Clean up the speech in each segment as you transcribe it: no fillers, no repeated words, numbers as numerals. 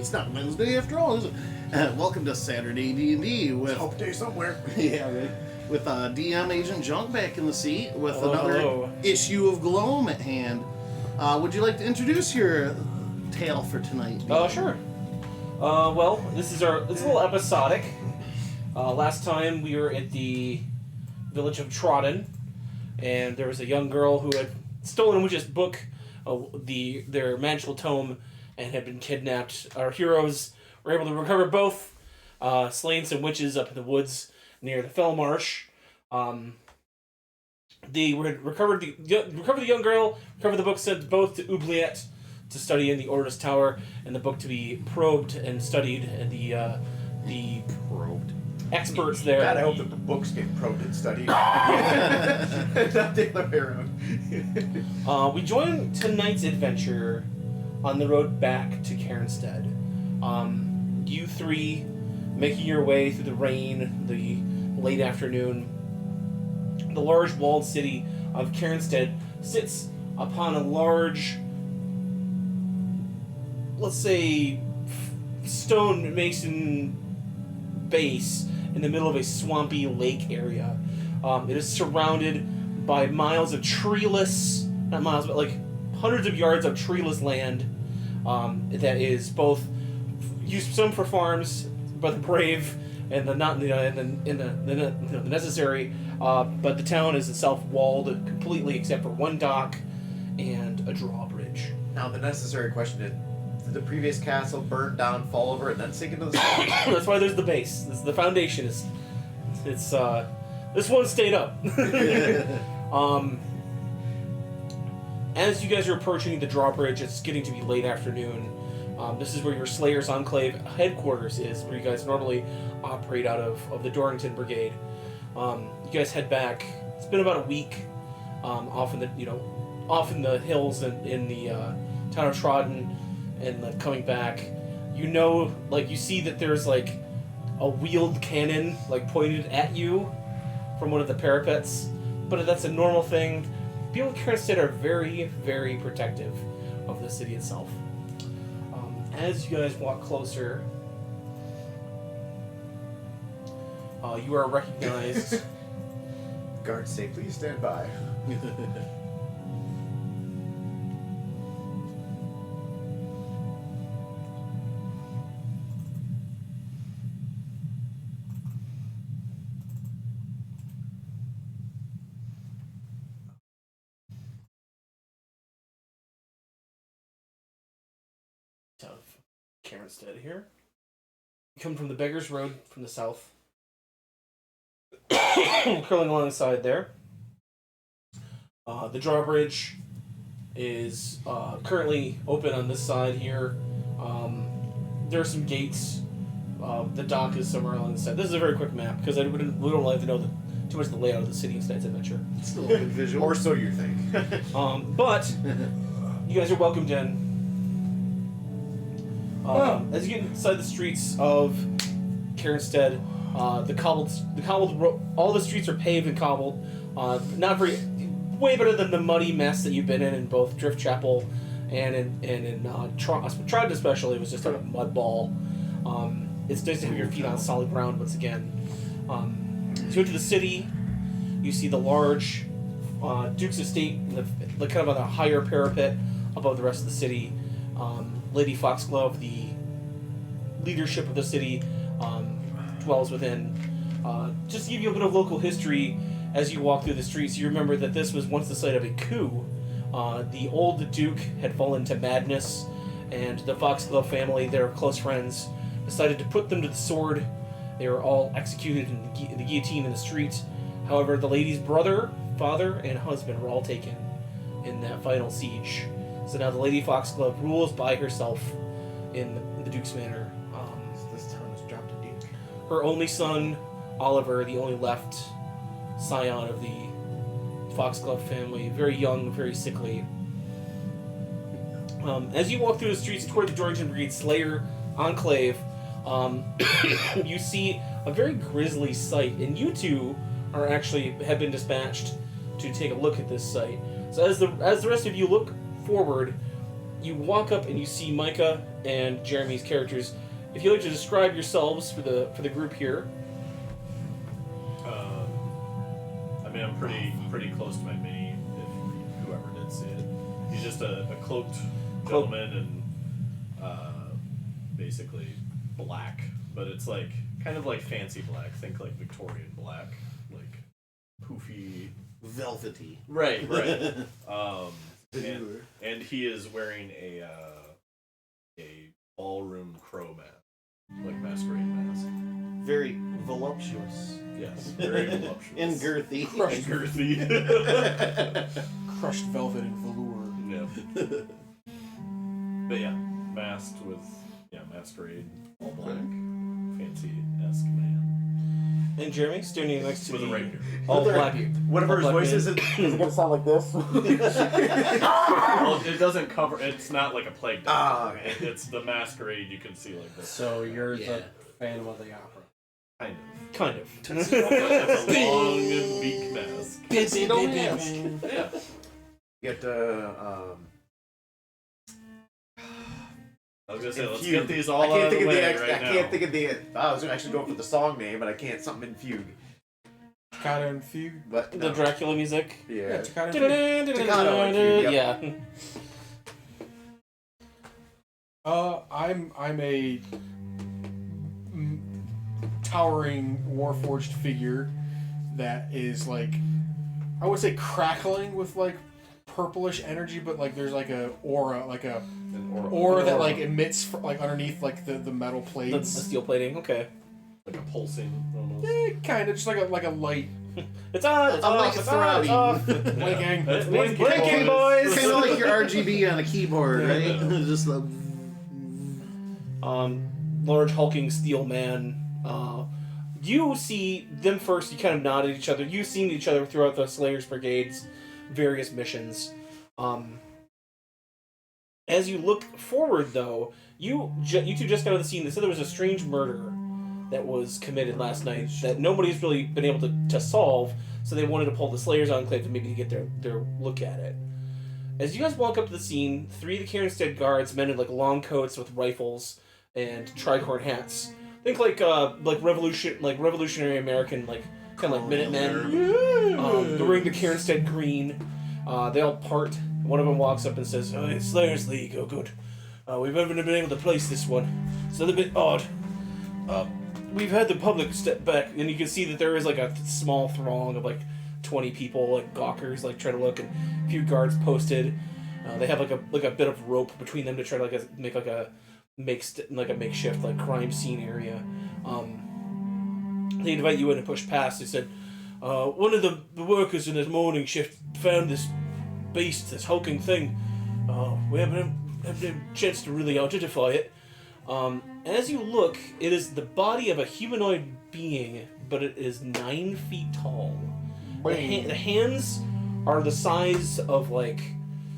It's not Wednesday after all, is it? Welcome to Saturday D&D with Hope day somewhere. yeah, right. With DM Agent Junk back in the seat with another issue of Gloam at hand. Would you like to introduce your tale for tonight? Sure. Well, it's a little episodic. Last time we were at the village of Trodden, and there was a young girl who had stolen a witch's book, their magical tome, and had been kidnapped. Our heroes were able to recover both, slaying some witches up in the woods near the Fell Marsh. They recovered the young girl, recovered the book, sent both to Oubliette to study in the Order's Tower, and the book to be probed and studied, and the probed experts there. God, I hope that the books get probed and studied. Not the other way around. We join tonight's adventure on the road back to Cairnstead. You three making your way through the rain, the late afternoon. The large walled city of Cairnstead sits upon a large, let's say, stone mason base in the middle of a swampy lake area. It is surrounded by miles of treeless, not miles, but like hundreds of yards of treeless land that is both used some for farms by the brave and the not the necessary, but the town is itself walled completely except for one dock and a drawbridge. Now the necessary question is, did the previous castle burn down, fall over, and then sink into the swamp? That's why there's the base. The foundation is, this one stayed up. As you guys are approaching the drawbridge, it's getting to be late afternoon. This is where your Slayers Enclave headquarters is, where you guys normally operate out of the Dorrington Brigade. You guys head back. It's been about a week off in the hills in the town of Trodden, and coming back. You see that there's like a wheeled cannon pointed at you from one of the parapets, but that's a normal thing. People in Cairnstead are very, very protective of the city itself. As you guys walk closer, you are recognized. Guards say, please stand by. Of Cairnstead here. You come from the Beggar's Road from the south. Curling alongside there. The drawbridge is currently open on this side here. There are some gates. The dock is somewhere along the side. This is a very quick map because we don't like to know too much of the layout of the city in tonight's adventure. It's still a good visual. Or so you think. But you guys are welcomed in. As you get inside the streets of Cairnstead, all the streets are paved and cobbled. Way better than the muddy mess that you've been in both Drift Chapel and in Trodden especially. It was just like a mud ball. It's nice to have your feet on solid ground once again. As you go to the city, you see the large Duke's Estate, kind of on a higher parapet above the rest of the city. Lady Foxglove, the leadership of the city, dwells within. Just to give you a bit of local history, as you walk through the streets, you remember that this was once the site of a coup. The old Duke had fallen to madness, and the Foxglove family, their close friends, decided to put them to the sword. They were all executed in the guillotine in the street. However, the lady's brother, father, and husband were all taken in that final siege. So now the Lady Foxglove rules by herself in the Duke's Manor. This town has dropped a Duke. Her only son, Oliver, the only left scion of the Foxglove family, very young, very sickly. As you walk through the streets toward the Dorrington Brigade Slayer Enclave, you see a very grisly sight, and you two have been dispatched to take a look at this site. So as the rest of you look forward, you walk up and you see Micah and Jeremy's characters. If you'd like to describe yourselves for the group here. I mean, I'm pretty close to my mini, if whoever did see it. He's just a cloaked gentleman and basically black, but it's like kind of like fancy black. Think like Victorian black, like poofy, velvety. Right. And he is wearing a ballroom crow mask, like masquerade mask. Very voluptuous. Yes, very voluptuous. And girthy. And girthy. Crushed velvet and velour. Yeah. But yeah, masked with masquerade, all black, fancy-esque man. And Jeremy standing next to with a rapier. All black. Whatever his voice is, it gonna sound like this. Well, it doesn't cover. It's not like a plague Ah, doctor. okay. It's the masquerade you can see like this. So you're the Phantom of the Opera. Kind of. Kind of. It's a long beak mask. Yeah. Get I was gonna say, let's Fugue. get these all I out can't of think the of way the. right I now. can't think of the. I was actually going for the song name, but I can't. Something in Fugue. Takata and Fugue. But The no. Dracula music. Yeah. Takata and Fugue. Staccato and Fugue, yep. Yeah. I'm a towering warforged figure that is like, I would say crackling with like purplish energy, but like there's like a aura, like a aura that like emits like underneath like the metal The plates. steel plating. Okay. Like a pulsing almost. Kind of just like a light It's on. It's I'm off. like It's on. It's off. blinking. It's Blinking, blinking, boys. Kind of like your RGB on a keyboard, right? Just the... Large hulking steel man. You see them first. You kind of nod at each other. You've seen each other throughout the Slayers Brigade's various missions. As you look forward, though, you two just got on the scene. They said there was a strange murder that was committed last night that nobody's really been able to solve. So they wanted to pull the Slayers Enclave to maybe get their look at it. As you guys walk up to the scene, 3 of the Cairnstead guards, men in like long coats with rifles and tricorn hats. Think like revolutionary American, like kind of like Minutemen. They're wearing the Cairnstead green. They all part. One of them walks up and says, "Oh, it's Slayers League. Oh, good. We've never been able to place this one. It's a little bit odd. We've had the public step back, and you can see that there is like a small throng of like 20 people, like gawkers, like try to look, and a few guards posted. They have like a bit of rope between them to try to make a makeshift like crime scene area. They invite you in and push past. They said, one of the workers in this morning shift found this beast, this hulking thing. We haven't had a chance to really identify it. As you look, it is the body of a humanoid being, but it is 9 feet tall. The hands are the size of like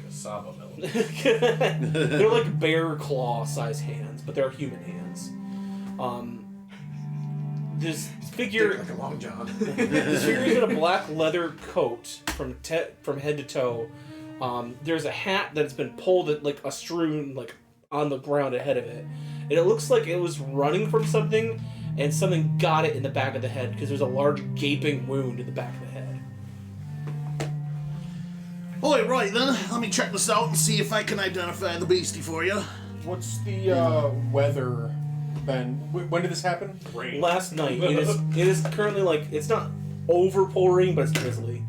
Cassava melon. they're like bear claw size hands, but they're human hands. This figure, like a long john. this figure is in a black leather coat from head to toe. There's a hat that's been pulled at like a strewn like on the ground ahead of it, and it looks like it was running from something, and something got it in the back of the head because there's a large gaping wound in the back of the head. Alright, right then. Let me check this out and see if I can identify the beastie for you. What's the weather, Ben? When did this happen? Rain. Last night, it is currently like it's not over pouring, but it's drizzly.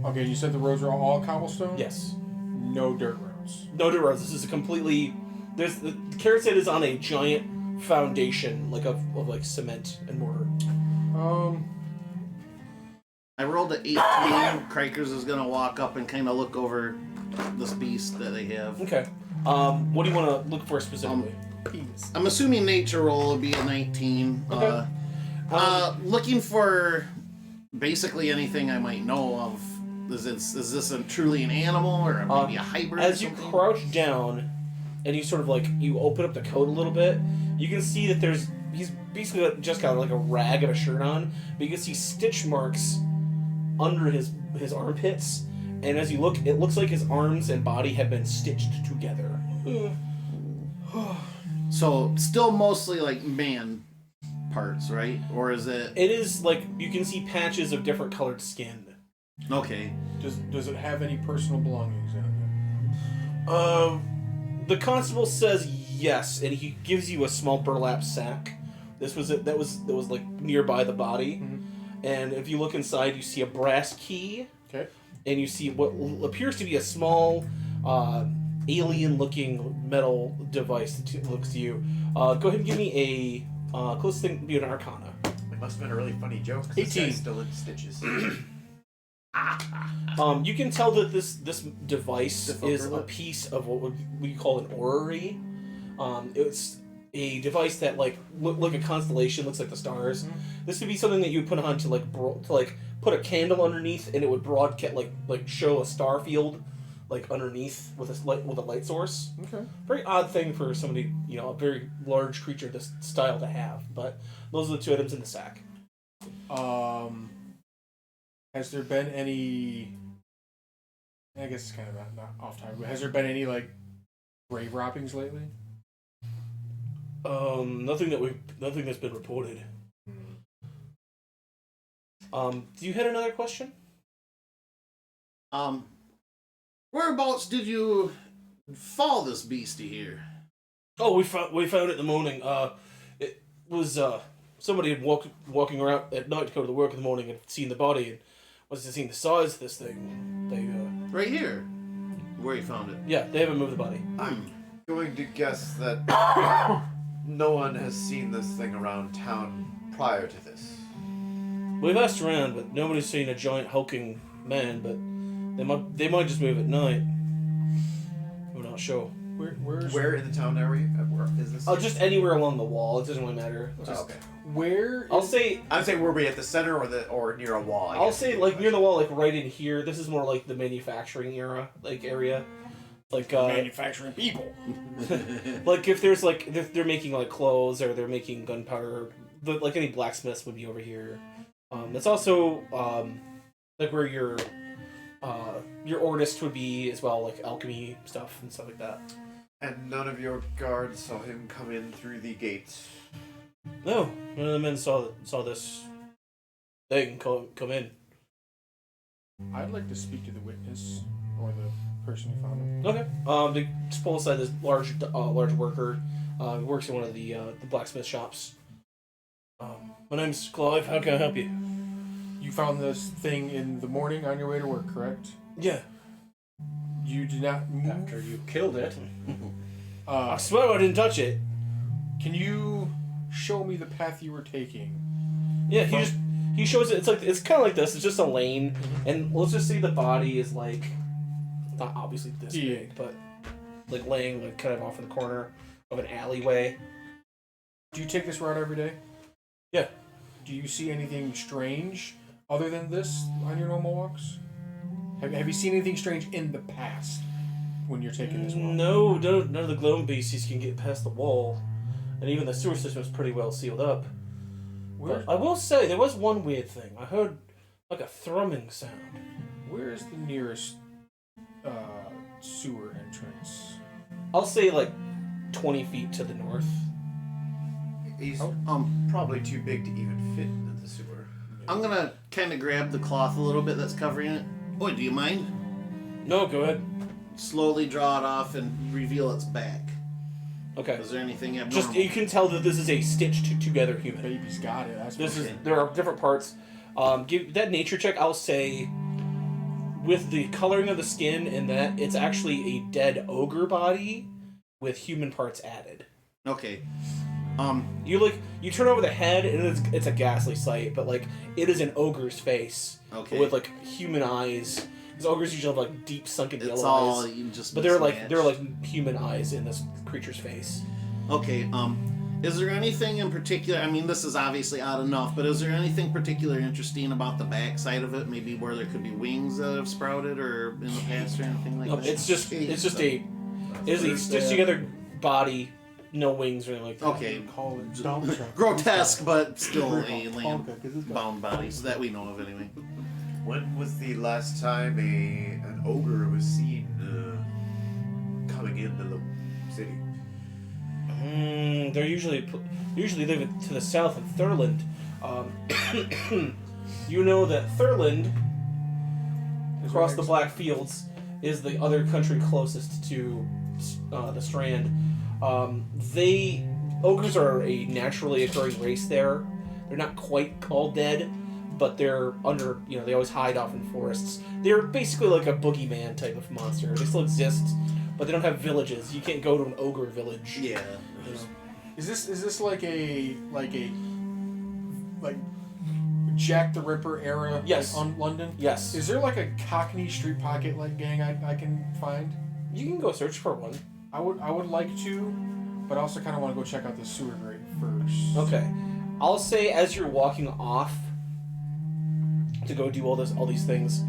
Okay, you said the roads are all cobblestone? Yes. No dirt roads. No dirt roads. This is a completely. The carrot set is on a giant foundation, like of like cement and mortar. I rolled an 18. Krikers is gonna walk up and kind of look over this beast that they have. Okay. What do you want to look for specifically? Penis. I'm assuming nature roll would be a 19. Okay. Looking for basically anything I might know of. Is this truly an animal or maybe a hybrid? As or you something? crouch down, and you sort of like you open up the coat a little bit, you can see that he's basically just got like a rag of a shirt on, but you can see stitch marks under his armpits, and as you look, it looks like his arms and body have been stitched together. So still mostly like man parts, right? Or is it? It is like you can see patches of different colored skin. Okay. Does it have any personal belongings in it? The constable says yes, and he gives you a small burlap sack. This was it. That was like nearby the body, and if you look inside, you see a brass key. Okay. And you see what appears to be a small, alien-looking metal device that looks to you. Go ahead and give me a closest thing to be an Arcana. It must have been a really funny joke. 'Cause this 18. guy's still in stitches. You can tell that this device is a Defunct piece of what we call an orrery. It's a device that like look like a constellation, looks like the stars. This would be something that you would put on to put a candle underneath, and it would broadcast like show a star field like underneath with a light source. Okay. Very odd thing for somebody, a very large creature this style to have. But those are the two items in the sack. Has there been any? I guess it's kind of not off time. But has there been any like grave robbings lately? Nothing that's been reported. Do you had another question? Whereabouts did you fall this beastie here? Oh, we found it in the morning. It was somebody had walking around at night to go to the work in the morning and seen the body and was seeing the size of this thing. They Right here, where you found it. yeah, they haven't moved the body. I'm going to guess that no one has seen this thing around town prior to this. We've asked around, but nobody's seen a giant hulking man. But they might just move at night. We're not sure. Where in the town are we? Where is this? Oh, just anywhere along the wall. It doesn't really matter. Just, Okay. Where? I'll say I'm saying, were we at the center or near a wall? I I'll guess say would be like the near the wall, like right in here. This is more like the manufacturing area, like manufacturing people. like if they're making like clothes or they're making gunpowder, like any blacksmiths would be over here. That's also like where your ordist would be as well, like alchemy stuff and stuff like that. And none of your guards saw him come in through the gates. No, none of the men saw this thing come in. I'd like to speak to the witness or the person who found him. Okay. They just pull aside this large worker. He works in one of the blacksmith shops. My name's Clive. How can I help you? You found this thing in the morning on your way to work, correct? Yeah. You did not move. After you killed it. I swear I didn't touch it. Can you show me the path you were taking? Yeah, he shows it. It's kind of like this. It's just a lane, and let's just say the body is like not obviously this big, but like laying like kind of off in the corner of an alleyway. Do you take this route every day? Yeah. Do you see anything strange other than this on your normal walks? Have you seen anything strange in the past when you're taking this walk? No, none of the Gloam beasties can get past the wall, and even the sewer system is pretty well sealed up. But I will say there was one weird thing. I heard like a thrumming sound. Where is the nearest sewer entrance? I'll say like 20 feet to the north. He's probably too big to even fit into the sewer. I'm gonna kind of grab the cloth a little bit that's covering it. Boy, do you mind? No, go ahead. Slowly draw it off and reveal its back. Okay. Is there anything abnormal? Just you can tell that this is a stitched together human. Baby's got it. That's This what is there are different parts. Give that nature check. I'll say with the coloring of the skin and that it's actually a dead ogre body with human parts added. Okay. You turn over the head and it's a ghastly sight, but like it is an ogre's face with like human eyes. Because ogres usually have like deep sunken It's yellow all eyes, you just. but they're mismatched. like human eyes in this creature's face. Okay. Is there anything in particular? I mean, this is obviously odd enough, but is there anything particular interesting about the back side of it? Maybe where there could be wings that have sprouted, or in the past, or anything like No, that. it's just a stitched together body, no wings or anything like that. Okay. call it dump truck. Grotesque, but still a land-bound body, so that we know of anyway. When was the last time an ogre was seen coming into the city? They're usually live to the south of Thurland. You know that Thurland, across the Black Fields, is the other country closest to the Strand. Ogres are a naturally occurring race there. They're not quite all dead, but they're under, they always hide off in forests. They're basically like a boogeyman type of monster. They still exist, but they don't have villages. You can't go to an ogre village. Yeah. Is this like Jack the Ripper era? Yes. On London? Yes. Is there like a Cockney street pocket like gang I can find? You can go search for one. I would like to, but I also kind of want to go check out the sewer grate first. Okay. I'll say as you're walking off to go do all these things,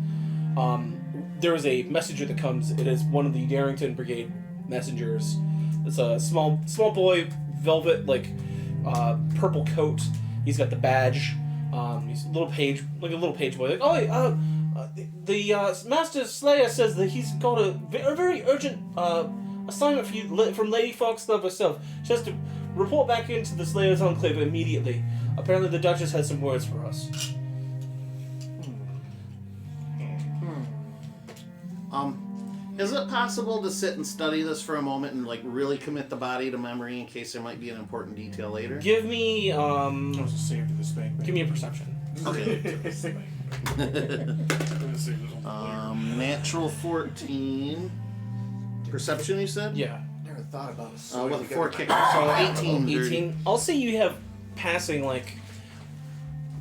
there is a messenger that comes. It is one of the Darrington Brigade messengers. It's a small boy, velvet purple coat. He's got the badge. He's a little page boy. The Master Slayer says that he's got a very urgent assignment for you from Lady Foxglove herself. She has to report back into the Slayer's Enclave immediately. Apparently the Duchess has some words for us. Is it possible to sit and study this for a moment and really commit the body to memory in case there might be an important detail later? Give me That was a save to the spank. give me a perception. Okay. Natural 14. Perception, you said? Yeah. Never thought about it. With a 4 kicker, so 18. 18. I'll say you have passing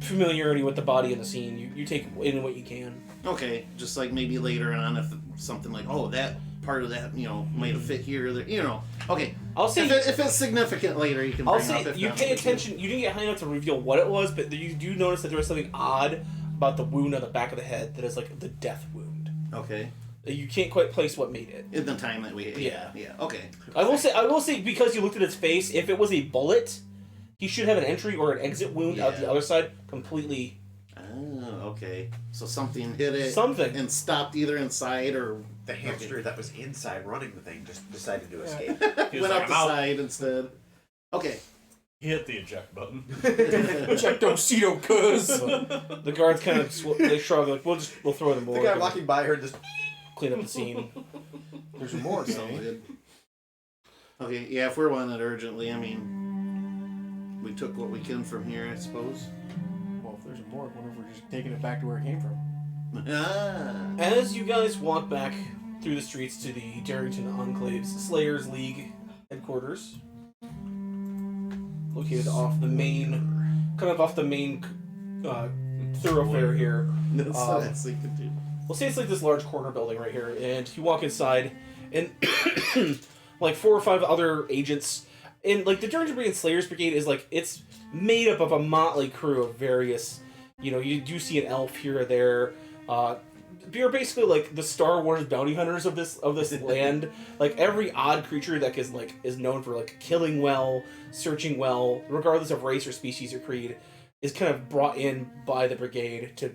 familiarity with the body and the scene. You take in what you can. Okay, just maybe later on if something that part of that, might have fit here or there, Okay. I'll say if it's significant later, you can bring I'll up say if you not, pay we can- attention. You didn't get high enough to reveal what it was, but you do notice that there was something odd about the wound on the back of the head that is the death wound. Okay. You can't quite place what made it. In the time that we... Yeah. Yeah, okay. I will say because you looked at his face, if it was a bullet, he should have an entry or an exit wound out the other side completely. Oh, okay. So something hit it and stopped either inside or... The hamster that was inside running the thing just decided to escape. He was went like, out the "I'm out." side instead. Okay. He hit the eject button. Ejectocito, cuz. The guards kind of they shrug we'll throw them The more. guy walking by heard this. Clean up the scene. There's more, So good. Okay, yeah, if we're wanted urgently, we took what we can from here, I suppose. Well, if there's more, what if we're just taking it back to where it came from? As you guys walk back through the streets to the Darrington Enclave's Slayers League headquarters, located off the main thoroughfare here. That's what I was thinking too. We'll say it's this large corner building right here, and you walk inside, and 4 or 5 other agents, and the Darrington Brigade Slayers Brigade is it's made up of a motley crew of various, you do see an elf here or there. You're basically the Star Wars bounty hunters of this land. Every odd creature that is known for killing well, searching well, regardless of race or species or creed, is kind of brought in by the brigade to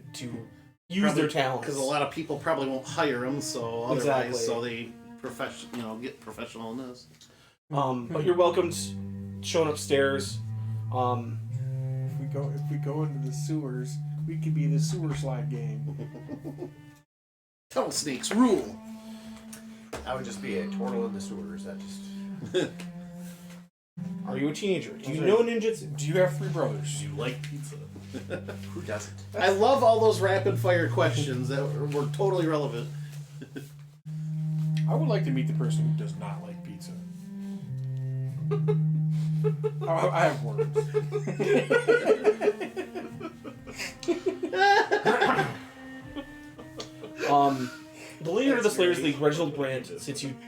use their talents. Because a lot of people probably won't hire them, so otherwise, Exactly. so they get professional in this. But you're welcomed, shown upstairs. If we go into the sewers, we could be the sewer slide gang. Tunnel snakes rule. I would just be a turtle in the sewers. That just. Are you a teenager? Do you know ninjutsu? Do you have 3 brothers? Do you like pizza? Who doesn't? I love all those rapid fire questions that were totally relevant. I would like to meet the person who does not like pizza. I have words. The leader of the Slayers League, Reginald Brandt,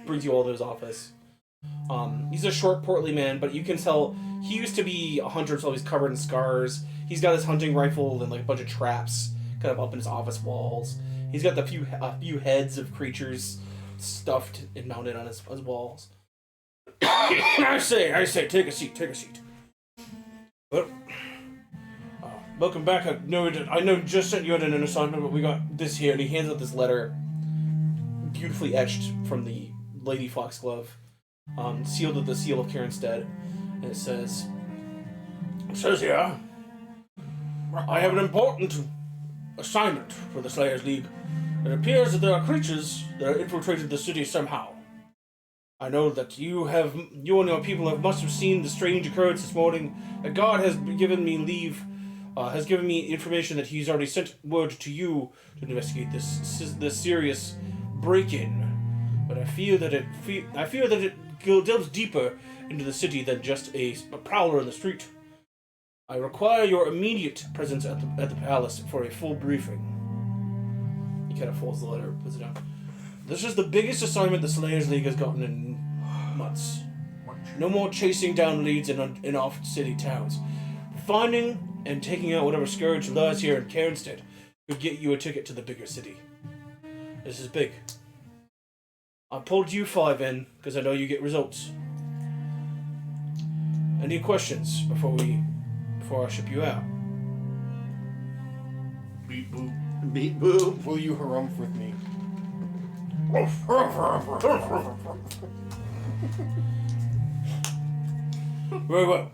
brings you all to his office. He's a short, portly man, but you can tell he used to be a hunter, so he's covered in scars. He's got his hunting rifle and a bunch of traps kind of up in his office walls. He's got a few heads of creatures stuffed and mounted on his walls. I say, take a seat. Well, welcome back. I know just sent you an assignment, but we got this here. And he hands out this letter, beautifully etched from the Lady Foxglove. sealed with the seal of Karenstead, and it says here, I have an important assignment for the Slayers League. It appears that there are creatures that are infiltrated the city somehow. I know that you and your people must have seen the strange occurrence this morning. That God has given me information that He's already sent word to you to investigate this serious break-in. But I fear that it delves deeper into the city than just a prowler in the street. I require your immediate presence at the palace for a full briefing. He kind of folds the letter, puts it out. This is the biggest assignment the Slayers League has gotten in months. No more chasing down leads in off-city towns. Finding and taking out whatever scourge lies here in Karenstead could get you a ticket to the bigger city. This is big. I pulled you 5 in because I know you get results. Any questions before I ship you out? Beep boop. Beep boop. Will you harumph with me? Very well.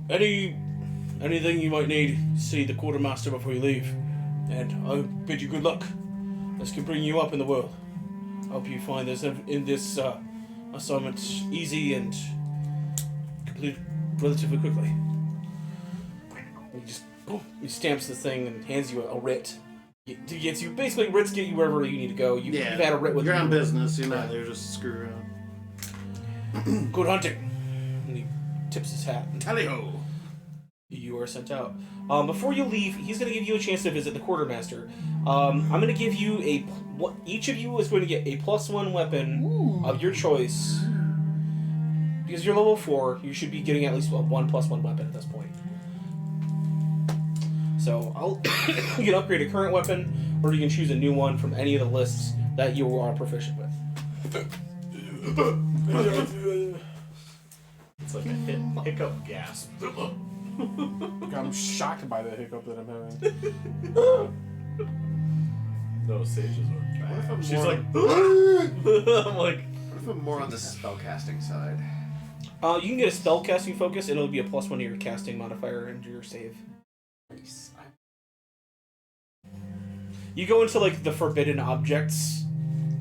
Anything you might need, see the quartermaster before you leave. And I bid you good luck. This can bring you up in the world. Hope you find this assignment easy and complete relatively quickly. He stamps the thing and hands you a writ. Basically, writs get you wherever you need to go. You've had a writ with you. You're on business. You're not there just screw around. Good hunting. And he tips his hat. Tally-ho. You are sent out. Before you leave, he's going to give you a chance to visit the quartermaster. I'm going to give you each of you is going to get a +1 weapon of your choice. Because you're level 4, you should be getting at least 1 +1 weapon at this point. So you can upgrade a current weapon, or you can choose a new one from any of the lists that you are proficient with. It's like a hiccup gasp. I'm shocked by the hiccup that I'm having. No, sages are What if bad. I'm She's more- like, I'm like, What if I'm more on the spellcasting side? You can get a spellcasting focus, and it'll be a +1 to your casting modifier and your save. You go into like the forbidden objects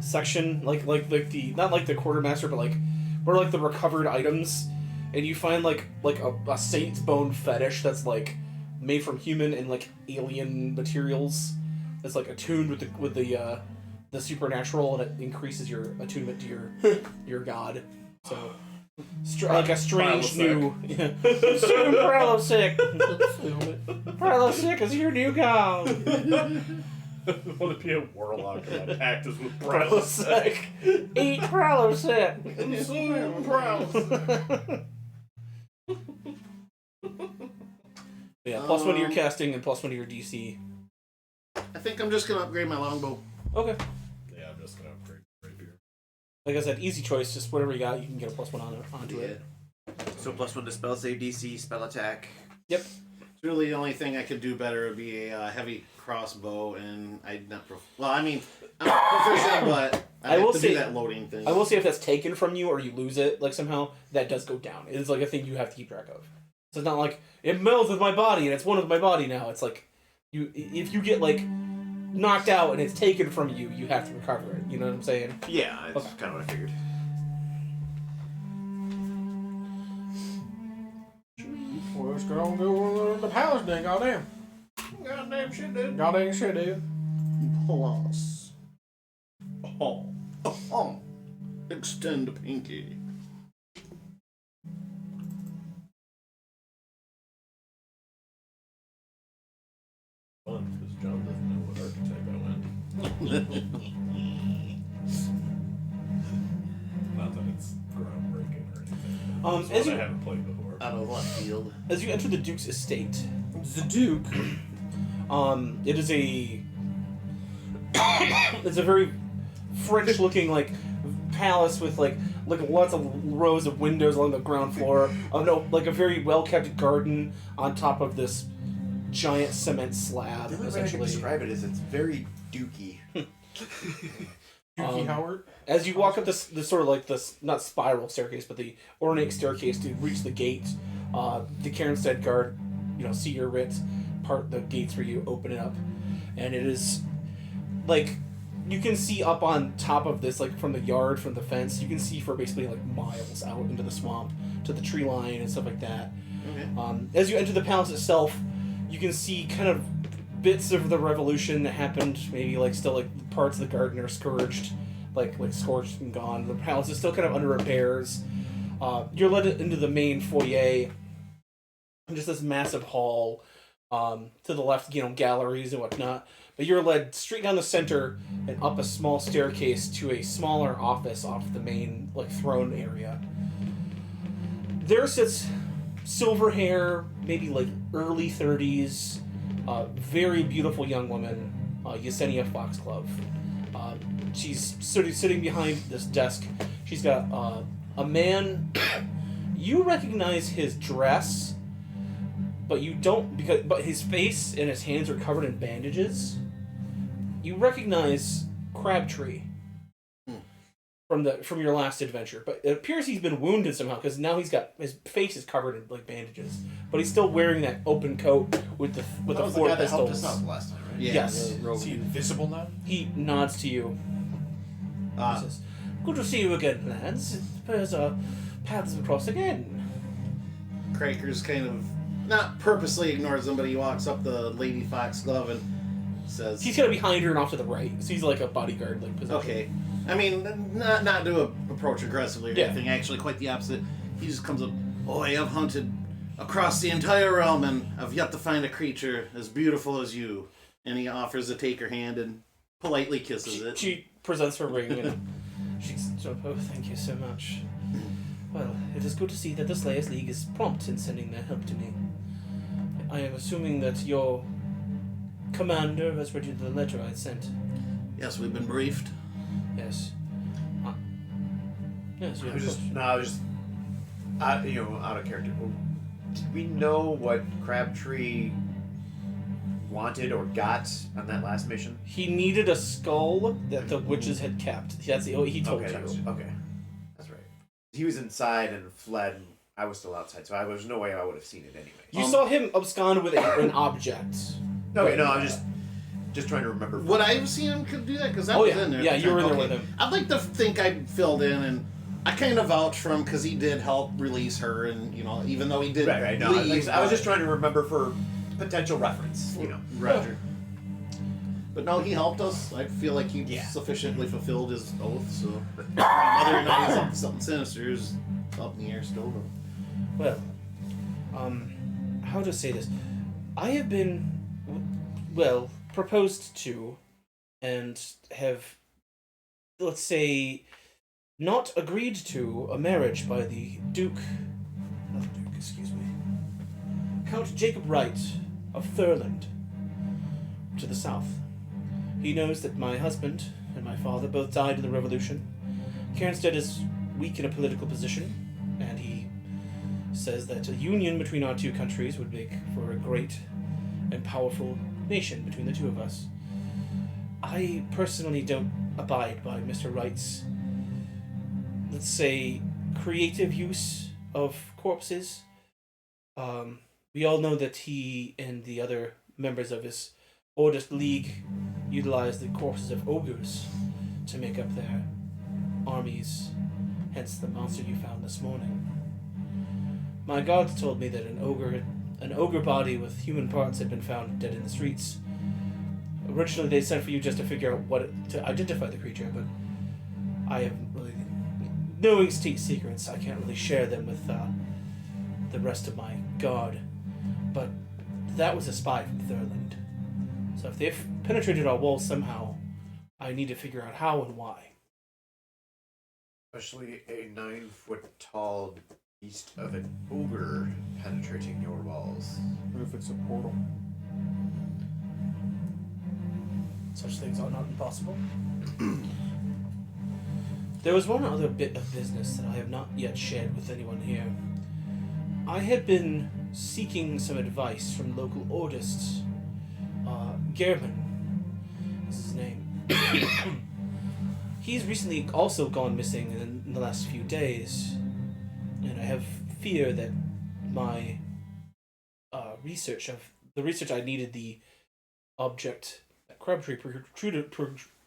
section, like the not like the quartermaster, but like more like the recovered items, and you find like a saint's bone fetish that's like made from human and like alien materials. That's like attuned with the supernatural, and it increases your attunement to your god. So. Like a strange new... Soon Prelosic! Prelosic is your new god! I want to be a warlock and my pact is with Prelosic! Eat Prelosic! Soon Prelosic! Yeah, +1 to your casting and +1 to your DC. I think I'm just gonna upgrade my longbow. Okay. Yeah, I'm just going to upgrade rapier. Like I said, easy choice, just whatever you got, you can get a +1 onto it. So +1 to spell save DC, spell attack. Yep. It's really the only thing I could do better would be a heavy crossbow, and I'm not I'm proficient, but I will have to say- do that loading thing. I will say if that's taken from you or you lose it, like somehow, that does go down. It's like a thing you have to keep track of. So it's not like, it melds with my body and it's one with my body now. It's like, if you get like knocked out and it's taken from you, you have to recover it. You know what I'm saying? Yeah, that's kind of what I figured. Well, let's go on go to the palace then, goddamn. Goddamn shit, dude. Goddamn shit, dude. Plus. Oh. Oh. Extend pinky. Fun, because John doesn't know what archetype I went. Not that it's groundbreaking or anything. It's as one you- I haven't played before. Out of left field. As you enter the Duke's estate, The Duke. it is a it's a very French-looking like palace with like lots of rows of windows along the ground floor. Oh no, like a very well-kept garden on top of this giant cement slab. The only way I can Essentially, describe it is it's very dukey. Dookie Howard. As you walk up this sort of like this, not spiral staircase, but the ornate staircase to reach the gate, the Cairnstead guard, see your writ, part the gates for you, open it up, and it is like you can see up on top of this, like from the yard, from the fence, you can see for basically like miles out into the swamp to the tree line and stuff like that. Okay. As you enter the palace itself, you can see kind of bits of the revolution that happened, maybe like still like parts of the garden are scourged, like scorched and gone. The palace is still kind of under repairs. You're led into the main foyer, just this massive hall. To the left, galleries and whatnot. But you're led straight down the center and up a small staircase to a smaller office off the main throne area. There sits silver hair, maybe early 30s, very beautiful young woman, Yesenia Foxglove. She's sitting behind this desk. She's got a man. You recognize his dress, but you don't, but his face and his hands are covered in bandages. You recognize Crabtree from your last adventure, but it appears he's been wounded somehow because now his face is covered in bandages, but he's still wearing that open coat with the four guy that helped pistols. us out last time, right? Yeah, Yes. Is he invisible now? He nods to you. He says, "Good to see you again, lads. I suppose our paths will cross again." Craker's kind of not purposely ignores him, but he walks up the Lady Foxglove and says, He's kind of behind her and off to the right, so he's like a bodyguard position. "Okay." I mean, not to approach aggressively or Yeah. anything. Actually, quite the opposite. He just comes up. "Oh, I have hunted across the entire realm, and I've yet to find a creature as beautiful as you." And he offers to take her hand and politely kisses it. She presents her ring and she's "Oh, thank you so much. Well, it is good to see that the Slayers League is prompt in sending their help to me. I am assuming that your commander has read you the letter I sent." Yes, we've been briefed. Yes. Yes, you I was just out of character. Did we know what Crabtree wanted or got on that last mission? He needed a skull that the witches had kept. That's he told Okay, you. that's right. He was inside and fled. And I was still outside, so there's no way I would have seen it anyway. You saw him abscond with an object. Okay, no, I'm just trying to remember. Would I have seen him could do that? Because I Oh, was yeah. in there. Yeah, at the you were time. in there Okay. with him. I'd like to think I filled in, and I kind of vouch for him because he did help release her, and even though he did Right. No, leave, I was just trying to remember for potential reference. Roger. But no, he helped us. I feel like he Yeah. sufficiently fulfilled his oath. So whether or not he's up to something sinister is up in the air still. But Well, how to say this? I have been, proposed to, and have, let's say, not agreed to a marriage by the Count Jacob Wright of Thurland, to the south. He knows that my husband and my father both died in the Revolution. Cairnstead is weak in a political position, and he says that a union between our two countries would make for a great and powerful nation between the two of us. I personally don't abide by Mr. Wright's, let's say, creative use of corpses. We all know that he and the other members of his oldest league utilize the corpses of ogres to make up their armies, hence the monster you found this morning. My guards told me that an ogre body with human parts had been found dead in the streets. Originally they sent for you just to figure out to identify the creature, but I have really, knowing state secrets, I can't really share them with the rest of my guard. But that was a spy from Thurland. So if they've penetrated our walls somehow, I need to figure out how and why. Especially a 9-foot-tall beast of an ogre penetrating your walls. What if it's a portal? Such things are not impossible. There was one other bit of business that I have not yet shared with anyone here. I had been seeking some advice from local artists. German is his name. He's recently also gone missing in the last few days, and I have fear that my the research I needed the object that Crabtree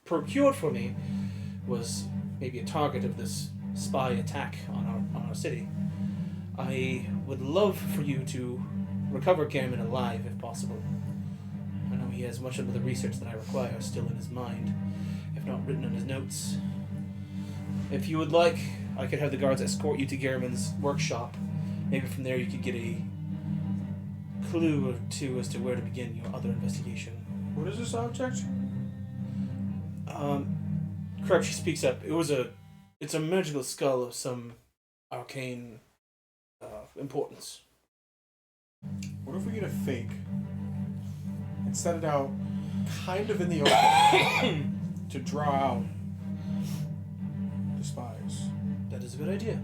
procured for me was maybe a target of this spy attack on our city. I would love for you to recover Gammon alive if possible. I know he has much of the research that I require still in his mind, if not written on his notes. If you would like, I could have the guards escort you to Garriman's workshop. Maybe from there you could get a clue or two as to where to begin your other investigation. What is this object? Crabtree speaks up. It's a magical skull of some arcane importance. What if we get a fake and set it out kind of in the open to draw out the spies? That is a good idea.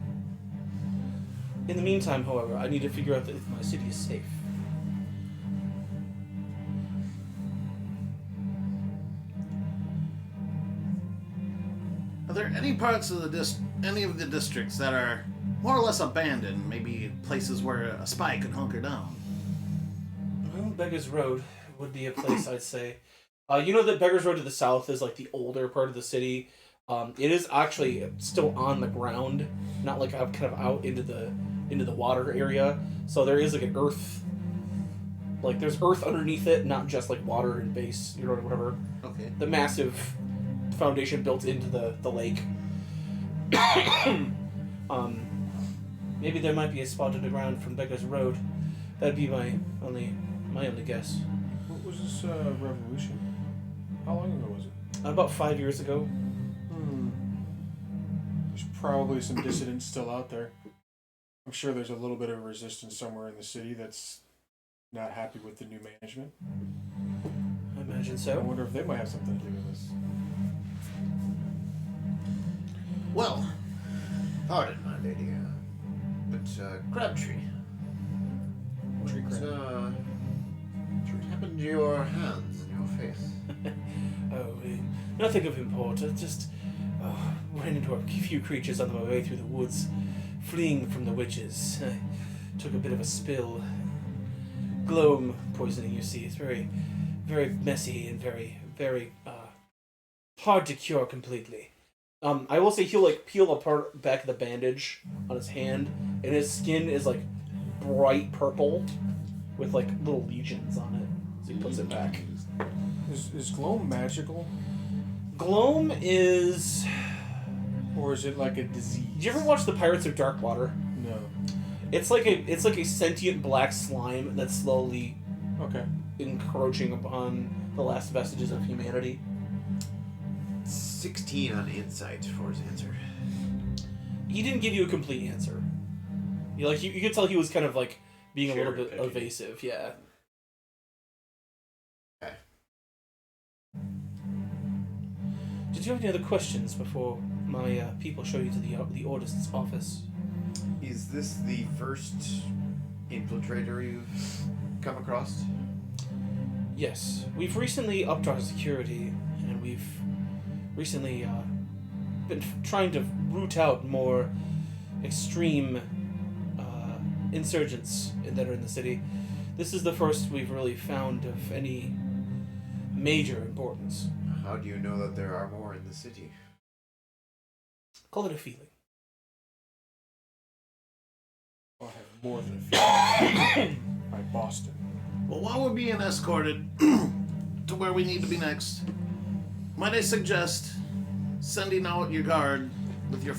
In the meantime, however, I need to figure out if my city is safe. Are there any parts of any of the districts that are more or less abandoned? Maybe places where a spy could hunker down? Well, Beggar's Road would be a place I'd say. You know that Beggar's Road to the south is like the older part of the city. It is actually still on the ground, not like kind of out into the water area. So there is like an earth, like there's earth underneath it, not just like water and base, you know, whatever. Okay. The massive foundation built into the lake. Maybe there might be a spot underground from Beggar's Road. That'd be my only guess. What was this revolution? How long ago was it? About 5 years ago. There's probably some dissidents still out there. I'm sure there's a little bit of resistance somewhere in the city that's not happy with the new management. I imagine I so. wonder if they might have something to do with this. Well, Pardon, my lady, but Crabtree. What happened to your hands and your face? Nothing of import. I just ran into a few creatures on my way through the woods, fleeing from the witches. I took a bit of a spill. Gloam poisoning, you see, is very, very messy and very, very hard to cure completely. I will say he'll like peel apart back the bandage on his hand, and his skin is like bright purple with like little legions on it. So he puts it back. Is Gloam magical? Gloam is. Or is it like a disease? Did you ever watch the Pirates of Darkwater? No. It's like a sentient black slime that's slowly Okay. encroaching upon the last vestiges of humanity. 16 on insight for his answer. He didn't give you a complete answer. You could tell he was kind of like being a little bit Cherry-picking. evasive. Yeah. Okay. Did you have any other questions before my people show you to the Ordist's office? Is this the first infiltrator you've come across? Yes, we've recently upped our security, and we've recently been trying to root out more extreme insurgents that are in the city. This is the first we've really found of any major importance. How do you know that there are more in the city? Call it a feeling. I'll have more than a feeling. By Boston. well, while we're being escorted to where we need to be next, might I suggest sending out your guard with your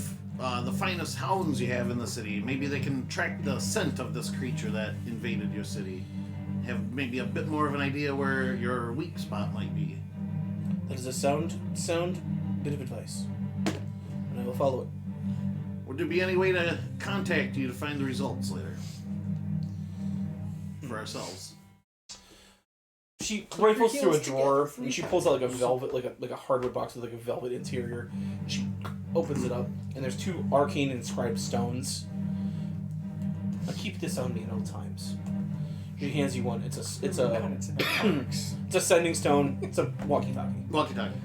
the finest hounds you have in the city? Maybe they can track the scent of this creature that invaded your city. Have maybe a bit more of an idea where your weak spot might be. That is a sound bit of advice, and I will follow it. Would there be any way to contact you to find the results later? For ourselves. She rifles through a drawer and she pulls out like a velvet, like a hardwood box with like a velvet interior. She opens it up and there's two arcane inscribed stones. I keep this on me at all times. She hands you one. It's a sending stone. It's a walkie-talkie. Walkie-talkie.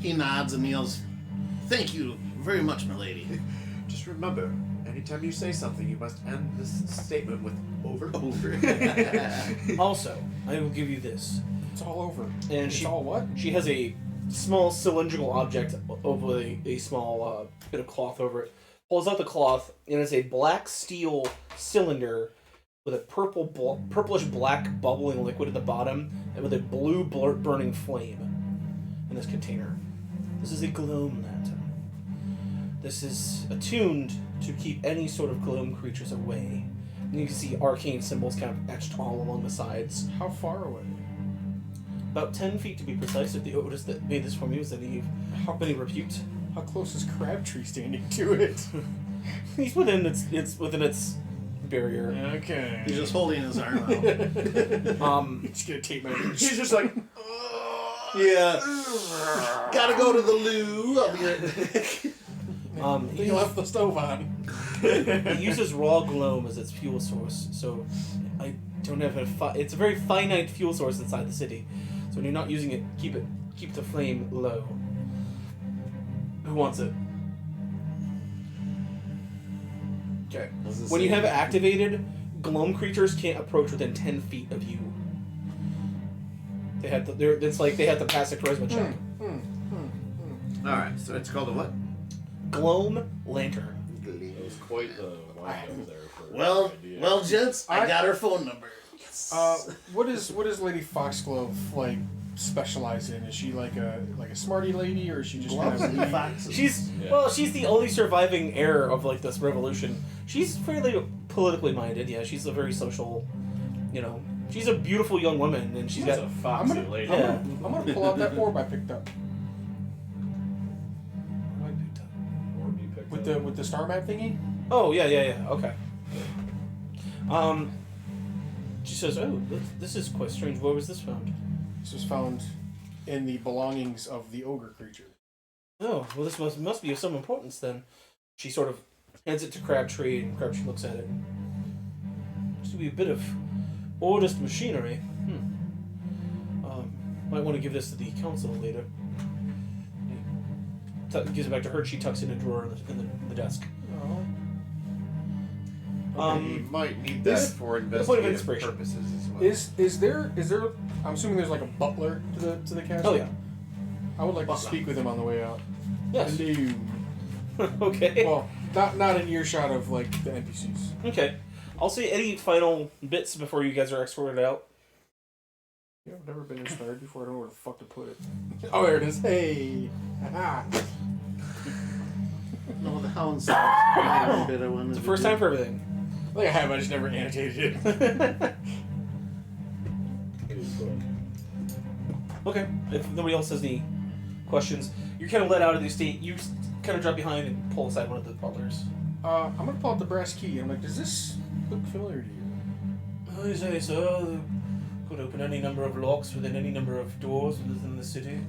He nods and kneels. Thank you very much, milady. Just remember, anytime you say something, you must end this statement with over. Over. Also, I will give you this. It's all over. And it's she all what? She has a small cylindrical object over a small bit of cloth over it. Pulls out the cloth, and it's a black steel cylinder with a purplish black bubbling liquid at the bottom, and with a blue burning flame in this container. This is a Gloam lantern. This is attuned to keep any sort of Gloam creatures away. And you can see arcane symbols kind of etched all along the sides. How far away? About 10 feet to be precise. If the Otis that made this for me was any repute. How close is Crabtree standing to it? He's within it's within its barrier. Okay. He's just holding his arm out. Just gonna tape my. He's just like, Yeah. Gotta go to the loo. I'll be right. He left the stove on. It uses raw gloam as its fuel source, so I don't have it's a very finite fuel source inside the city. So when you're not using it, keep the flame low. Who wants it? Okay. When you have it activated, gloam creatures can't approach within 10 feet of you. They have to. It's like they have to pass a charisma check. all right. So it's called a what? Gloam lantern. It was quite the wind up there for Well, an idea. well, gents, I got her phone number. What is Lady Foxglove like specialize in? Is she like a smarty lady, or is she just kind Gloves and of foxes. She's Yeah. she's the only surviving heir of like this revolution. She's fairly politically minded. Yeah, she's a very social. She's a beautiful young woman, and she's She's got. a foxy I'm lady. Yeah. I'm gonna pull out that orb I picked up Or be picked with up. the star map thingy. Oh yeah. Okay. She says, "Oh, this is quite strange. Where was this found?" This was found in the belongings of the ogre creature. Oh, well, this must be of some importance then. She sort of hands it to Crabtree, and Crabtree looks at it. Seems to be a bit of oldest machinery. Might want to give this to the council later. Gives it back to her. She tucks it in a drawer in the desk. You might need that is for the point of investigative inspiration. purposes as well. Is there? I'm assuming there's like a butler to the castle. Oh yeah. I would like to speak with him on the way out. Yes. Hello. Okay. Well, not an earshot of like the NPCs. Okay. I'll say any final bits before you guys are escorted out. Yeah, I've never been inspired before. I don't know where the fuck to put it. Oh, there it is. Hey. Aha. No, the hound sounds bit I wanted It's the to first do. time for everything. Like I have, I just never annotated it. Okay. If nobody else has any questions, you're kind of let out of the estate. You kind of drop behind and pull aside one of the butlers. I'm gonna pull out the brass key. I'm like, does this look familiar to you? Oh, you say so? Could open any number of locks within any number of doors within the city.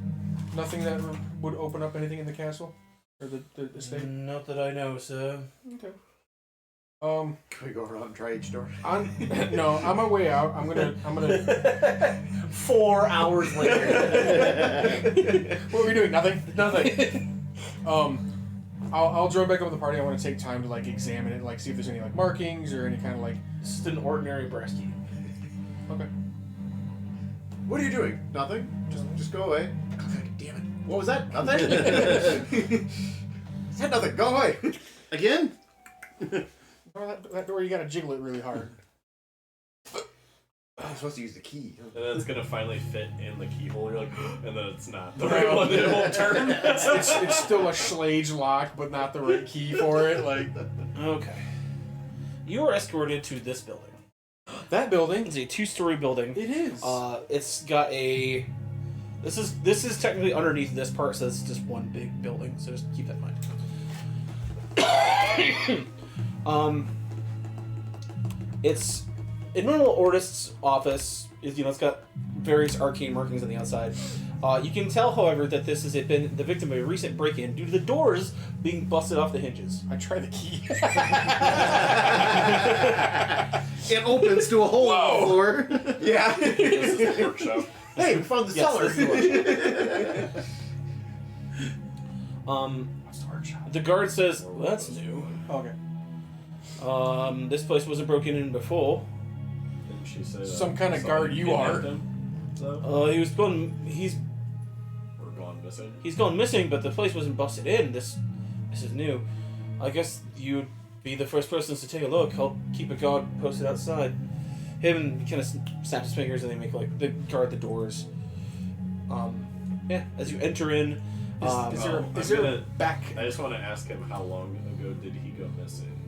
Nothing that would open up anything in the castle or the estate. Not that I know, sir. Okay. Can we go around and try each door? No, on my way out, I'm gonna. 4 hours later. What are we doing? Nothing. Nothing. I'll join back up with the party. I want to take time to like examine it, like see if there's any like markings or any kind of like. It's just an ordinary brass key. Okay. What are you doing? Nothing. Just go away. God damn it! What was that? Nothing. Said nothing. Go away. Again? Oh, that door, you gotta jiggle it really hard. I'm supposed to use the key. And then it's gonna finally fit in the keyhole. You're like, and then it's not the right one. It won't turn. It's still a Schlage lock, but not the right key for it. Like Okay. You are escorted to this building. that building. It's a 2-story building. It is. It's got a. This is technically underneath this part, so it's just one big building. So just keep that in mind. It's a normal artist's office. It's got various arcane markings on the outside. You can tell, however, that this has been the victim of a recent break-in due to the doors being busted off the hinges. I try the key. It opens to a hole in the floor. Yeah. This is the workshop. Hey, we found the Yes, cellar. this is the What's the hard shot? The guard says, well, that's new. Okay. This place wasn't broken in before. Didn't she say that Some kind of someone guard you kidnapped are. him? So, He's gone gone missing. he's gone missing, but the place wasn't busted in. This is new. I guess you'd be the first persons to take a look. I'll keep a guard posted outside. Him kind of snaps his fingers and they make they guard the doors. Yeah, as you enter in, Is there I'm a gonna- back? I just want to ask him how long ago did he go missing,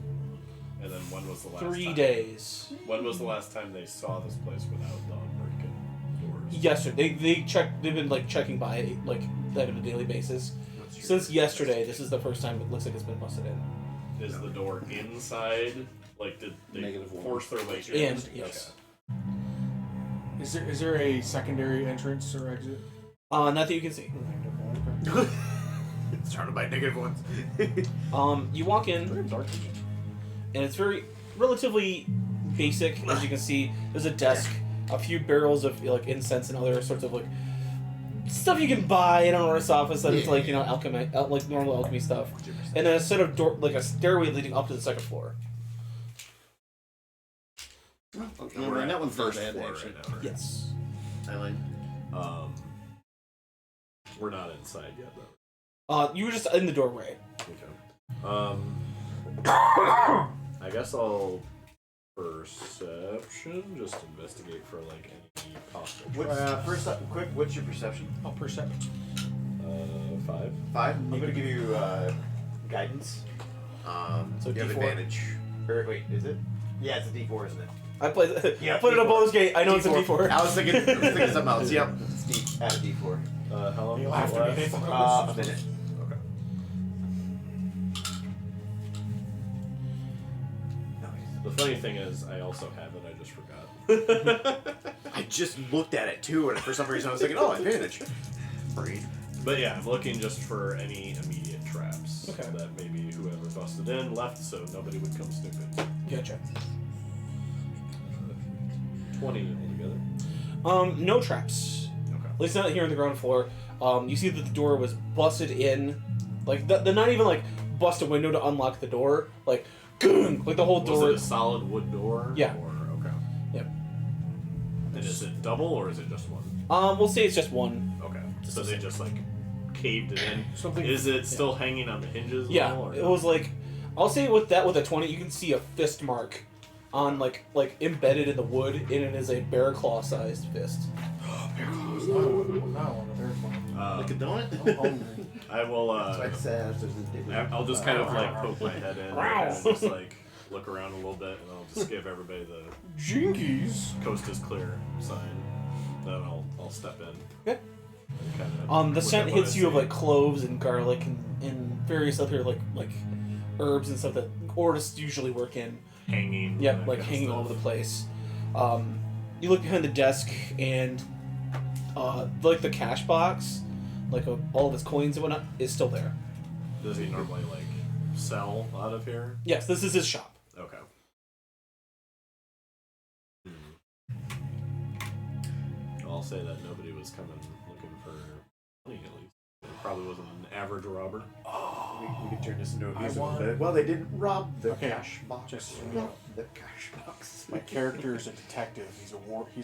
and then when was the last 3 time? days. When was the last time they saw this place without the unbroken doors? Yesterday, they checked. They've been checking by it, that on a daily basis. Since yesterday, this is the first time it looks like it's been busted in. Is the door inside? Like, did they Negative one. force their way In, in? yes. Is there a secondary entrance or exit? Not that you can see. Surrounded by negative ones. You walk in, and it's very relatively basic. As you can see, there's a desk, a few barrels of incense and other sorts of stuff you can buy in an artist's office that is alchemy, normal alchemy stuff, and then a set of a stairway leading up to the second floor. Okay, We're at that one's not first bad, floor actually. right now, right? Yes. I like. We're not inside yet, though. You were just in the doorway. Okay. I guess I'll perception, just investigate for any possible traps. What's your perception? Oh, perception. 5. 5. I'm gonna give you guidance. So you have D4? advantage. Or wait, is it? Yeah, it's a D4, isn't it? I played. Yeah, played it on D4. Baldur's Gate. I know it's a D4. I was thinking something else. Yep. It's add a D4. How long You'll does have it to be last? A minute. Okay. The funny thing is, I also have it. I just forgot. I just looked at it too, and for some reason I was thinking, oh, advantage. Brain. But yeah, I'm looking just for any immediate traps Okay. that maybe whoever busted in left, so nobody would come snooping. Gotcha. 20 altogether. No traps. Okay. At least not here on the ground floor. You see that the door was busted in. They're not even bust a window to unlock the door. Goong! The whole Was door. it a solid wood door? Yeah. Or, okay. Yep. And is it double or is it just one? We'll say it's just one. Okay. So they just caved it in. Something. Is it still hanging on the hinges? Yeah. At all, or It no? was I'll say with a 20, you can see a fist mark on embedded in the wood, and it is a bear claw sized fist. Now on the bear claw. Like a donut? I'm hungry. I will. I'll just kind of poke my head in and just look around a little bit, and I'll just give everybody the Jinkies. coast is clear sign. Then I'll step in. Okay. Kinda The look scent at what hits I you see. of cloves and garlic and various other herbs and stuff that artists usually work in. Hanging. Yep, that kind of hanging all stuff. over the place. You look behind the desk and the cash box, all of his coins and whatnot, is still there. Does he normally sell out of here? Yes, this is his shop. Okay. I'll say that nobody was coming looking for money at least. It probably wasn't an average robber. We could turn this into a musical want- bit. Well, they didn't rob the Okay, cash box. just- the cash box. My character is a detective. He's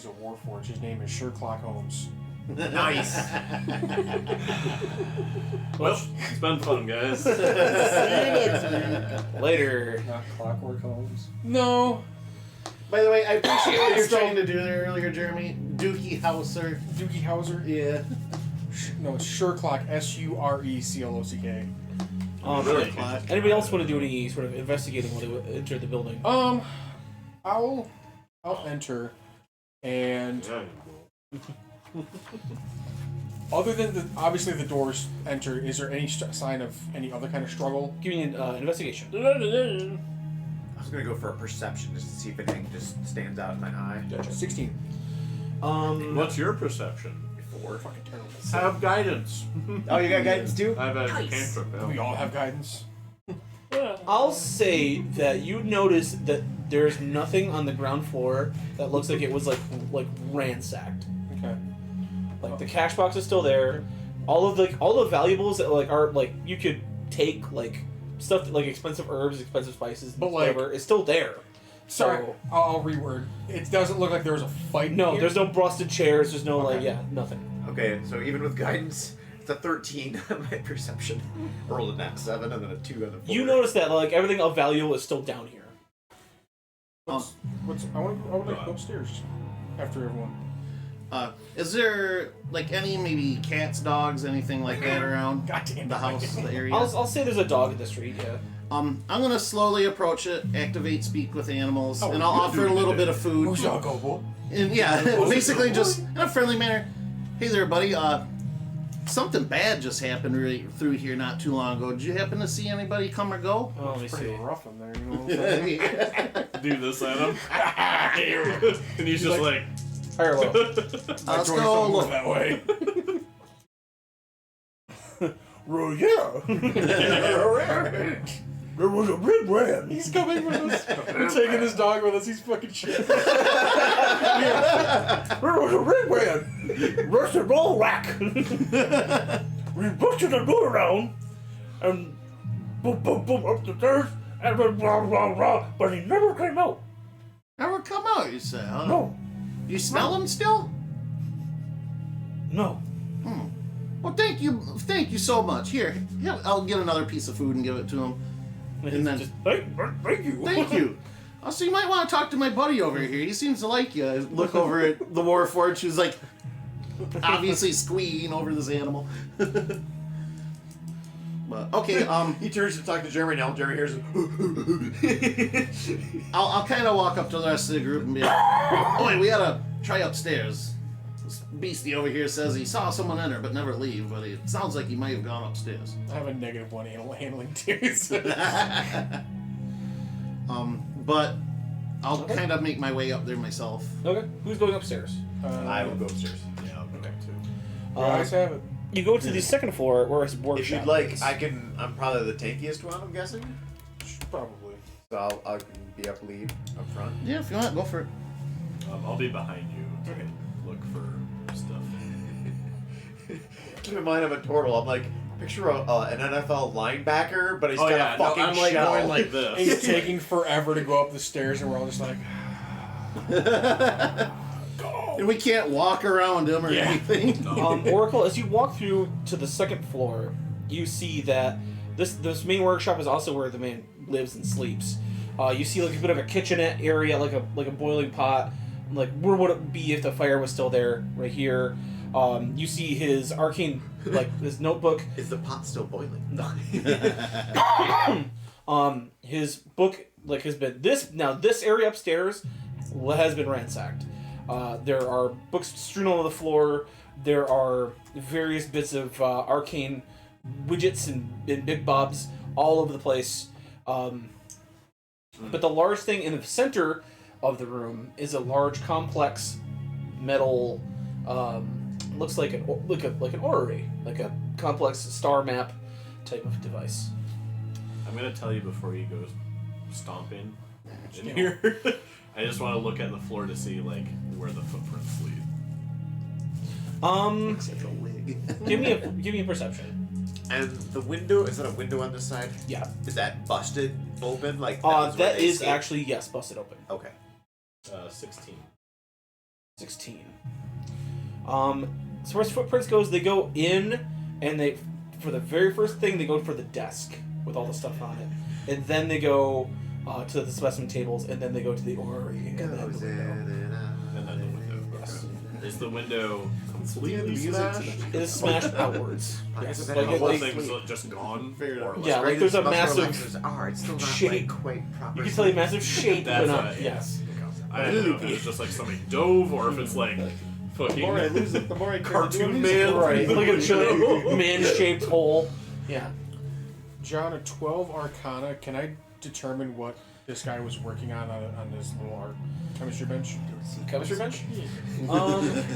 a warforged. His name is Sherlock Holmes. Nice. Well, it's been fun, guys. Later. Not Clockwork Holmes. No. By the way, I appreciate what you're trying to do there earlier, Jeremy. Dookie Hauser. Doogie Howser. Yeah. No, it's Sherlock. Sureclock. Really? Anybody else want to do any sort of investigating when they enter the building? I'll enter, and Yeah. other than obviously the doors enter, is there any sign of any other kind of struggle? Give me an investigation. I was gonna go for a perception just to see if anything just stands out in my eye. 16. What's your perception? 4. Fucking terrible. Have guidance. Oh, you got guidance too? I've had a cantrip. We all have guidance. I'll say that you notice that there's nothing on the ground floor that looks like it was like ransacked. Okay. The cash box is still there. all the valuables that like are like you could take like stuff like expensive herbs, expensive spices, But, like- whatever is still there. Sorry, So, I'll reword. It doesn't look like there was a fight. no, here. there's no busted chairs. There's no like Okay. nothing. Okay, so even with guidance, it's a 13 on my perception. I rolled a nat 7 and then a 2 on the 4. You notice that like everything of value is still down here. What's I would like to go upstairs after everyone. Is there like any maybe cats, dogs, anything like that around Goddamn the house, the area? I'll say there's a dog in the street. Yeah. I'm gonna slowly approach it, activate speak with animals, Oh, and I'll offer a little bit of food. Who's y'all go, boy? And yeah, basically just in a friendly manner. Hey there, buddy. Something bad just happened right through here not too long ago. Did you happen to see anybody come or go? Oh, let me Pretty see. rough in there, you know what I'm saying? Do this at him. And he's just like, Higher low. Let's Join go something look. that way. Well, yeah. There was a red ram. He's coming with us. We're taking this dog with us. He's fucking shit. There was a red ram. Rusted ball rack. We busted the door around and boom, boom, boom up the stairs and then blah, blah, blah. But he never came out. Never come out, you say, huh? No. You smell him still? No. Well, thank you so much. Here, I'll get another piece of food and give it to him. And then, Just, thank you. thank you. Also, you might want to talk to my buddy over here. He seems to like you. I look over at the Warforged, who's like obviously squeeing over this animal. But okay, He turns to talk to Jeremy now. Jeremy hears I'll kind of walk up to the rest of the group and be like, "Oh, wait, we gotta try upstairs. This beastie over here says he saw someone enter but never leave, but it sounds like he might have gone upstairs." I have a -1 animal handling too. So. But I'll kind of make my way up there myself. Okay. Who's going upstairs? I will go upstairs. yeah, I'll go back too. Guys have it. You go to the second floor where his If workshop you'd like, is. I'm probably the tankiest one, I'm guessing. Probably. So I can be up lead, up front. Yeah, if you want, go for it. I'll be behind you to look for stuff. Keep in mind I'm a turtle. I'm like, picture an NFL linebacker, but he's Oh got yeah, a no, fucking I'm like shell. going like And this. it's taking forever to go up the stairs, and we're all just like, go. And we can't walk around him or Yeah. anything. Oracle, as you walk through to the second floor, you see that this main workshop is also where the man lives and sleeps. You see like a bit of a kitchenette area, like a boiling pot, like where would it be if the fire was still there? Right here. You see his arcane, like his notebook. Is the pot still boiling? His book like has been this area upstairs has been ransacked. There are books strewn all over the floor. There are various bits of arcane widgets and big bobs all over the place. But the large thing in the center of the room is a large, complex metal. Looks like an orrery, like a complex star map type of device. I'm gonna tell you before he goes stomping in here. I just want to look at the floor to see like where the footprints lead. Except a wig. Give me a perception. And the window, is that a window on this side? Yeah. Is that busted open? Like was where That they is escaped? actually yes, busted open. Okay. 16. 16. As far as footprints goes, they go in, and they, for the very first thing, they go for the desk with all the stuff on it, and then they go to the specimen tables, and then they go to the orrery, and then the Goes in window. and out. And then the window. Yes. Is the window completely smashed? It is smashed outwards. I guess Yes. it Like, The whole like, thing's just gone. Fair enough. Or Yeah, like there's a most massive relaxers are. It's still not shape. like quite proper. you can tell a massive shape, That's but not. what- Yes. I don't know if it's just like somebody dove or if it's like The fucking more I lose it, the more I turn cartoon into a man. Right. Like a man-shaped hole. Yeah. John, a 12 Arcana. Can I determine what this guy was working on this little art chemistry bench? Chemistry bench?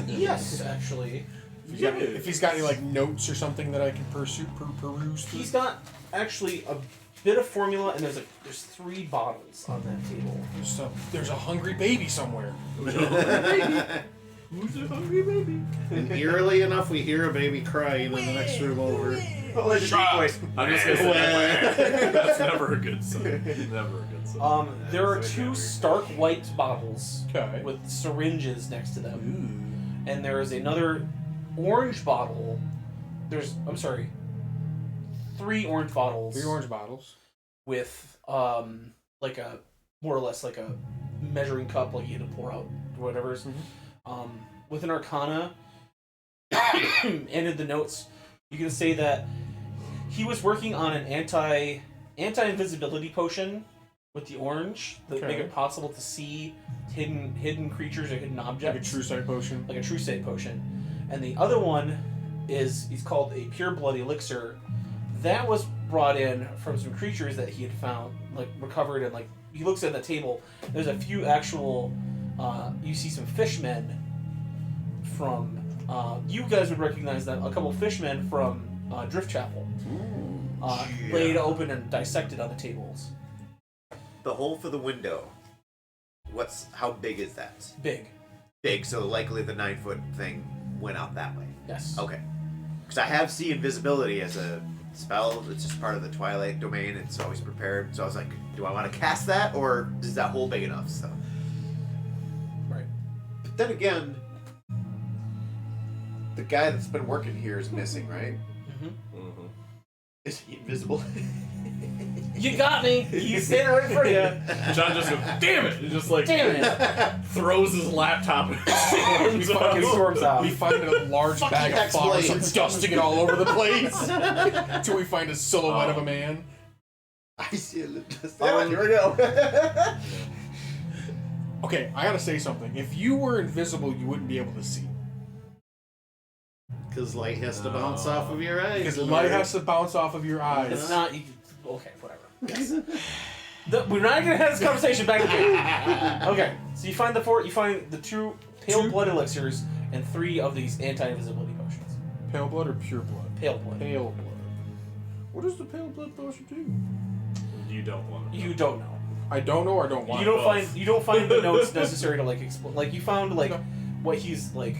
Yes, actually. If he's got any like notes or something that I can peruse through. He's got actually a bit of formula, and there's 3 bottles on that table. There's a hungry baby somewhere. Who's the hungry baby? And eerily enough, we hear a baby crying in the next room over. Oh, it's a deep voice. I'm just gonna say that's never a good sign. Never a good sign. There are two stark white bottles Okay. with syringes next to them, and there is another orange bottle. Three orange bottles. 3 orange bottles. With like a more or less like a measuring cup, like you had to pour out whatever. With an arcana, and in the notes, you can say that he was working on an anti-invisibility potion with the orange that make it possible to see hidden creatures or hidden objects. Like a true sight potion. Like a true sight potion. And the other one he's called a pure blood elixir. That was brought in from some creatures that he had found, like recovered, and like he looks at the table. There's a few actual. You see some fishmen from. You guys would recognize them. A couple fishmen from Drift Chapel, laid open and dissected on the tables. The hole for the window. How big is that? Big. Big, so likely the 9-foot thing went out that way. Yes. Okay. Because I have see invisibility as a spell. It's just part of the Twilight domain. It's always prepared. So I was like, do I want to cast that, or is that hole big enough? So. Right. But then again, the guy that's been working here is missing, right? Mm-hmm. Is he invisible? You got me. He's standing right for you. John just goes, damn it! And just like Damn it. throws his laptop and storms Fucking out. storms out. We find a large bag of flour, X-Blades. some dusting it all over the place. Until we find a silhouette of a man. I see it. Here we go. Okay, I gotta say something. If you were invisible, you wouldn't be able to see. Because light has to bounce off of your eyes. Because in light order- has to bounce off of your eyes. It's not. Okay, whatever. Yes. We're not gonna have this conversation back again. Okay, so you find the two pale blood elixirs and 3 of these anti-invisibility potions. Pale blood or pure blood? Pale blood. Pale blood. What does the pale blood potion do? You don't want to. You don't know. I don't know or I don't want You to. don't find the notes necessary to like explain. Like you found like what he's like.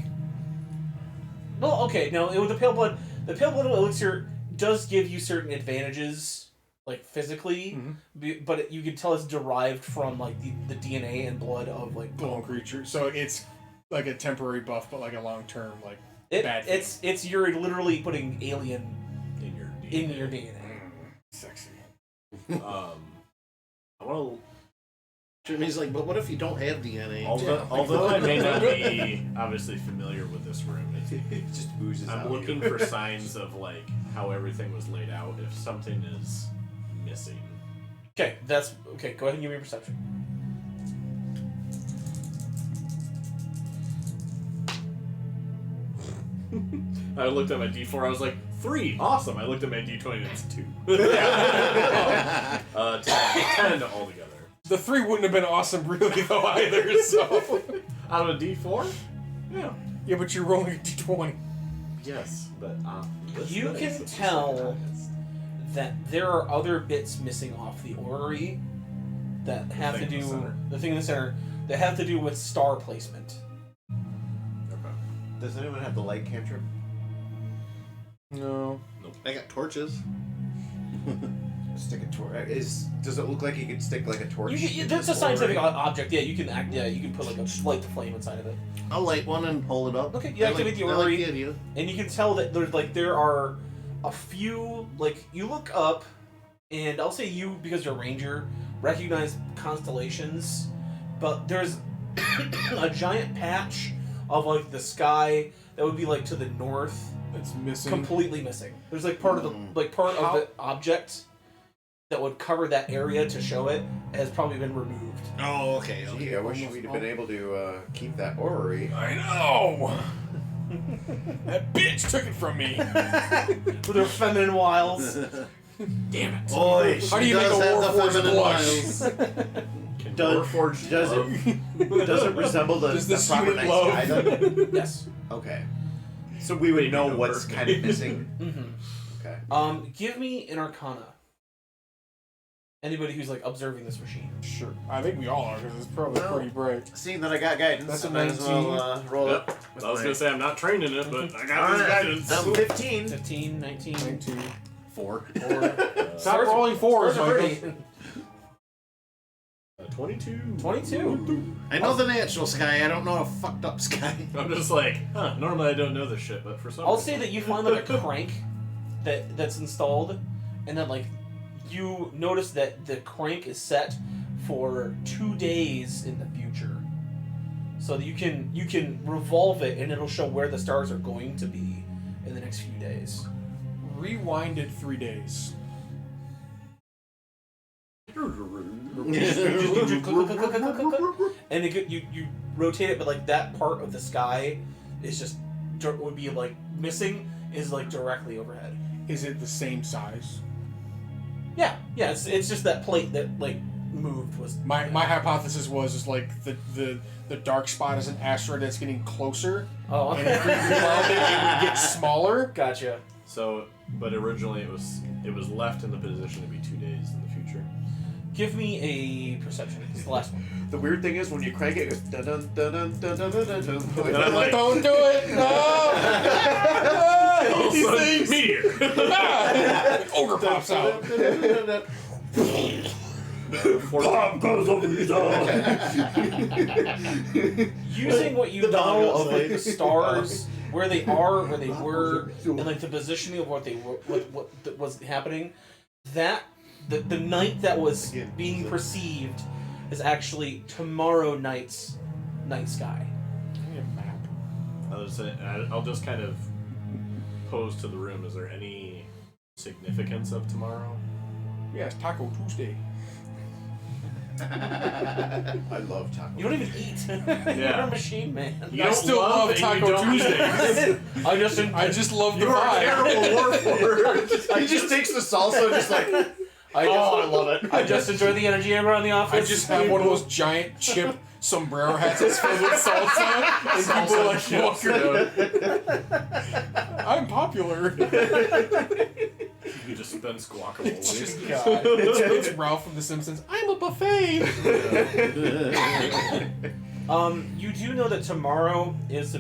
Well, okay, no, the pale blood elixir does give you certain advantages, like physically, but you can tell it's derived from like the DNA and blood of like Gloam creature. So it's like a temporary buff, but like a long term like bad. It's you're literally putting alien in your DNA. in your DNA. Sexy. I want to. Jimmy's like, but what if you don't have DNA? Although I may not be obviously familiar with this room, It just oozes out. I'm looking for signs of like how everything was laid out. If something is missing, Okay, okay. Go ahead and give me a perception. I looked at my D4. I was like 3, awesome. I looked at my D20 and it's 2. 10 altogether. The 3 wouldn't have been awesome really though either, so. Out of a D4? Yeah. Yeah, but you're rolling a d20. Yes, but this You dice can is tell honest. that there are other bits missing off the orrery that have to thing in the do center. the thing in the center that have to do with star placement. Okay. Does anyone have the light cantrip? No. I got torches. Stick a torch. Does it look like you could stick like a torch? in That's a this scientific orrery? object. Yeah, you can you can put like a light the flame inside of it, I'll light one and hold it up. Okay, you activate the I like orrery. the idea. and you can tell that there are a few you look up, and I'll say you because you're a ranger recognize constellations, but there's a giant patch of like the sky that would be like to the north. It's missing. Completely missing. There's like part of the part of the object that would cover that area to show it has probably been removed. Oh, okay. Gee, I wish we'd have been able to keep that orrery. I know! That bitch took it from me! With their feminine wiles. Damn it! Boy, How do you make a Warforged blush? Can Does- Warforged does it- love? Does it resemble the, Does the this proper unit nice love? guy, though? Yes. Okay. So we would Maybe know no what's birthday. kind of missing. Mm-hmm. Okay. Give me an Arcana. Anybody who's like observing this machine. Sure. I think we all are because it's probably pretty bright. Seeing that I got guidance, That's a I might as well roll Yep. it. with I was my- gonna say I'm not trained in it, but I got All this right, guidance. I'm 15. 15, 19. 19. 4. Stop rolling fours, Stars are Michael. pretty. 22. 22. I know the natural sky. I don't know a fucked up sky. I'm just like, normally I don't know this shit, but for some I'll reason. say that you find like a crank that's installed, and then like you notice that the crank is set for 2 days in the future, so that you can revolve it and it'll show where the stars are going to be in the next few days. Rewind it 3 days. And you rotate it, but like that part of the sky is just would be like missing is like directly overhead. Is it the same size? Yeah, it's just that plate that like moved was My hypothesis was like the dark spot is an asteroid that's getting closer, oh and if we rewound it, it would get smaller. gotcha. So, but originally it was left in the position to be 2 days in the future. Give me a perception. It's the last one. The weird thing is when you crank it, it goes dun dun dun dun dun dun dun dun. And I'm like, Don't do it! No! all of a These sudden, things! meteor. Ogre pops out. Bomb goes over his Using what you The dog know goes of like like- the stars, where they are, where they were, and like the positioning of what they were, what was happening, that the night that was being perceived is actually tomorrow night's night sky. I'll just kind of pose to the room. Is there any significance of tomorrow? Yeah, it's Taco Tuesday. I love taco. You don't even eat. You're a machine man. You I don't still love love and Taco you don't Tuesdays. I I just love the You're a vibe. terrible warlord. He just takes the salsa, just like, I love it. I just enjoy the energy around the office. I just have one of those giant chip sombrero hats that's filled with salsa, and people are like, walking. I'm popular. You just spend guacamole. It's just God. it's Ralph from The Simpsons. I'm a buffet. You do know that tomorrow is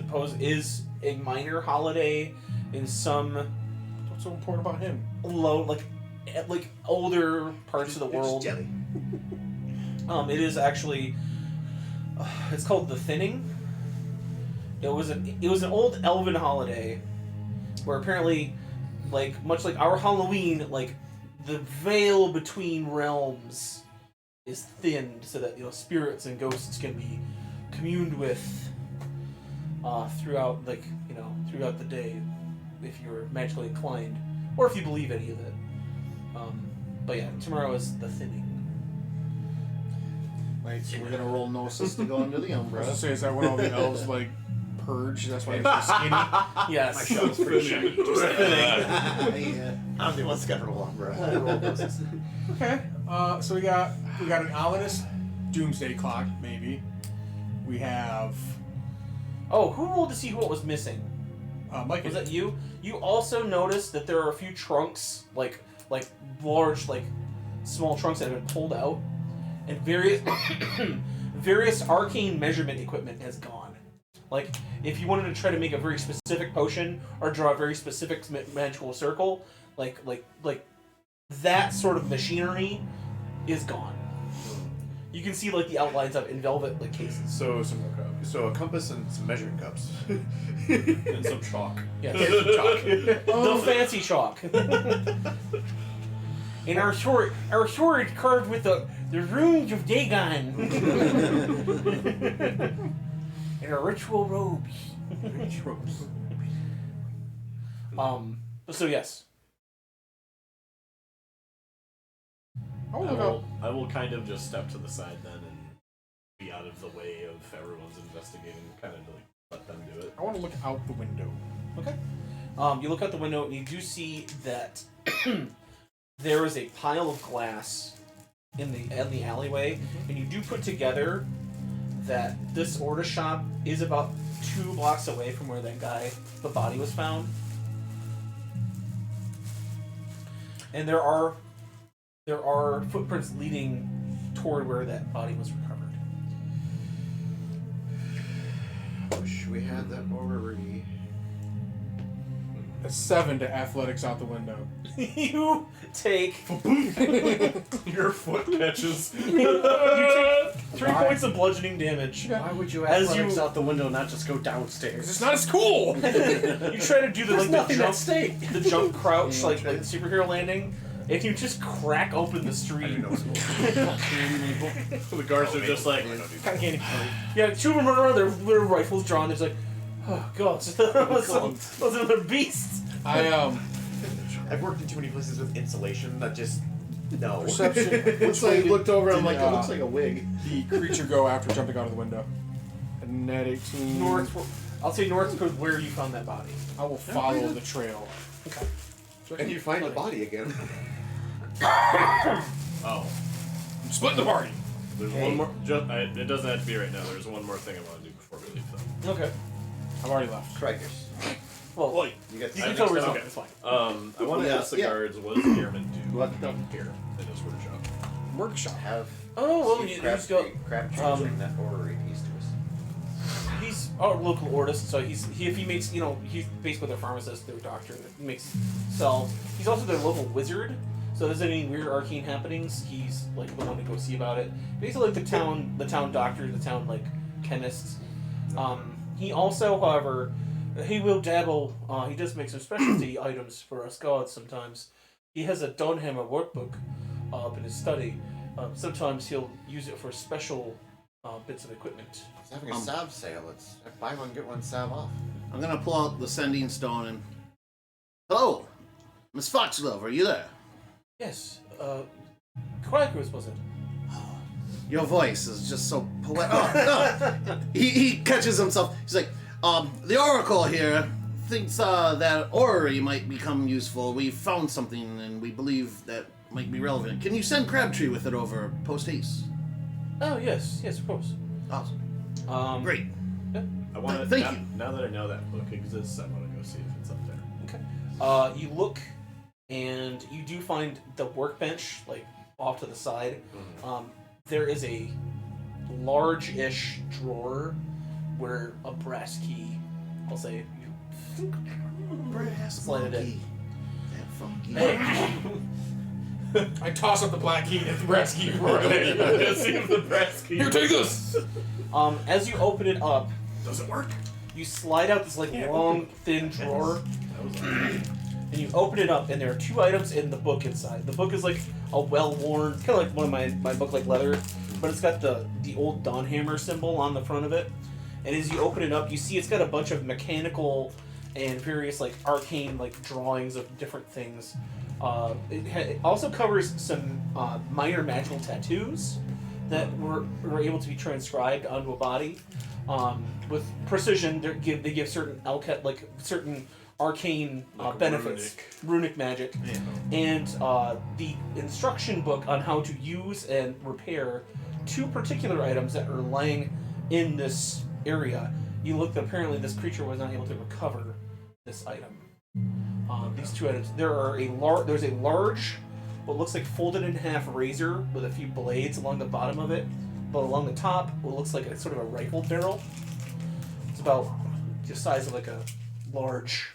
a minor holiday in some What's so important about him? low like older parts of the It's world. jelly. It is actually it's called the Thinning. It was an old elven holiday where apparently, like much like our Halloween, like the veil between realms is thinned so that spirits and ghosts can be communed with throughout throughout the day if you're magically inclined or if you believe any of it. But yeah, tomorrow is the Thinning. Right, so we're gonna roll Gnosis to go under the I was umbrella. gonna say, is that when all the elves like purge? That's why they're so skinny. Yes. My shell's pretty shiny. Yeah. I'm the one that's got to roll umbrella. Okay. So we got an ominous doomsday clock, maybe. We have Oh, who rolled to see what was missing? Mike. Was that you? You also noticed that there are a few trunks, like large, like small trunks that have been pulled out, and various arcane measurement equipment has gone. Like, if you wanted to try to make a very specific potion or draw a very specific magical circle, like that sort of machinery is gone. You can see like the outlines of it in velvet like cases. So a compass and some measuring cups. And some chalk. Yes. The fancy chalk. And our sword carved with the runes of Dagon. And our ritual robes. So yes. I will kind of just step to the side then and be out of the way of everyone's investigating, kind of like let them do it. I want to look out the window. Okay. You look out the window and you do see that there is a pile of glass in the alleyway, and you do put together that this order shop is about 2 blocks away from where the body was found. And there are there are footprints leading toward where that body was recovered. Wish we had that orrery. A 7 to athletics out the window. You take Your foot catches. you take 3 points of bludgeoning damage. Why would you As athletics you- out the window, not just go downstairs? It's not as cool. You try to do the There's nothing jump, at stake. the jump crouch like superhero landing. If you just crack open the street, The guards are just like, cotton candy. Yeah, 2 of them run around. Their rifles drawn. It's like, oh god, those another beast. I've worked in too many places with insulation that just no. Perception. It's like looked over. I'm like, it looks like a wig. The creature go after jumping out of the window. A net 18. North. I'll say north towards where you found that body. I will follow the trail. Okay. And you find the body again. oh. I'm splitting the party. There's one more. It doesn't have to be right now. There's one more thing I want to do before we leave, though. Okay. I've already left. Strikers. Well, You got you I can think tell so. where Okay. it's fine. I want to Yeah, ask the yeah. guards, what does the airman do What the- here in this workshop? Workshop. have. Oh, well, Steve you just Crabtree, go. Crabtree bring that orrery piece to us. He's a local artist, so if he makes, he's basically their pharmacist, their doctor. He makes cells. He's also their local wizard. So if there's any weird arcane happenings, he's like the one to go see about it. Basically, like the town doctor, the town like chemist. He also, however, he will dabble. He does make some specialty items for us gods sometimes. He has a Dawnhammer workbook up in his study. Sometimes he'll use it for special bits of equipment. He's having a salve sale. It's buy one get one salve off. I'm gonna pull out the sending stone and. Hello, Miss Foxglove, are you there? Yes, Quackers was it? Your voice is just so poetic. Oh, no. He catches himself. He's like, the Oracle here thinks that orrery might become useful. We found something and we believe that might be relevant. Can you send Crabtree with it over post haste? Oh yes, of course. Awesome. Great. I want to. Thank you. Now that I know that book exists, I want to go see if it's up there. Okay. You look, and you do find the workbench like off to the side. There is a large-ish drawer where a brass key. I'll say you Brass slide it in. That funky. I toss up the black key and the brass key. Let's see if the brass key. Here, take this. As you open it up, Does it work? you slide out this like long, thin drawer. That was And you open it up, and there are 2 items in the book inside. The book is like a well-worn, kind of like one of my book like leather, but it's got the old Dawnhammer symbol on the front of it. And as you open it up, you see it's got a bunch of mechanical and various like arcane like drawings of different things. It also covers some minor magical tattoos that were able to be transcribed onto a body with precision. They give certain certain arcane benefits, runic magic, and the instruction book on how to use and repair 2 particular items that are lying in this area. You look, apparently this creature was not able to recover this item. These 2 items. There's a large, what looks like folded in half razor with a few blades along the bottom of it, but along the top, what looks like a sort of a rifle barrel. It's about the size of like a large,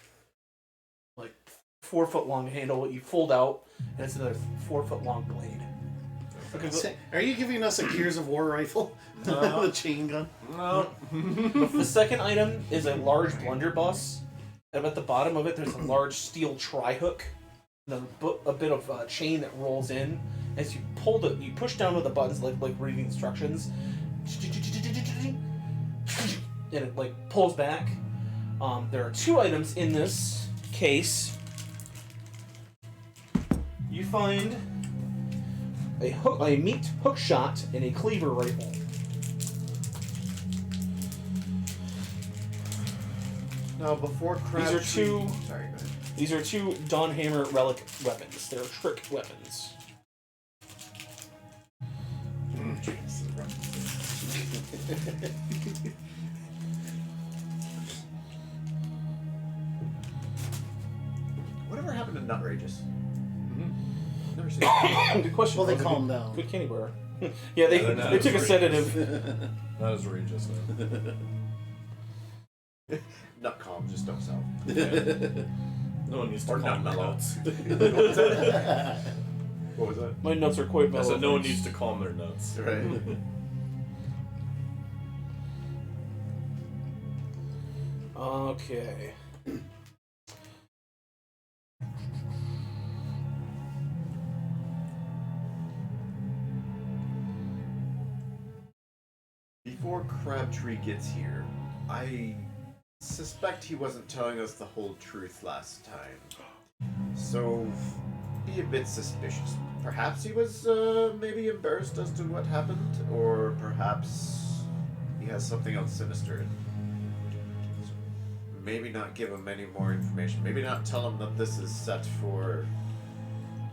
like 4 foot long handle. You fold out, and it's another 4 foot long blade. Are you giving us a Gears of War rifle? The chain gun? No. The second item is a large blunderbuss, and at the bottom of it, there's a large steel tri-hook, and a bit of chain that rolls in. As you you push down with the buttons like reading instructions, and it like pulls back. There are 2 items in this case. You find a meat hook shot and a cleaver rifle. Now before Crabtree. These are 2. Sorry, go ahead. These are 2 Dawnhammer relic weapons. They're trick weapons. Whatever happened to Nutrageous? Never conversation. Good question. Well, they That was a calm good- down. Good candy bar. Yeah, they they're not they as took a rich. sedative. Not as outrageous, no. Not calm, just don't sell. No one needs to Or calm not their mellow. nuts. What was that? My nuts are quite I mellow. said no one thanks. needs to calm their nuts. Right. Okay. Before Crabtree gets here, I suspect he wasn't telling us the whole truth last time. So, be a bit suspicious. Perhaps he was maybe embarrassed as to what happened, or perhaps he has something else sinister. Maybe not give him any more information. Maybe not tell him that this is set for.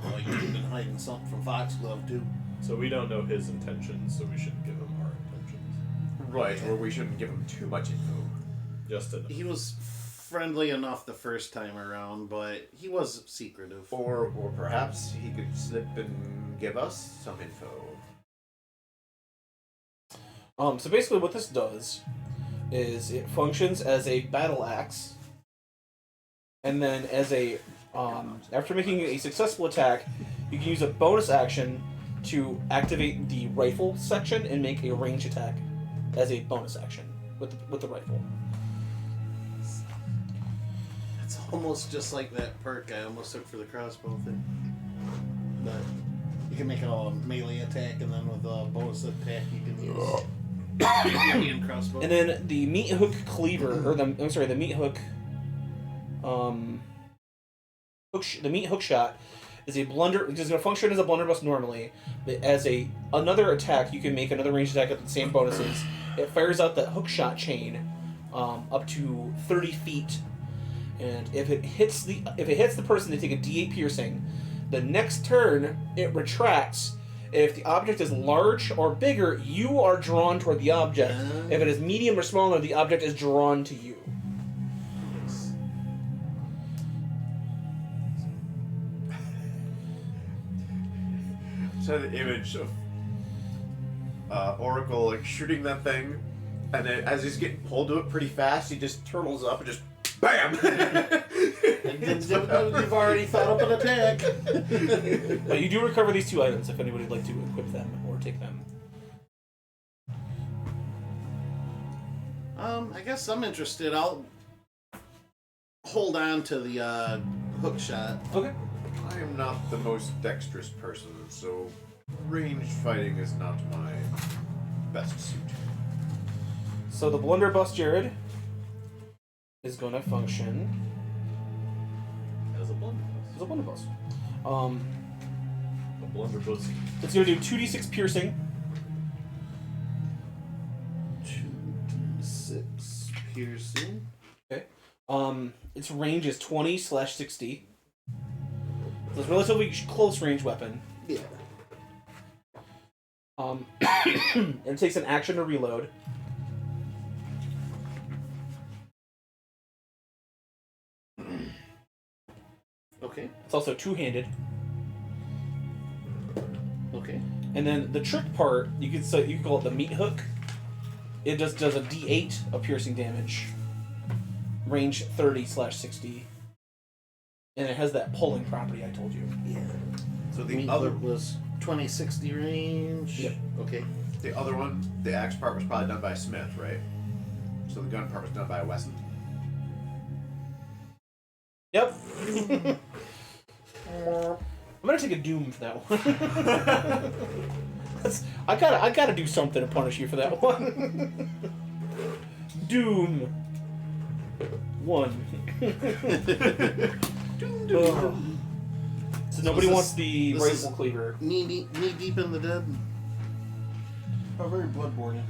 Well, you've been hiding something from Foxglove too. So we don't know his intentions, so we shouldn't give him our intentions. Right, or we shouldn't give him too much info. Just enough. He was friendly enough the first time around, but he was secretive. Or perhaps he could slip and give us some info. So basically, what this does is it functions as a battle axe, and then as a after making a successful attack, you can use a bonus action to activate the rifle section and make a range attack as a bonus action with the rifle. It's almost just like that perk I almost took for the crossbow thing. But you can make a melee attack, and then with a bonus attack you can use Indian crossbow. And then the meat hook cleaver, or the meat hook, the meat hook shot is a blunder. It's going to function as a blunderbuss normally, but as another attack, you can make another ranged attack with the same bonuses. It fires out that hook shot chain up to 30 feet, and if it hits the person, they take a D8 piercing. The next turn, it retracts. If the object is large or bigger, you are drawn toward the object. If it is medium or smaller, the object is drawn to you. So the image of Oracle like shooting that thing, and then as he's getting pulled to it pretty fast, he just turtles up and just BAM! You've already thought up an attack. But you do recover these two items if anybody would like to equip them or take them. I guess I'm interested. I'll hold on to the hook shot. Okay. I am not the most dexterous person, so ranged fighting is not my best suit. So the blunderbuss Jared is going to function As a blunderbuss. as a blunderbuss. A blunderbuss. It's going to do 2d6 piercing. 2d6 piercing. Okay. Its range is 20/60. So it's a relatively close range weapon. Yeah. And it takes an action to reload. Okay. It's also two-handed. Okay. And then the trick part, you can call it the meat hook. It just does a D8 of piercing damage, range 30/60, and it has that pulling property I told you. Yeah. So the Meat other hook was 20-60 range. Yep. Okay. the other one, the axe part was probably done by Smith, right? So the gun part was done by Wesson. Yep. I'm gonna take a doom for that one. I gotta do something to punish you for that one. Doom. 1. Ugh. So nobody this- wants the this rifle is- cleaver. Knee deep in the dead. Oh, very bloodborne.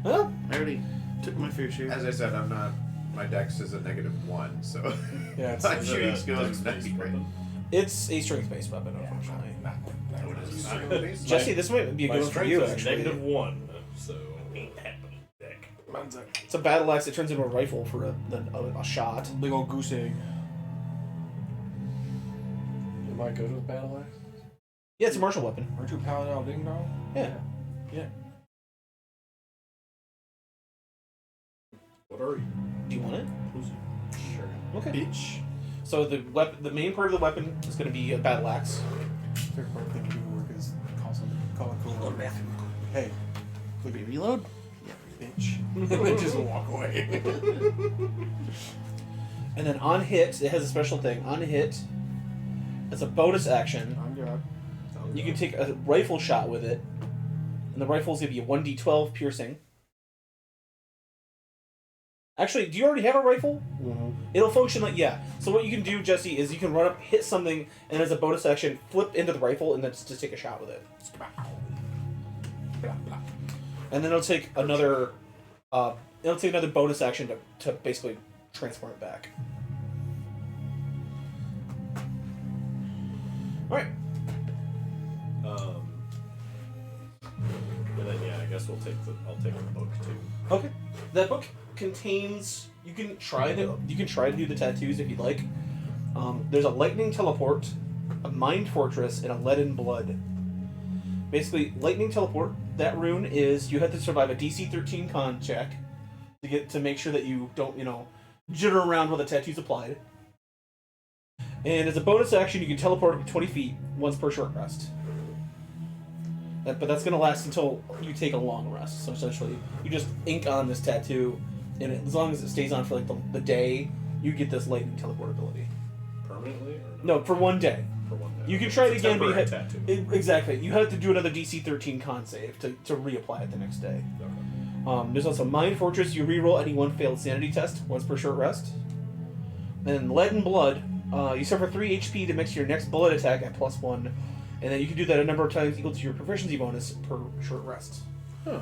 Huh? I already took my fair share. As I said, I'm not. My dex is a -1, so Yeah, it's my Is it shooting a skills is not dex-based great. weapon? It's a strength-based weapon, unfortunately. What is it? Strength-based? Jesse, this might be a My good one for strength you, is actually. -1, so ain't happening, dick. Mine's a It's a battle axe that turns into a rifle for a shot. big old goose egg. Am I good with battle axe? Yeah, it's a martial weapon. Aren't you a paladin ding dong? Yeah. What are you? Do you want it? Sure. Okay. Bitch. So the main part of the weapon is going to be a battle axe. Favorite part thing to do work is call a cool. Hey, look at Reload? bitch. And then just walk away. And then on hit, it has a special thing. On hit, as a bonus action, I'm good. you can take a rifle shot with it, and the rifle's going to be a 1d12 piercing. Actually, do you already have a rifle? Mm-hmm. It'll function like, yeah. So what you can do, Jesse, is you can run up, hit something, and as a bonus action, flip into the rifle, and then just take a shot with it. And then it'll take another bonus action to basically transform it back. Alright. And then yeah, I guess I'll take the book too. Okay. That book contains. You can try to do the tattoos if you'd like. There's a lightning teleport, a mind fortress, and a leaden blood. Basically, lightning teleport. That rune is you have to survive a DC 13 con check to make sure that you don't jitter around while the tattoo's applied. And as a bonus action, you can teleport up to 20 feet once per short rest. But that's going to last until you take a long rest. So essentially, you just ink on this tattoo, and as long as it stays on for like the day, you get this lightning teleport ability. Permanently? Or No, for one day. For one day. You can try it It's a again, but you temporary have, tattoo. exactly. You have to do another DC 13 con save to reapply it the next day. Okay. There's also Mind Fortress. You reroll any one failed sanity test once per short rest. And Leaden Blood. You suffer 3 HP to mix your next bullet attack at +1, and then you can do that a number of times equal to your proficiency bonus per short rest. Huh.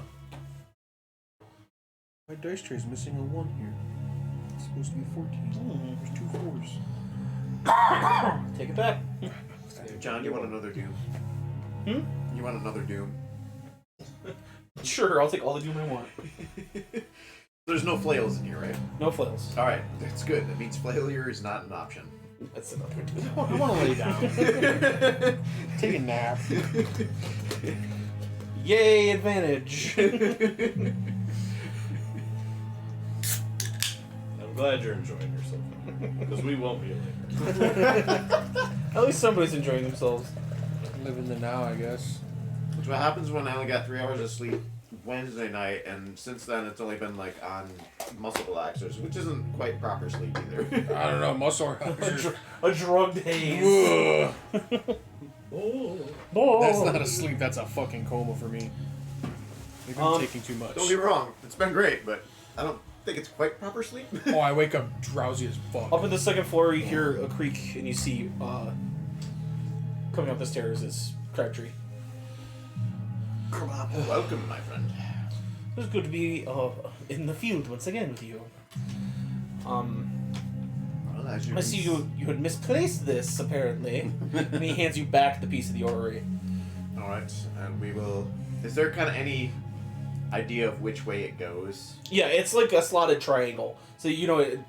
My dice tray is missing a 1 here. It's supposed to be 14. There's 2 4s. Take it back. John, you want another Doom? Hmm? You want another Doom? Sure, I'll take all the doom I want. There's no flails in here, right? No flails. Alright, that's good. That means failure is not an option. That's another I want to lay down. Take a nap. Yay, advantage! I'm glad you're enjoying yourself. Because we won't be later. At least somebody's enjoying themselves. Live in the now, I guess. Which what happens when I only got 3 hours of sleep Wednesday night, and since then it's only been like on muscle relaxers, which isn't quite proper sleep either. I don't know, muscle relaxers. A drugged haze. That's not a sleep, that's a fucking coma for me. Maybe I'm taking too much. Don't get me wrong, it's been great, but I don't think it's quite proper sleep. Oh, I wake up drowsy as fuck. Up on the second floor, you hear a creak, and you see coming up the stairs is Crabtree. Welcome, my friend. It's good to be in the field once again with you. Well, as you I see you had misplaced this, apparently. And he hands you back the piece of the orrery. Alright, and we will... Is there kind of any idea of which way it goes? Yeah, it's like a slotted triangle. So, it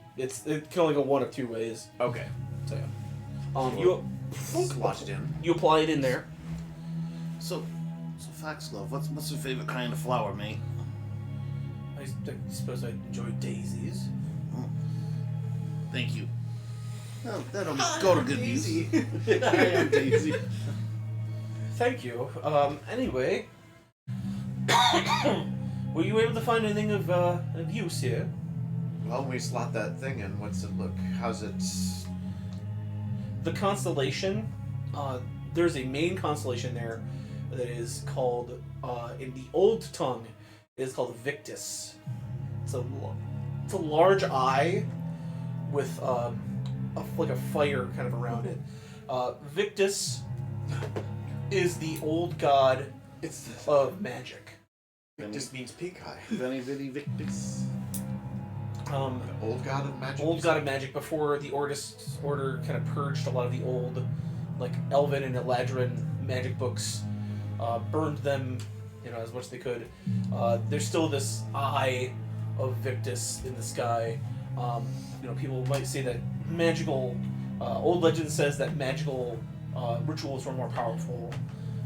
can only go one of 2 ways. Okay. So, yeah. Slot it in. You apply it in there. So Foxglove, what's your favorite kind of flower, mate? I suppose I enjoy daisies. Thank you. Well, that'll go to good use. I am Daisy. Thank you. Anyway, were you able to find anything of use here? Well, when we slot that thing in, what's it look? How's it... The constellation, there's a main constellation there that is called, in the old tongue, it is called Victus. It's a large eye with like a fire kind of around it. Victus is the old god of magic. It just means pink eye. Veni Vidi Victus. The old god of magic? Old god of magic before the order kind of purged a lot of the old, like Elven and Eladrin magic books, burned them, as much as they could. There's still this eye of Victus in the sky. People might say that magical. Old legend says that magical rituals were more powerful.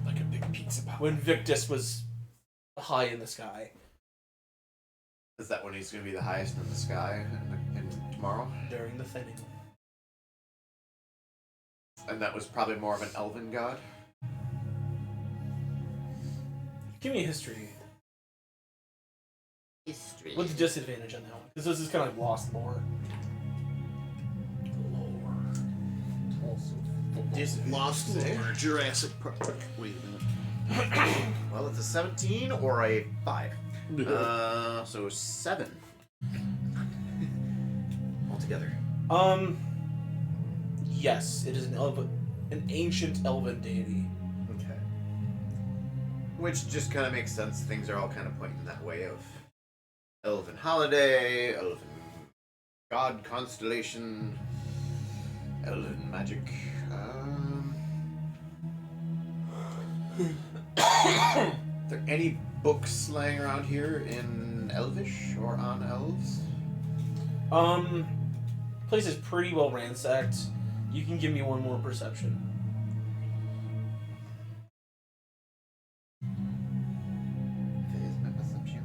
Like a big pizza pie. When Victus was high in the sky. Is that when he's going to be the highest in the sky in tomorrow? During the thinning. And that was probably more of an elven god? Give me a history. History. With the disadvantage on that one. Because this is kind of like lost lore. Lost Lore, Jurassic Park. Wait a minute. Well, it's a 17 or a 5. So 7. Altogether. Yes, it is an ancient elven deity. Okay. Which just kind of makes sense. Things are all kind of pointing that way of elven holiday, elven god constellation, elven magic. Are there any books laying around here in Elvish or on elves? Place is pretty well ransacked. You can give me one more perception. Is my perception?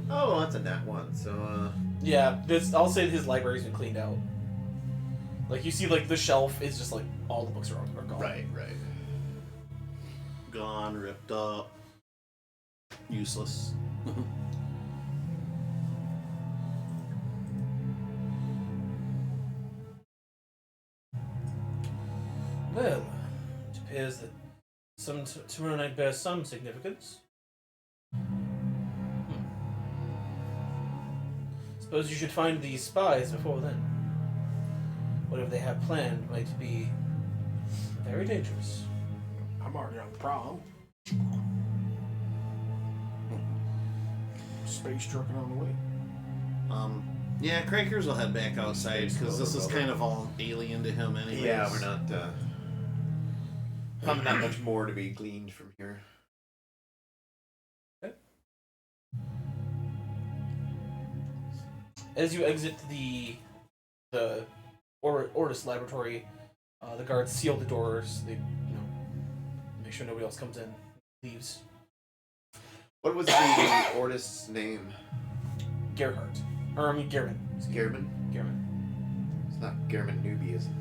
Oh, that's a nat 1, so Yeah, I'll say his library's been cleaned out. Like, you see, like, the shelf is just, like, all the books are gone. right. Gone, ripped up, useless. Well, it appears that tomorrow night bears some significance. Suppose you should find these spies before then. Whatever they have planned might be very dangerous. I'm already on the prowl. Space trucking on the way. Yeah, Crackers will head back outside because this is kind of all alien to him anyways. Yeah, we're not probably not much more to be gleaned from here. As you exit the Ortis laboratory, the guards seal the doors. They, make sure nobody else comes in, leaves. What was the Ortis name? Gerhardt. Or, I mean, Gehrman. Gehrman? Gehrman. It's not Gehrman Newbie, is it?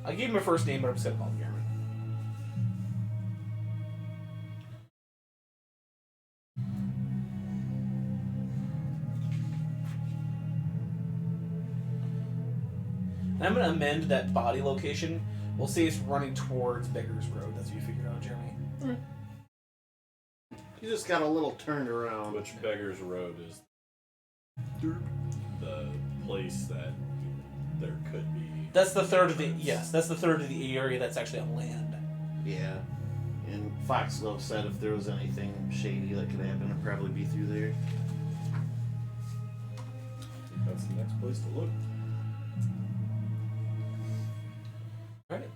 I gave him a first name, but I'm just gonna call him Gehrman. And I'm gonna amend that body location. We'll say it's running towards Beggar's Road. That's what you figured out, Jeremy. You just got a little turned around. Which Beggar's Road is the place that there could be. That's the third of the that's the third of the area that's actually on land. Yeah. And Foxglove said if there was anything shady that could happen, it'd probably be through there. I think that's the next place to look. Alright.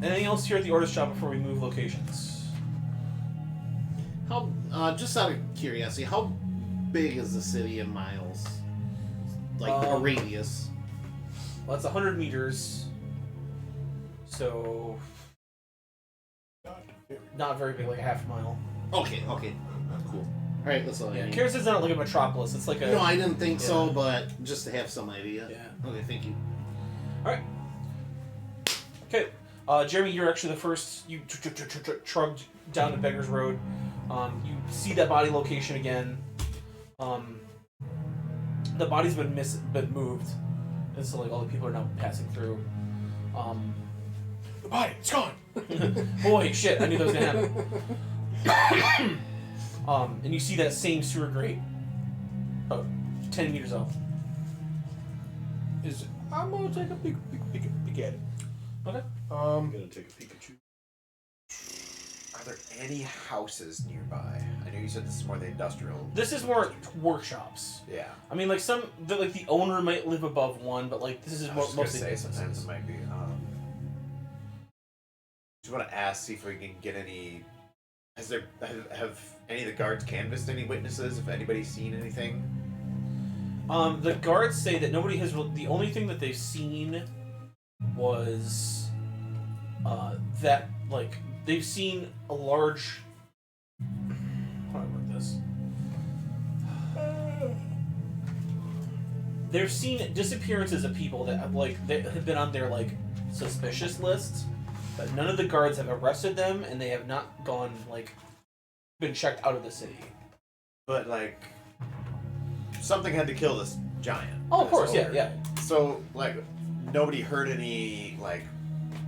Anything else here at the Ortis shop before we move locations? How, just out of curiosity, how big is the city in miles? Like a radius? Well, it's 100 meters. So, not very big, like a half mile. Okay, cool. Alright, that's all I Yeah, need. Karis is not like a metropolis. It's like a. No, I didn't think so, Yeah. but just to have some idea. Yeah. Okay, thank you. Alright. Okay. Jeremy, you're actually the first. You trugged down to Beggar's Road. You see that body location again. The body's been moved. And so, like, all the people are now passing through. The body, it's gone. Boy, shit, I knew that was gonna happen. And you see that same sewer grate 10 meters off. I'm gonna take a peek at it. Okay. I'm gonna take a Pikachu. Are there any houses nearby? I know you said this is more the industrial. This is more workshops. Yeah. I mean, like, the owner might live above one, but, like, this is I was just mostly gonna say sometimes businesses. it might be. Just want to ask, see if we can get any. Have any of the guards canvassed any witnesses? If anybody's seen anything? The guards say that nobody has. The only thing that they've seen was that like they've seen a large. How do I word this? They've seen disappearances of people that have been on their like suspicious lists, but none of the guards have arrested them, and they have not been checked out of the city. But like, something had to kill this giant. Oh, of course, this yeah, ogre. yeah. So like, nobody heard any like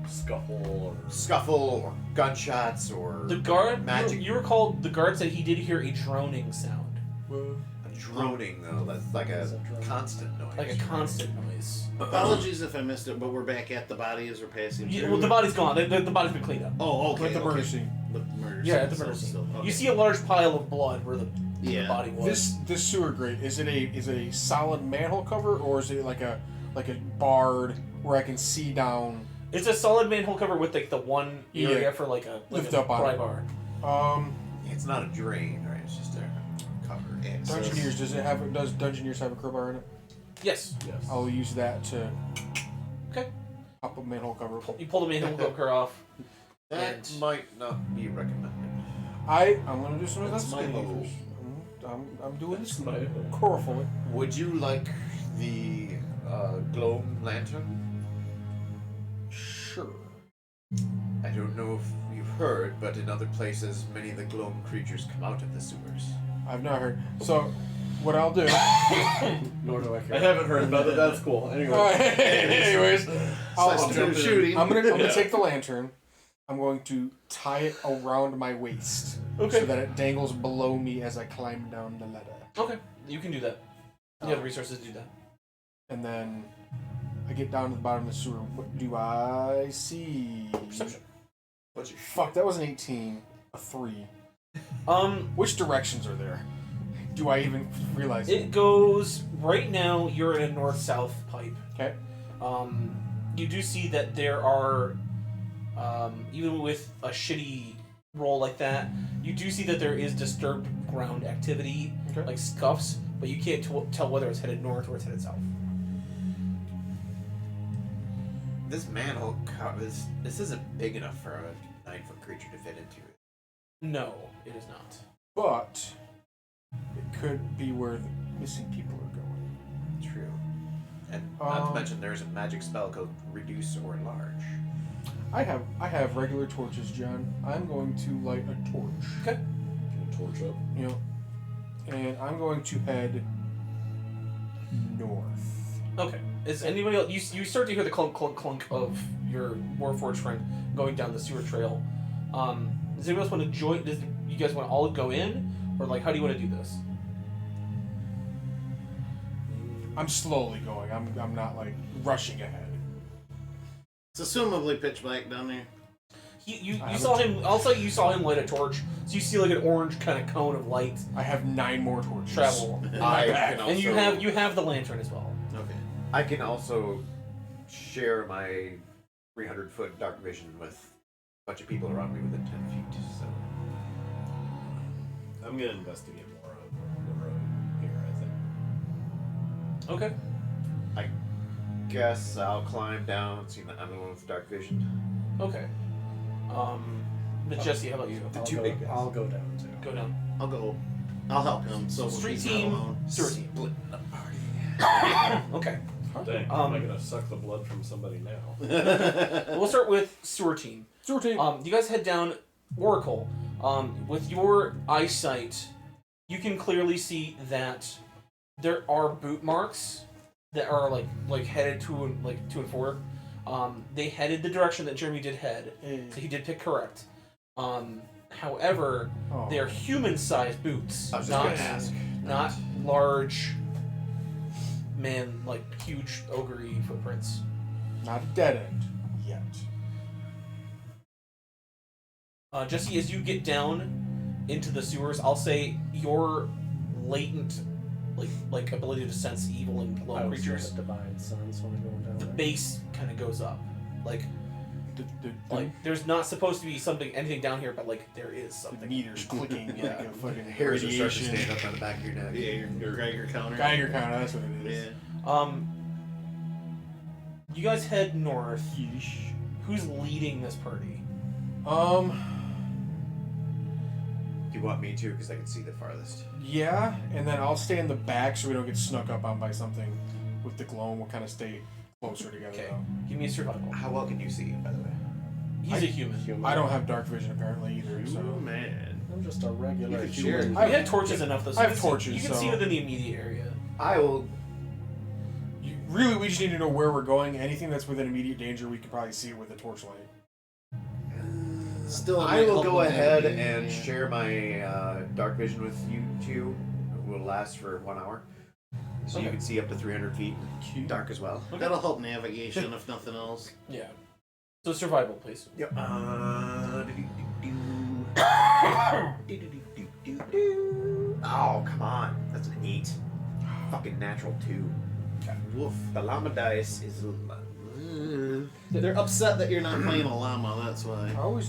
Scuffle or scuffle or gunshots or The guard, magic. you recall the guard said he did hear a droning sound, A droning though. That's like a constant noise. like a constant noise. Apologies if I missed it, but we're back at the body as we're passing Yeah, through. well, the body's gone. The body's been cleaned up. Oh, okay. Like the murder okay. scene. The murder Yeah, scene, at the so murder scene. still- okay. You see a large pile of blood where the body was. This sewer grate, is it a solid manhole cover, or is it like a barred where I can see down? It's a solid manhole cover with like the one area Yeah. for like a Lift a up on pry it. bar. It's not a drain, right? It's just a cover. Dungeoneers, does Dungeoneers have a crowbar in it? Yes. yes. I'll use that to Okay. pop a manhole cover. You pull the manhole cover off. That And- might not be recommended. I'm gonna do some That's my investigating move. first. I'm doing this That's my move. carefully. Would you like the Gloam lantern? Sure. I don't know if you've heard, but in other places, many of the Gloam creatures come out of the sewers. I've not heard. So, what I'll do. Nor do I care. I haven't heard about it. That's cool. Anyway. Anyways, I'll I'll jump shooting. I'm gonna Yeah. take the lantern. I'm going to tie it around my waist Okay. so that it dangles below me as I climb down the ladder. Okay. You can do that. You have the resources to do that. And then I get down to the bottom of the sewer. What do I see? Perception. What's your Fuck, that was an 18. A 3. Which directions are there? Do I even realize It goes right now. You're in a north-south pipe. Okay. You do see that there are, even with a shitty roll like that, you do see that there is disturbed ground activity, Okay. like scuffs, but you can't tell whether it's headed north or it's headed south. This manhole this isn't big enough for a 9-foot creature to fit into it. No, it is not. But it could be where the missing people are going. True. And not to mention there's a magic spell called Reduce or Enlarge. I have regular torches, John. I'm going to light a torch. Okay. Get a torch up. You know, and I'm going to head north. Okay. Is anybody else? You start to hear the clunk, clunk, clunk of your Warforged friend going down the sewer trail. Does anybody else want to join? Does you guys want to all go in, or like how do you want to do this? I'm slowly going. I'm not like rushing ahead. It's assumably pitch black down there. You I saw haven't- him. Also, you saw him light a torch, so you see like an orange kind of cone of light I have 9 more torches. travel, I back. can and you also- have the lantern as well. Okay. I can also share my 300-foot dark vision with a bunch of people around me within 10 feet. So I'm gonna investigate more on the road here. I think. Okay. guess I'll climb down. See, I'm the one with dark vision. Okay. But Jesse, how about you? I'll go down too. Go down. I'll go. I'll help him. So Street he's not team. alone. Sewer team. Splitting the party. Okay. Dang, am I gonna suck the blood from somebody now? We'll start with sewer team. Sewer team. You guys head down Oracle. With your eyesight, you can clearly see that there are boot marks that are like headed to and forward. They headed the direction that Jeremy did head, so he did pick correct. However, Oh. they're human-sized boots, I was just not gonna ask. not large, huge ogre footprints. Not a dead end yet. Jesse, as you get down into the sewers, I'll say your latent, like ability to sense evil and I glow also creatures, have divine sense when I'm going down the there. base kind of goes up. The There's not supposed to be anything down here, but there is the something. meter's clicking like a fucking Hairs are starting to radiation. stand up on the back of your neck. Yeah, your Geiger counter. Geiger counter, that's what it is. Yeah. You guys head north. Who's leading this party? Do you want me to? Because I can see the farthest. Yeah, and then I'll stay in the back so we don't get snuck up on by something with the Gloam. We'll kind of stay closer together. Okay. Though. Give me a survival. How well can you see, by the way? He's a human. I don't have dark vision apparently either. So Ooh, man. I'm just a regular You could share human. it. We had torches enough though. So I you have can see- torches, You can so- see within the immediate area. I will. really, we just need to know where we're going. Anything that's within immediate danger, we can probably see it with a torchlight. Still, it I might will help go with ahead navigating, and yeah. share my dark vision with you two. It will last for 1 hour. So you Okay. can see up to 300 feet. Dark as well. That'll help navigation if nothing else. Yeah. So survival, please. Yep. Oh, come on. That's an 8. Fucking natural 2. Woof. The llama dice is. They're upset that you're not playing a llama. That's why. I always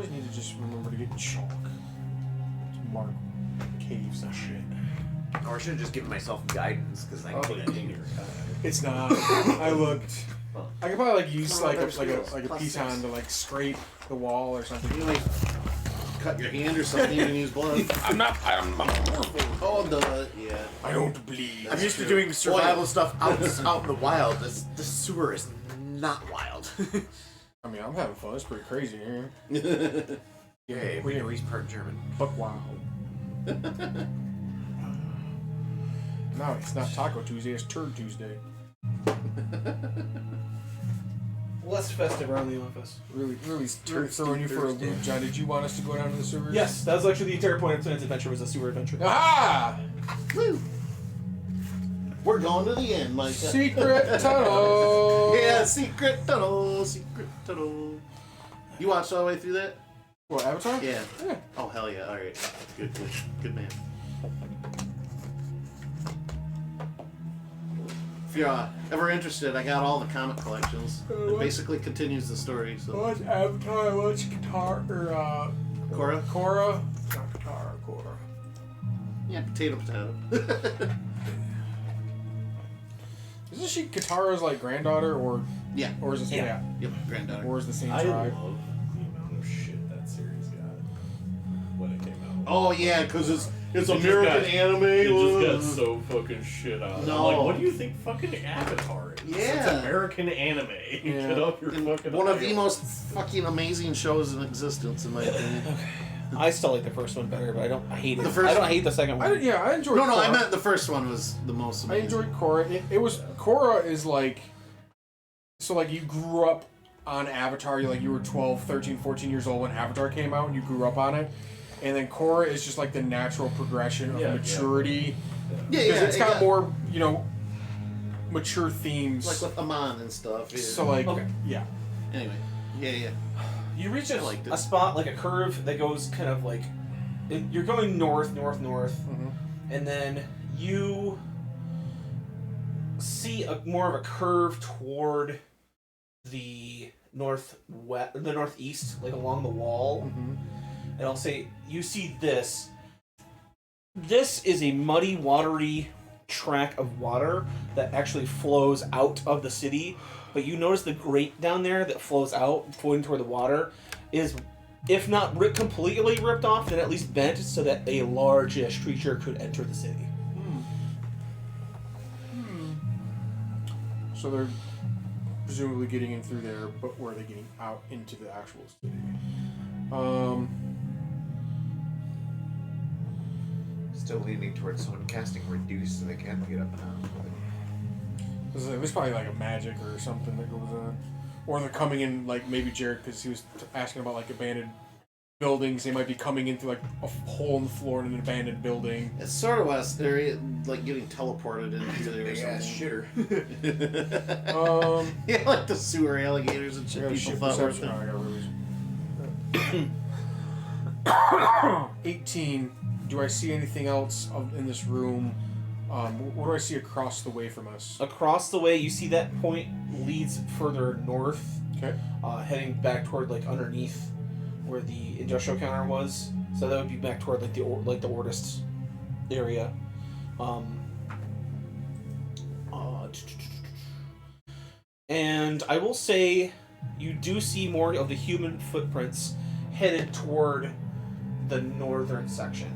need to just remember to get chalk to mark caves and shit. Or I should have just given myself guidance because I Probably can't. in your It's not. I looked. I could probably like use like a Plus piton 6. to like scrape the wall or something. You like cut your hand or something. You can use blood. I'm not. Oh, yeah. I don't bleed. I'm used to doing survival stuff out in the wild. This sewer is not wild. I mean, I'm having fun. It's pretty crazy here. Hey, we know he's part German. Buck wow. No, it's not Taco Tuesday. It's Turd Tuesday. Less festive around the office. Really throwing you for a loop, John. Did you want us to go down to the sewers? Yes, that was actually the entire point of tonight's adventure was a sewer adventure. Aha! Woo. We're going to the end, Micah. Secret tunnel. Yeah, secret tunnel. Secret tunnel. You watched all the way through that? What, Avatar? Yeah. Yeah. Oh, hell yeah. All right. Good man. If you're ever interested, I got all the comic collections. It basically continues the story. So What's Avatar? What's guitar? Or, Korra? Korra? Not guitar, Korra. Yeah, potato. Isn't she Katara's like granddaughter, or Yeah. is it Yeah. Yep. Granddaughter. or is the same I tribe? love the amount of shit that series got when it came out. Oh yeah, because it's It just American got- anime. It just got so fucking shit out. No. I'm like, what do you think fucking Avatar is? It's Yeah. American anime. Yeah. Get up your fucking One of the aisle. most fucking amazing shows in existence, in my opinion. I still like the first one better, but I hate it. The first I don't one- hate the second one. I enjoyed. No, Korra. I meant the first one was the most I amazing. enjoyed Korra. It was Korra is like, so like you grew up on Avatar. You were 12, 13, 14 years old when Avatar came out, and you grew up on it. And then Korra is just like the natural progression of Yeah, maturity. Yeah, Because yeah. it's got more, mature themes. like with Amon and stuff. Yeah. So like, Okay. yeah. Anyway, yeah. You reach I liked it. a spot, like a curve that goes kind of like... You're going north, Mm-hmm. and then you see more of a curve toward the northeast, like along the wall. Mm-hmm. And I'll say, you see this. This is a muddy, watery track of water that actually flows out of the city. But you notice the grate down there that flows out, flowing toward the water, is, if not completely ripped off, then at least bent so that a large-ish creature could enter the city. So they're presumably getting in through there, but where are they getting out into the actual city? Still leaning towards someone casting reduce so they can't get up and out. There's probably like a magic or something that goes on. Or they're coming in, like maybe Jared, because he was asking about like abandoned buildings. They might be coming in through like a hole in the floor in an abandoned building. It's sort of what they're like getting teleported into there or Big ass something. shitter. Yeah, like the sewer alligators and I shit got a people shit thought were perception. things. I got 18. Do I see anything else in this room? What do I see across the way from us? Across the way, you see that point leads further north, Okay. heading back toward like underneath where the industrial counter was. So that would be back toward like the Ortists area. And I will say, you do see more of the human footprints headed toward the northern section.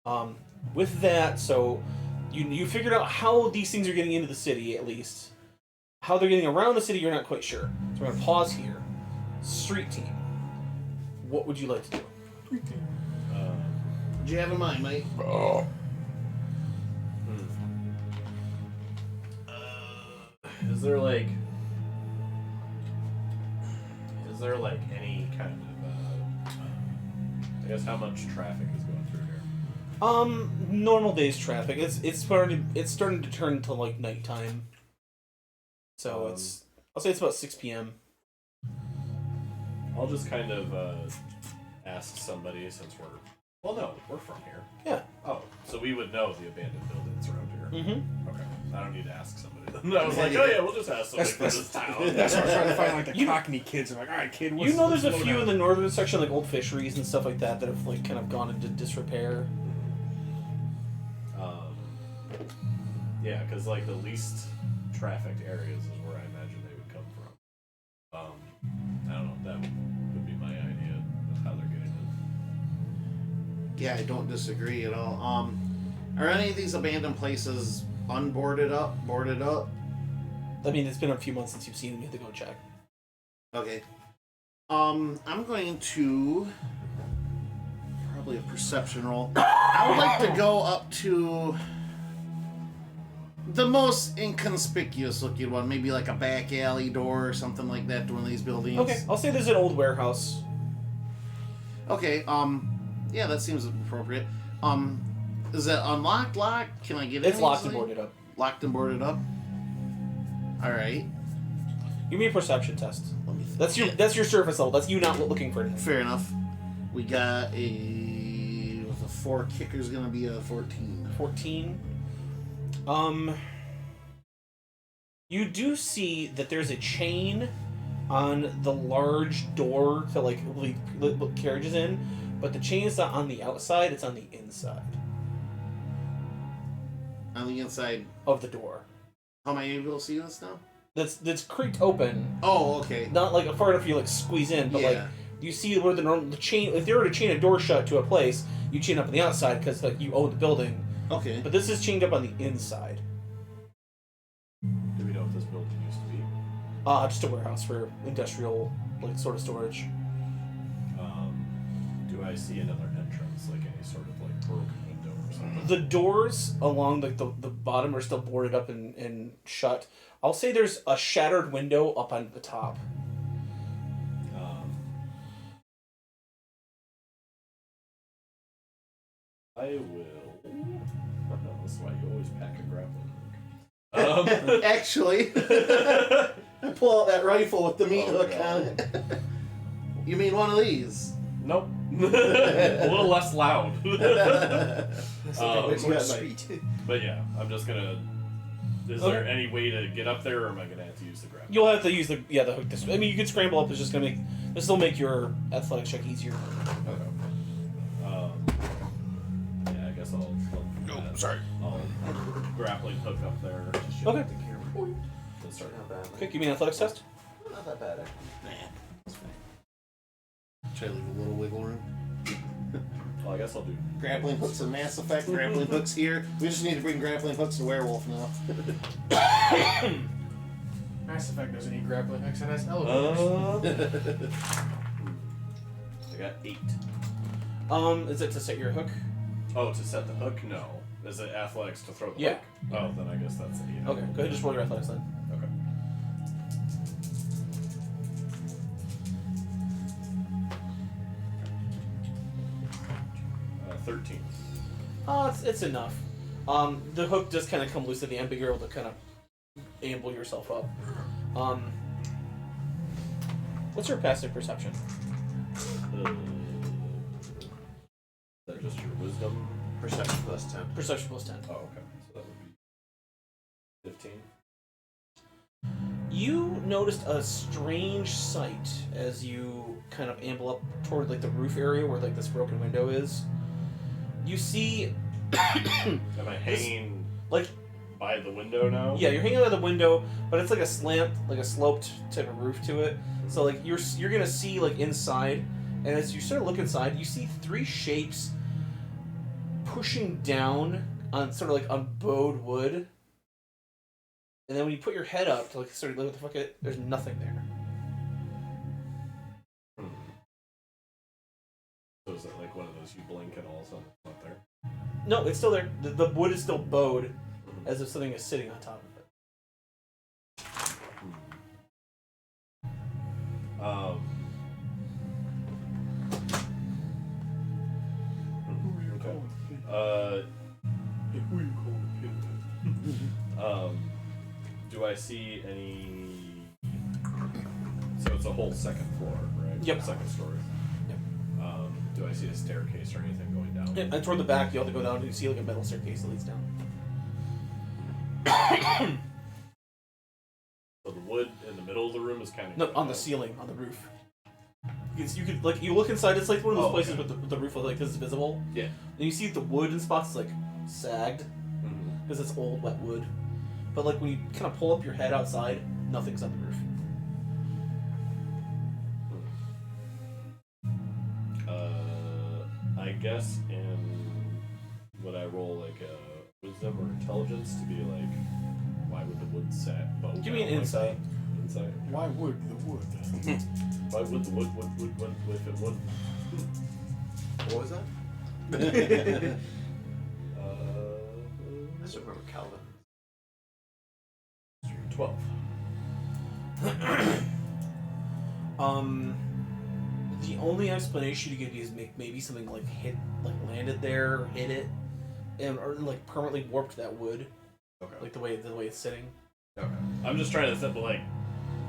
Okay. With that, so you figured out how these things are getting into the city, at least. How they're getting around the city, you're not quite sure. So we're going to pause here. Street team. What would you like to do? What do you have in mind, mate? Is there like any kind of I guess how much traffic is going through here? Normal days traffic. It's starting to turn to like nighttime. So I'll say it's about 6 p.m. I'll just kind of ask somebody since we're from here. Yeah. Oh, so we would know the abandoned buildings around here. Mm-hmm. Okay. I don't need to ask somebody. I was like, oh yeah, we'll just ask somebody from this town. That's what I'm trying to find, like the Cockney kids. I'm like, all right, kid. What's, You know, there's a what's few going in on? the northern section, like old fisheries and stuff like that, that have like kind of gone into disrepair. Yeah, because like the least trafficked areas is where I imagine they would come from. I don't know. That would be my idea of how they're getting in. Yeah, I don't disagree at all. Are any of these abandoned places unboarded up, boarded up? I mean, it's been a few months since you've seen them. You have to go check. Okay. I'm going to probably a perception roll. I would like to go up to the most inconspicuous looking one, maybe like a back alley door or something like that to one of these buildings. Okay, I'll say there's an old warehouse. Okay, yeah, that seems appropriate. Is it unlocked, locked? Can I get in? It's locked and easily? boarded up. Locked and boarded up? Alright. Give me a perception test. Let me That's your surface level. That's you not looking for anything. Fair enough. We got with a 4 kicker's gonna be a 14. 14. You do see that there's a chain on the large door to like let carriages in, but the chain is not on the outside, it's on the inside On the inside. of the door. How am I able to see this now? That's creaked open. Oh, okay. Not like far enough for you like squeeze in, but like Yeah. you see where the chain. If they were to chain a door shut to a place, you chain up on the outside because like you own the building. Okay. But this is chained up on the inside. Do we know what this building used to be? Just a warehouse for industrial like sort of storage. Do I see another entrance, like any sort of like broken window or something? The doors along the bottom are still boarded up and shut. I'll say there's a shattered window up on the top. I will. Oh, no, this is why you always pack a grappling hook. Actually, I pull out that rifle with the meat Oh, hook God. on it. You mean one of these? Nope. A little less loud. What you got, street? But yeah, I'm just gonna. Is there any way to get up there, or am I gonna have to use the grappling? You'll have to use the hook. I mean, you can scramble up. It's just gonna this will make your athletics check easier. Yeah, I guess I'll. Sorry. I'll grappling hook up there. Okay. Let's start. Not bad. Okay, give me an athletics test. Not that bad. Nah, that's fine. Try to leave a little wiggle room. Well, I guess I'll do. Grappling hooks in Mass Effect, grappling hooks here. We just need to bring grappling hooks to Werewolf now. Mass Effect doesn't need grappling hooks, and has elevators. I got 8. Is it to set your hook? Oh, to set the hook? No. Is it athletics to throw the Yeah. hook? Oh, then I guess that's 8. Okay, go ahead and just roll your athletics then. Okay. 13. It's enough. The hook does kind of come loose at the end, but you're able to kind of amble yourself up. What's your passive perception? Is that just your wisdom? Perception plus 10. Perception plus 10. Oh, okay. So that would be 15. You noticed a strange sight as you kind of amble up toward like the roof area where like this broken window is. You see Am I hanging? like by the window now. Yeah, you're hanging out of the window, but it's like a slant, like a sloped type of roof to it. So like you're gonna see like inside, and as you sort of look inside, you see three shapes pushing down on sort of like on bowed wood. And then when you put your head up to like sort of look what the fuck it, there's nothing there. So is it like one of those you blink and all of a sudden it's not there? No, it's still there. The wood is still bowed, as if something is sitting on top of it. Okay. Who you call Do I see any? So it's a whole second floor, right? Yep. Second story. Yep. Do I see a staircase or anything going down? Yeah, and toward the back, you have to go down and you see like a metal staircase that leads down. So the wood in the middle of the room is kind of No, on the ceiling, on the roof. You could like you look inside. It's like one of those places okay. with the roof like this is visible. Yeah. And you see the wood in spots is like sagged because it's old wet wood. But like when you kind of pull up your head outside, nothing's on the roof. I guess would I roll like a wisdom or intelligence to be like, why would the wood set? Give me an insight. Insight. Why would the wood? Why would the wood if it would? What was that? Uh, I still remember Calvin. 12. The only explanation you could use is maybe something like landed there, or hit it, or like permanently warped that wood, okay. like the way it's sitting. Okay. I'm just trying to think, like,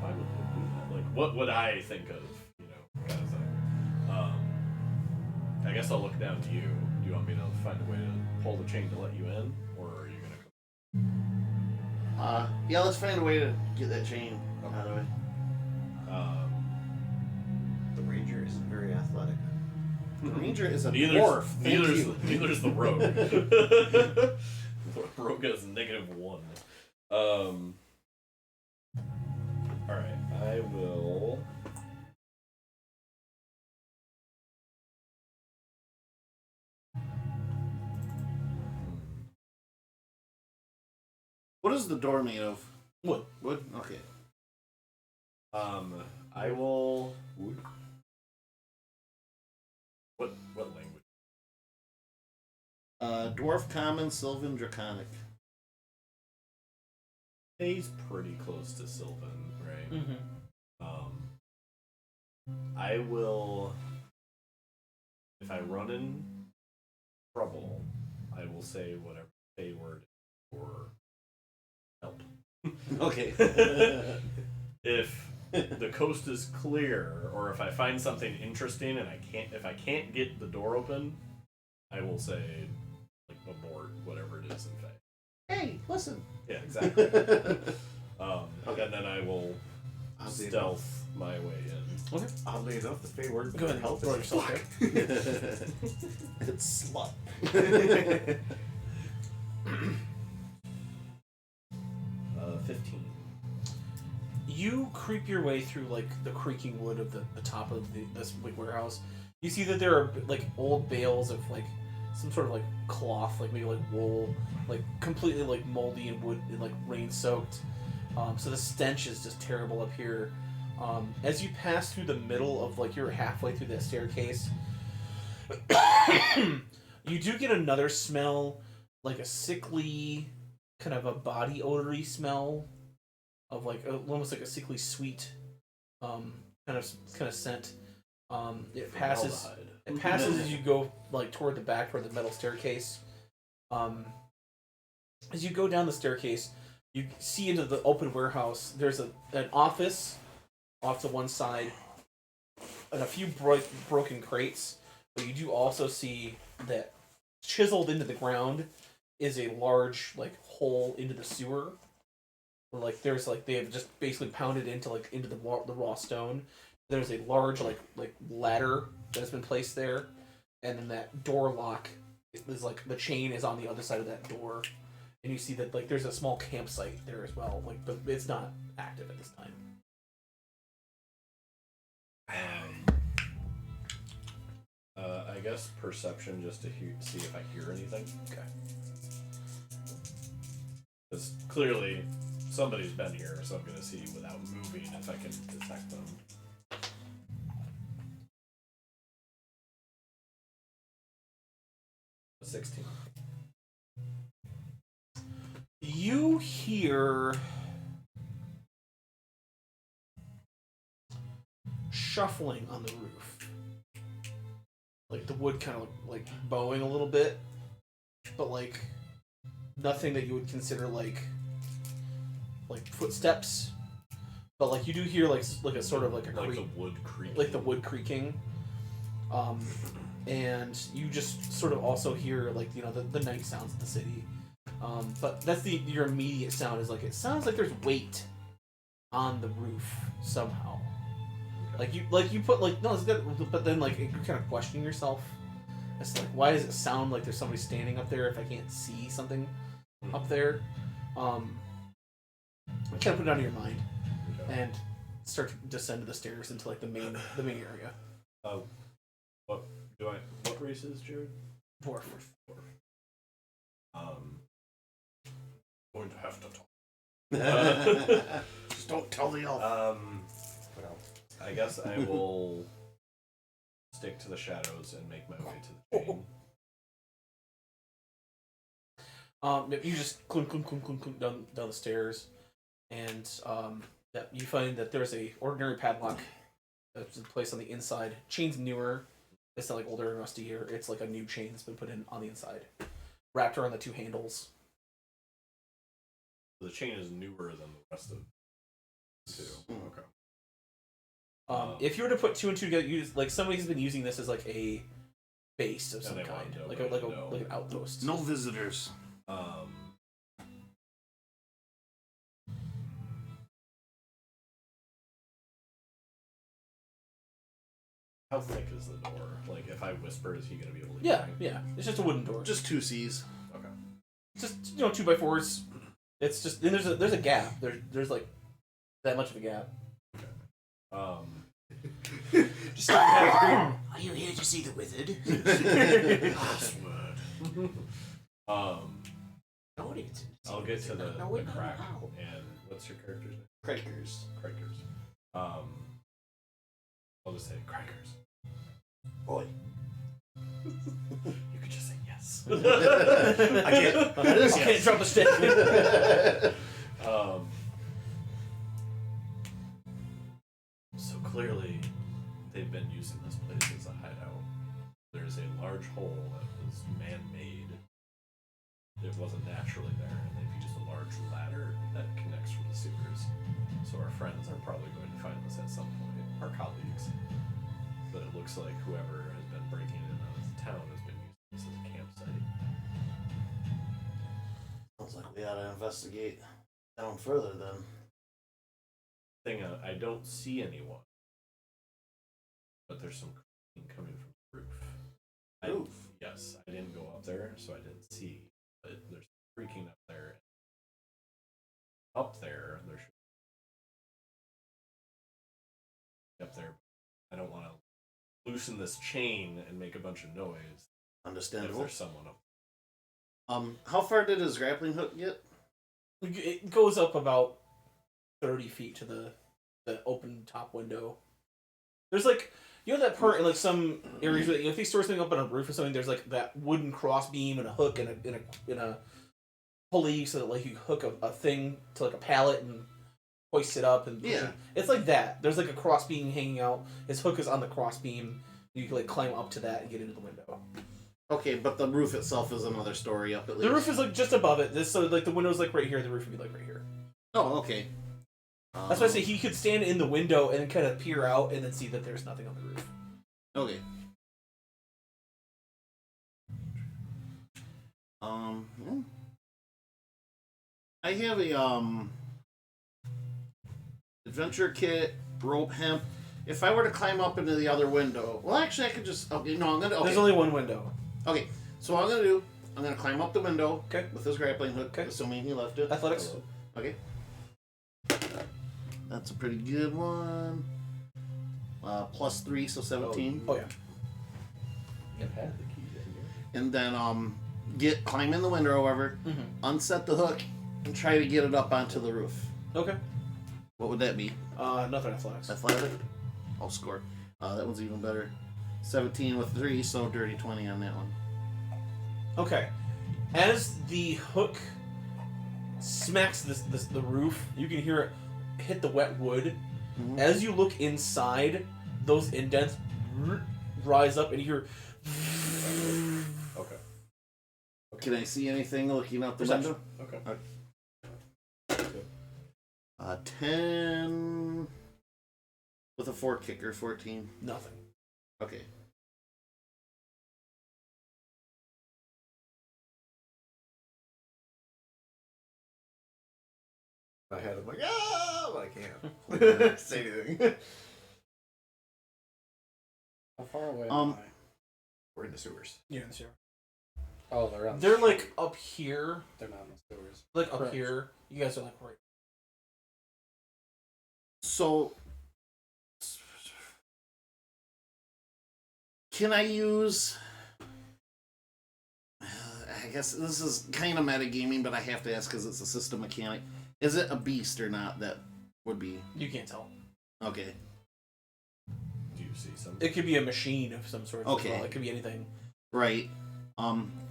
why would they do that? Like, what would I think of, kind of thing. I guess I'll look down to you. Do you want me to find a way to pull the chain to let you in, or are you gonna? Yeah, let's find a way to get that chain out of it. The Ranger isn't very athletic. The Ranger is a Neither's dwarf. Thank you. neither's the rogue. The rogue has -1. All right, I will. What is the door made of? Wood. Wood? Okay. I will. Wood. What language? Dwarf, Common, Sylvan, Draconic. He's pretty close to Sylvan, right? Mm-hmm. I will. If I run in trouble, I will say whatever a word for help. Okay. If the coast is clear, or if I find something interesting and if I can't get the door open, I will say like abort whatever it is. In fact. Hey, listen. Yeah, exactly. Okay. And then I will Oddly stealth my way in. Okay. Oddly enough, the Fey word Go ahead. help Roll is yourself fuck. It's slut. 15. You creep your way through like the creaking wood of the top of this big warehouse. You see that there are like old bales of like some sort of like cloth, like maybe like wool, like completely like moldy and wood and like rain soaked. So the stench is just terrible up here. As you pass through the middle of like you're halfway through that staircase, you do get another smell, like a sickly, kind of a body odory smell of like almost like a sickly sweet, kind of scent. It passes. Formaldehyde. It passes as you go like toward the back, toward the metal staircase. As you go down the staircase, you see into the open warehouse. There's an office off to one side, and a few broken crates. But you do also see that chiseled into the ground is a large like hole into the sewer. Where, like there's like they have just basically pounded into the raw stone. There's a large like ladder that's been placed there, and then that door lock is like the chain is on the other side of that door, and you see that like there's a small campsite there as well. Like, but it's not active at this time. I guess perception just to see if I hear anything. Okay. Because clearly somebody's been here, so I'm gonna see without moving if I can detect them. A 16. You hear shuffling on the roof. Like the wood kind of like bowing a little bit, but like nothing that you would consider like footsteps. But like you do hear like a sort of like a Like creak, the wood creaking. like the wood creaking. And you just sort of also hear like, you know, the night sounds of the city. But that's your immediate sound is like it sounds like there's weight on the roof somehow. Like you put like no, it's good, but then like you're kind of questioning yourself. It's like, why does it sound like there's somebody standing up there if I can't see something up there? Kind of put it out of your mind and start to descend to the stairs into like the main area. What race is Jared? Dwarf. Going to have to talk. Just don't tell the elf. What else? I guess I will stick to the shadows and make my way to the chain. You just clunk down the stairs, and you find that there's a ordinary padlock that's placed on the inside. Chain's newer. It's not like older and rustier. It's like a new chain that's been put in on the inside, wrapped around the two handles. The chain is newer than the rest of the two. Okay. If you were to put two and two together, like somebody's been using this as like a base of some they kind, want like nobody to know. an outpost. No visitors. How thick is the door? Like, if I whisper, is he gonna be able to hear Yeah, me? yeah. It's just a wooden door. Just 2 C's. Okay. Just 2x4s. It's just and there's a gap. There's like that much of a gap. Just start Are you here to see the wizard? Password. I'll get to the crack. And what's your character's name? Crackers. Crackers. I'll just say crackers. Boy. You could just say yes. I Can't drop a stick. So clearly, they've been using this place as a hideout. There's a large hole that was man-made. It wasn't naturally there, and they've used a large ladder that connects from the sewers. So our friends are probably going to find this at some point, our colleagues. But it looks like whoever has been breaking in and out of the town has been using this as a campsite. Sounds like we ought to investigate down further then. I don't see anyone, but there's some creaking coming from the roof. Roof? Yes, I didn't go up there, so I didn't see. But there's creaking up there. Up there, there should be up there. I don't want to loosen this chain and make a bunch of noise if Understandable. there's someone up. How far did his grappling hook get? It goes up about 30 feet to the open top window. There's like, you know that part in like some areas where if they store something up on a roof or something, there's like that wooden cross beam and a hook and a pulley so that like you hook a thing to like a pallet and hoist it up and push Yeah. it. It's like that. There's like a cross beam hanging out. His hook is on the cross beam. You can like climb up to that and get into the window. Okay, but the roof itself is another story up at least. The roof is like just above it. So like the window's like right here. The roof would be like right here. Oh, okay. That's why I say he could stand in the window and then kind of peer out and then see that there's nothing on the roof. Okay. Yeah. I have a adventure kit, rope hemp. If I were to climb up into the other window, well, actually, I could just. Okay, no, I'm gonna. Okay. There's only one window. Okay, so what I'm gonna do, I'm gonna climb up the window. Okay. With his grappling hook, Okay. assuming he left it. Athletics. Okay. That's a pretty good one. +3, so 17. Oh yeah. I've had the keys in here. And then climb in the window, however, Mm-hmm. unset the hook, and try to get it up onto the roof. Okay. What would that be? Nothing athletics. Athletic? I'll score. That one's even better. 17 with 3, so dirty 20 on that one. Okay. As the hook smacks the roof, you can hear it hit the wet wood. Mhm. As you look inside, those indents rise up, and you hear. Okay. Can I see anything looking out the Perception. window? Okay. 10 with a 4 kicker, 14. Nothing. Okay. My head, I'm like, but I can't say anything. How far away Um, am I? We're in the sewers. Yeah, sure. Oh, they're on. They're like up here, They're not in the sewers. like up Correct. here. You guys are like right. So, can I use... I guess this is kind of metagaming, but I have to ask because it's a system mechanic. Is it a beast or not? That would be... You can't tell. Okay. Do you see some? It could be a machine of some sort. Okay. As well. It could be anything. Right.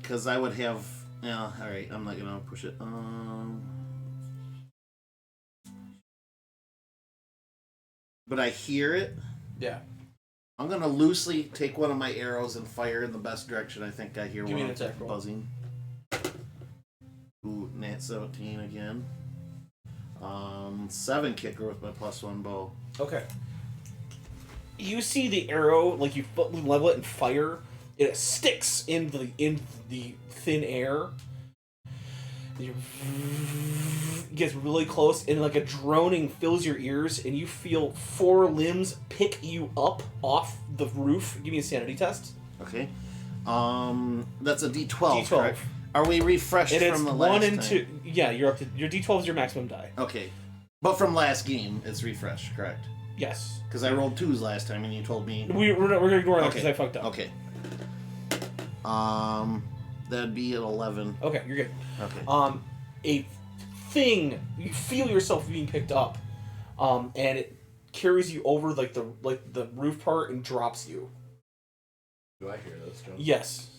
Because I would have... Yeah, alright, I'm not going to push it. But I hear it. Yeah. I'm going to loosely take one of my arrows and fire in the best direction I think I hear Give me one an attack roll. buzzing. Ooh, nat 17 again. 7 kicker with my +1 bow. Okay. You see the arrow, like you level it and fire. It sticks in the thin air. You gets really close, and like a droning fills your ears, and you feel 4 limbs pick you up off the roof. Give me a sanity test. Okay. That's a D12. D12. Correct? Are we refreshed And it's from the last 1 and time? 2. Yeah, you're up to your D12 is your maximum die. Okay. But from last game, it's refreshed, correct? Yes. Because I rolled 2s last time, and you told me... We're gonna ignore that because Okay. I fucked up. Okay. That'd be at 11. Okay, you're good. Okay. A thing, you feel yourself being picked up, and it carries you over like the roof part and drops you. Do I hear this, John? Yes.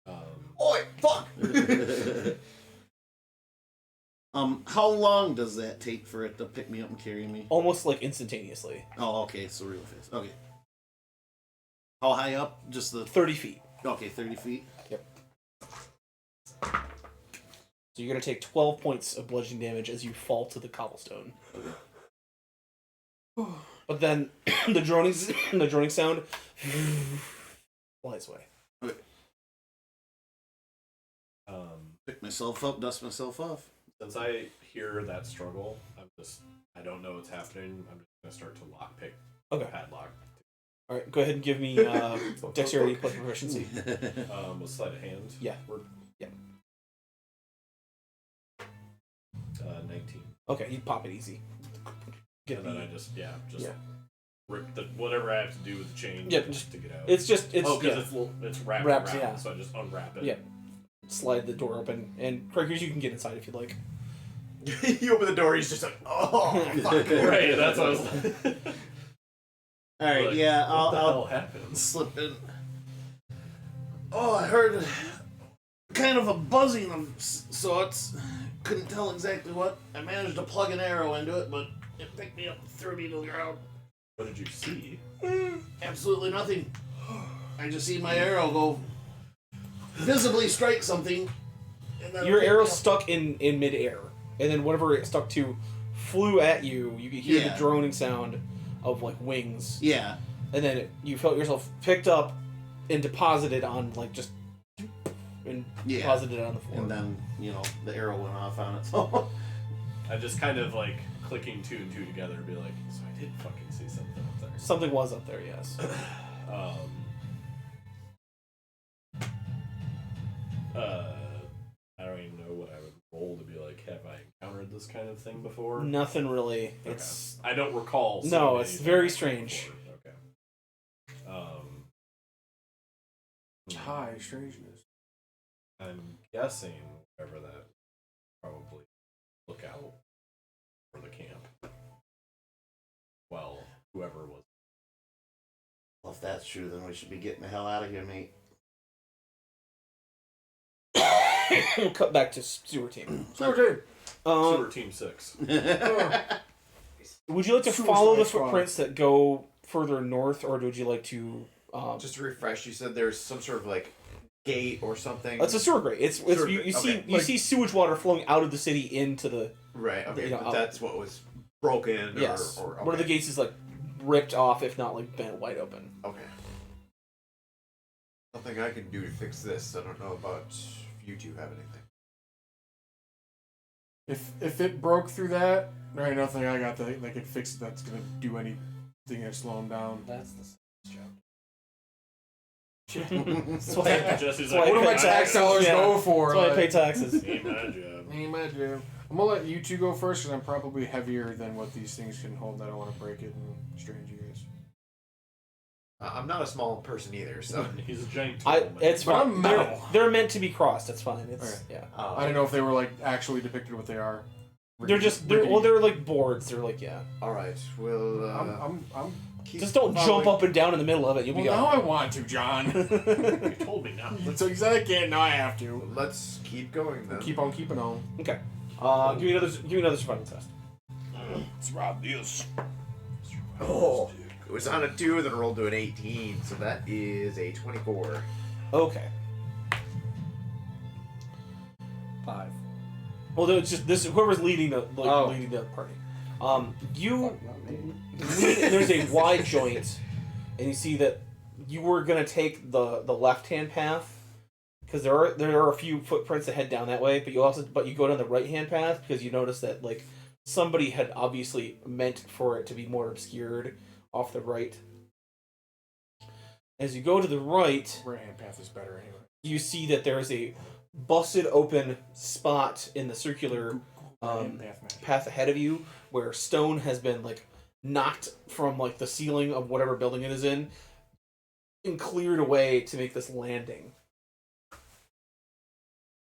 Oi, fuck! How long does that take for it to pick me up and carry me? Almost like instantaneously. Oh, okay, so real fast. Okay. How high up? Just the... 30 feet. Okay, 30 feet. So you're gonna take 12 points of bludgeoning damage as you fall to the cobblestone. But then the droning sound flies away. Pick myself up, dust myself off. Since I hear that struggle, I don't know what's happening. I'm just gonna start to lockpick Okay. padlock. All right. Go ahead and give me dexterity plus proficiency. With sleight of hand. Yeah. Word. Yeah. 19. Okay, you pop it easy. Get And then the- I just Yeah. rip the whatever I have to do with the chain. Yeah, just to get out. It's because yeah. it's wrapped Wrapped, around, yeah. so I just unwrap it. Yeah. Slide the door open, and Craigers, you can get inside if you'd like. You open the door, he's just like, oh, fuck. Right. That's what I was like. Alright, Like, yeah, what the hell I'll happens? slip in. Oh, I heard kind of a buzzing of sorts. Couldn't tell exactly what. I managed to plug an arrow into it, but it picked me up and threw me to the ground. What did you see? Absolutely nothing. I just see my arrow go visibly strike something. And then Your it picked arrow me up. stuck in midair, and then whatever it stuck to flew at you. You could hear Yeah. the droning sound of like wings, Yeah. and then you felt yourself picked up and deposited on like just and Yeah. deposited on the floor. And then, the arrow went off on it. So. I just kind of like clicking 2 and 2 together and be like, so I did fucking see something up there. Something was up there, yes. I don't even know what I would roll to be like, have I encountered this kind of thing before? Nothing really. Okay. It's I don't recall. seeing No, it's anything very like that strange. before. Okay. High strangeness. I'm guessing whatever that probably look out for the camp. Well, whoever was. Well, if that's true, then we should be getting the hell out of here, mate. We'll cut back to sewer team. Sewer Sewer Team 6. Would you like to Suicide follow the Squad. footprints that go further north, or would you like to? Just to refresh, you said there's some sort of like gate or something. It's a sewer grate. It's Sewer you, grate, you see okay. you see sewage water flowing out of the city into the Right. Okay. You know, but that's what was broken. yes. Or okay. One of the gates is like ripped off, if not like bent wide open. Okay. Nothing I can do to fix this. I don't know about if you two have anything. If it broke through that, there ain't nothing I got that could fix it that's gonna do anything to slow him down. That's the job. That's why, Jesse's why like, I What do my pay tax dollars Yeah. go for? that's why I Like, pay taxes. Ain't my job. ain't my job. I'm gonna let you two go first, because I'm probably heavier than what these things can hold. And I don't want to break it and strain you guys. I'm not a small person either, so. He's a giant. It's But fine. I'm metal. They're meant to be crossed. That's fine. It's Okay. yeah. I didn't know if they were like actually depicted what they are. They're like boards. They're like yeah. All right. Well, I'm keep Just don't following- jump up and down in the middle of it. You'll well, be now I gone. want to, John. You told me not. So you said I can't. Now I have to. Let's keep going then. Keep on keeping on. Okay. Give me another survival test. Let's rob this. Oh, it was on a 2, then rolled to an 18, so that is a 24. Okay. 5. Well, no, it's just this. Whoever's leading the Oh. leading the party. You Not me. there's a wide joint, and you see that you were gonna take the left hand path because there are a few footprints that head down that way, but you go down the right hand path because you notice that like somebody had obviously meant for it to be more obscured off the right. As you go to the right, Right hand path is better anyway. you see that there is a busted open spot in the circular Hand path match. path ahead of you where stone has been like knocked from like the ceiling of whatever building it is in and cleared away to make this landing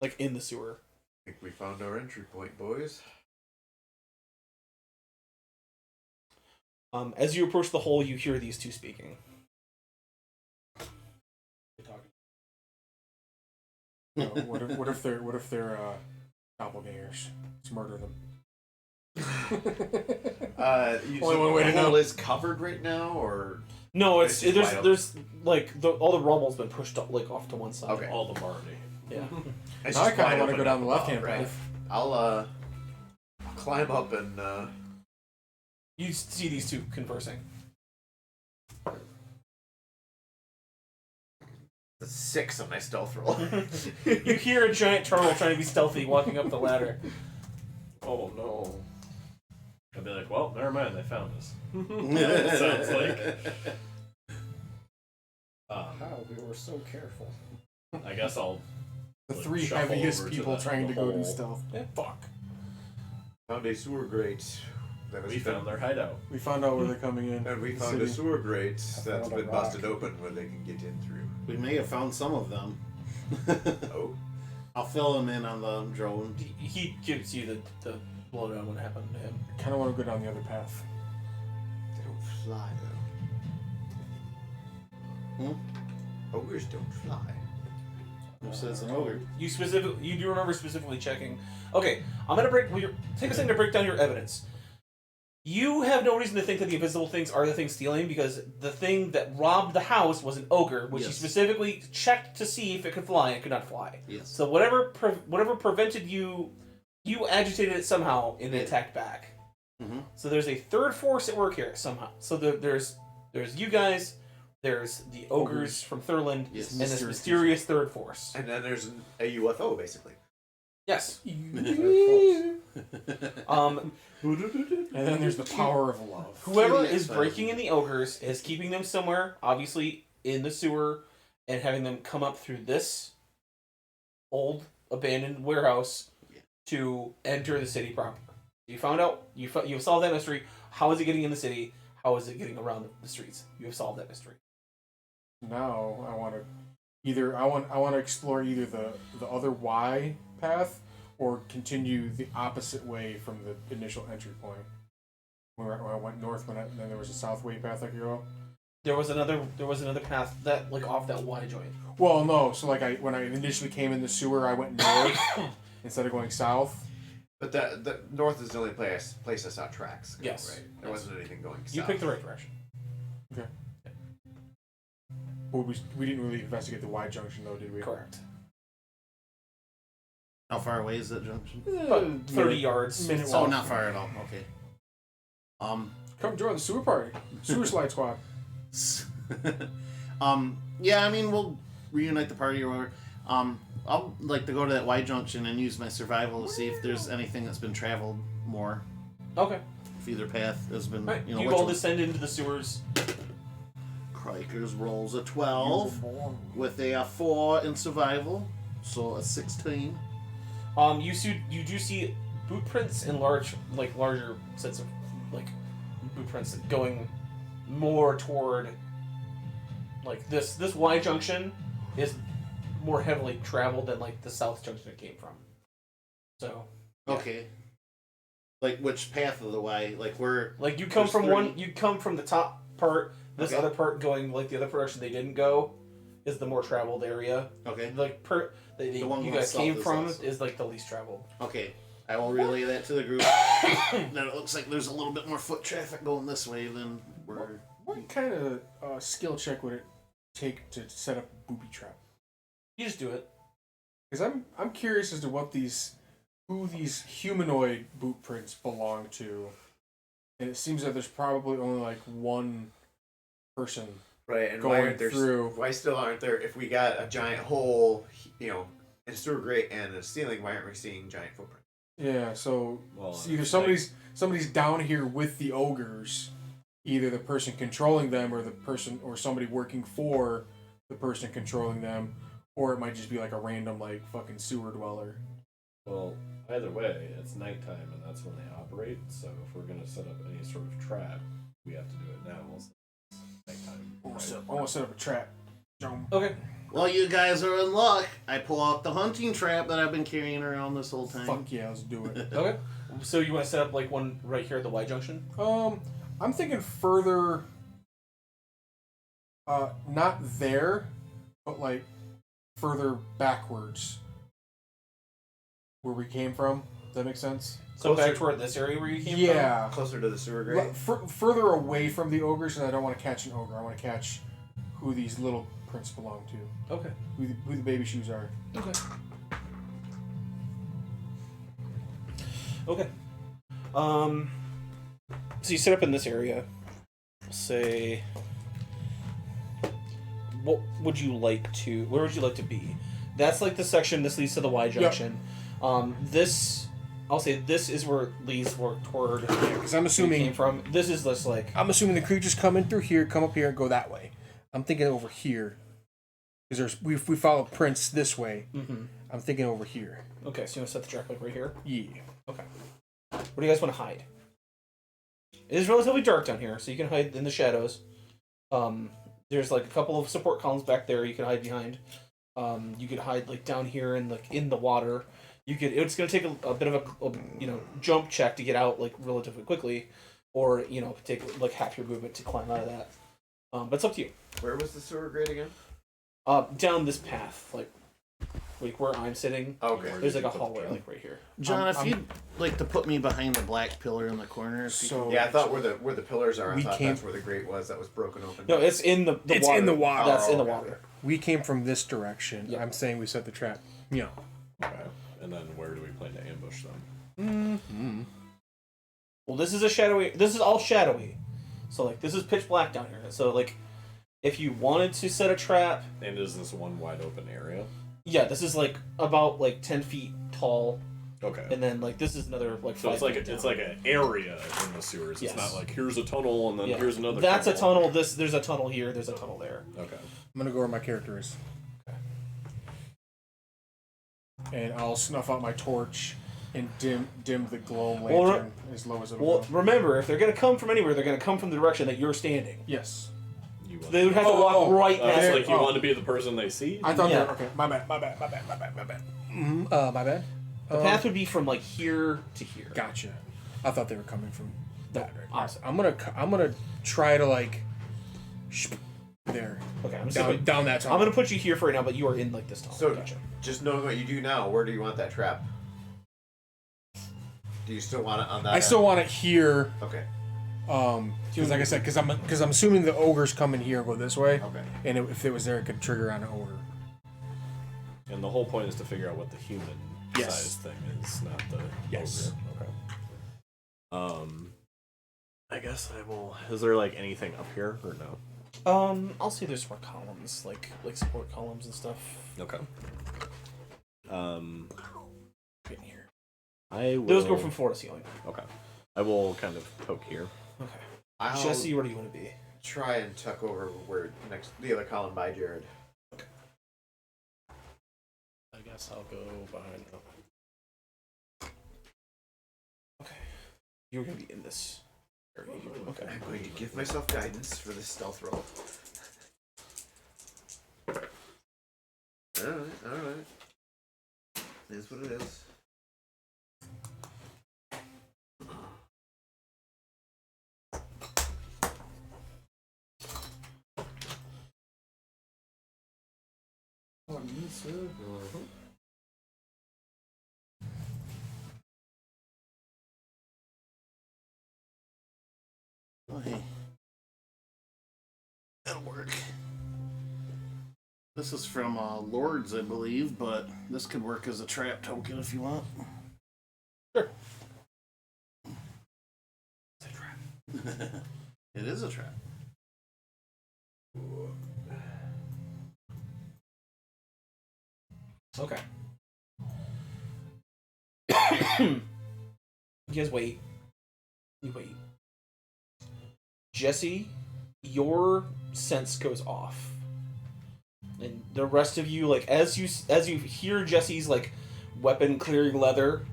like in the sewer. I think we found our entry point, boys. As you approach the hole, you hear these two speaking. What if they're doppelgangers? Let's murder them. Only one way to the hole know. is covered right now, or No, It's just wide open. there's like all the rubble's been pushed up, like off to one side. Okay. All the Marty. Yeah. it's Now I just kind wide of want to open go down up the left hand above, right? path. I'll climb up and You see these two conversing. that's 6 on my stealth roll. You hear a giant turtle trying to be stealthy walking up the ladder. Oh no. I'd be like, well, never mind, they found us. It sounds like. How we were so careful. I guess I'll. The like, 3 shuffle heaviest over to people the- trying the to go do hole. stealth. Yeah. Fuck. Found a sewer grate. That has We been- found their hideout. We found out where they're coming in. And we The found a city. sewer grate I that's found a been rock. busted open where they can get in through. We may have found some of them. Oh, I'll fill them in on the drone. He gives you the blowdown what happened to him. Kind of want to go down the other path. they don't fly though. Ogres don't fly. Who says an ogre? You do remember specifically checking. Okay, I'm gonna take a second to break down your evidence. You have no reason to think that the invisible things are the things stealing because the thing that robbed the house was an ogre, which you Yes. specifically checked to see if it could fly. It could not fly. Yes. So whatever prevented you agitated it somehow and it Yeah. attacked back. Mm-hmm. So there's a third force at work here somehow. So there's you guys, there's the ogres from Thurland, Yes. and this mysterious third force. And then there's a UFO basically. Yes. And then there's the power of love. Whoever Yes, is breaking in the ogres is keeping them somewhere, obviously in the sewer, and having them come up through this old abandoned warehouse to enter the city proper. You found out. You have solved that mystery. How is it getting in the city? How is it getting around the streets? You have solved that mystery. Now I want to explore either the other Y path or continue the opposite way from the initial entry point. When I went north, then there was a south way path I could go. There was another path that like off that Y joint. Well, no. So like when I initially came in the sewer, I went north instead of going south. But the north is the only place I saw tracks go, Yes. right? There wasn't anything going south. You picked the right direction. Okay. But we didn't really investigate the Y junction though, did we? Correct. How far away is that junction? About 30 yards. Minute Oh, walk. not far at all. Okay. Come join the sewer party. Sewer slide squad. Yeah, I mean, we'll reunite the party or whatever. I'll like to go to that Y junction and use my survival to see if there's anything that's been traveled more. Okay. If either path has been, Right. you know, You which all one- descend into the sewers. Crikers rolls a 12 with a 4 in survival, so a 16. You do see boot prints and larger sets of like boot prints going more toward like this Y junction is more heavily traveled than like the south junction it came from. So Okay. Like which path of the Y? Like where? like you come There's from three. you come from the top part. This Okay. other part going like the other direction they didn't go is the more traveled area. Okay. Like The one you going guys south came is from less. is like the least traveled. Okay. I will relay that to the group. That it looks like there's a little bit more foot traffic going this way than we're. What kind of skill check would it take to set up a booby trap? You just do it. Because I'm curious as to who these humanoid boot prints belong to, and it seems that there's probably only like one person. Right, and going why aren't there through. Why still aren't there? If we got a giant hole, in a sewer grate and a ceiling, why aren't we seeing giant footprints? Yeah, so Well, it's either somebody's down here with the ogres, either the person controlling them or somebody working for the person controlling them, or it might just be like a random like fucking sewer dweller. Well, either way, it's nighttime and that's when they operate. So if we're gonna set up any sort of trap, we have to do it now. So it's nighttime. I want to set up a trap. Okay. Well, you guys are in luck. I pull out the hunting trap that I've been carrying around this whole time. Fuck yeah, let's do it. Okay. So you want to set up like one right here at the Y junction? I'm thinking further. Not there, but like further backwards, where we came from. Does that make sense? So Closer- back toward this area where you came from? Yeah. Closer to the sewer grate. Further away from the ogres, because I don't want to catch an ogre. I want to catch who these little prints belong to. Okay. Who the baby shoes are. Okay. Okay. So you set up in this area. Say, what would you like to? Where would you like to be? That's like the section. This leads to the Y junction. This, I'll say, this is where it leads more toward. Because I'm where you assuming came from. This is less like. I'm assuming the creatures come in through here, come up here, and go that way. I'm thinking over here. Because we follow prints this way. Mm-hmm. I'm thinking over here. Okay, so you want to set the trap like right here. Yeah. Okay. What do you guys want to hide? It is relatively dark down here, so you can hide in the shadows. There's like a couple of support columns back there you can hide behind. You could hide like down here in the water. It's gonna take a bit of a jump check to get out like relatively quickly, or take like half your movement to climb out of that. But it's up to you. Where was the sewer grate again? Down this path, like where I'm sitting. Okay. There's like a hallway like right here. John, if you'd like to put me behind the black pillar in the corner. if you So Yeah, I thought where the pillars are. I We thought came- that's where the grate was. That was broken open. No, it's in the It's water. in the water. That's in the okay. water. we came from this direction. Yeah. I'm saying we set the trap. Yeah. Okay. And then where do we plan to ambush them? Mm-hmm. Well, this is all shadowy. So like this is pitch black down here. So like if you wanted to set a trap, And is this one wide open area? yeah, this is like about like 10 feet tall, Okay. and then like this is another like So 5 it's like feet it's down. like an area in the sewers. Yes. It's not like here's a tunnel and then Yeah. here's another. That's a tunnel. There's a tunnel here. There's a tunnel there. Okay. I'm gonna go where my character is. and I'll snuff out my torch and dim the Gloam Well, lantern as low as it'll Well, go. remember, if they're going to come from anywhere, they're going to come from the direction that you're standing. Yes. You want They would have to walk right past there- It's like you oh. want to be the person they see. I thought Yeah. they were, okay. My bad. My bad. My bad. The path would be from like here to here. Gotcha. I thought they were coming from that direction. Awesome. I'm gonna try to like there Okay, I'm down that tunnel. I'm going to put you here for right now, but you are in like this tunnel. So, Gotcha. just knowing what you do now, where do you want that trap? Do you still want it on that? I still want it here. Okay. Because like I said, because I'm assuming the ogres come in here and go this way. Okay. And if it was there, it could trigger on an ogre. And the whole point is to figure out what the human Yes. size thing is, not the Yes. ogre. Okay. I guess I will. Is there like anything up here or no? I'll say there's more columns, like support columns and stuff. Okay. In here. I will. Those go from floor to ceiling. Okay. I will kind of poke here. Okay. I'll Jesse, where do you want to be? try and tuck over where next the other column by Jared. I guess I'll go behind. Okay. You're gonna be in this area here. Okay. I'm going to give myself guidance for this stealth roll. Alright. It is what it is. Oh, hey. That'll work. This is from Lords, I believe, but this could work as a trap token if you want. Sure. It's a trap. It is a trap. Okay. You guys wait. You wait. Jesse, your sense goes off. And the rest of you, like, as you hear Jesse's like weapon clearing leather,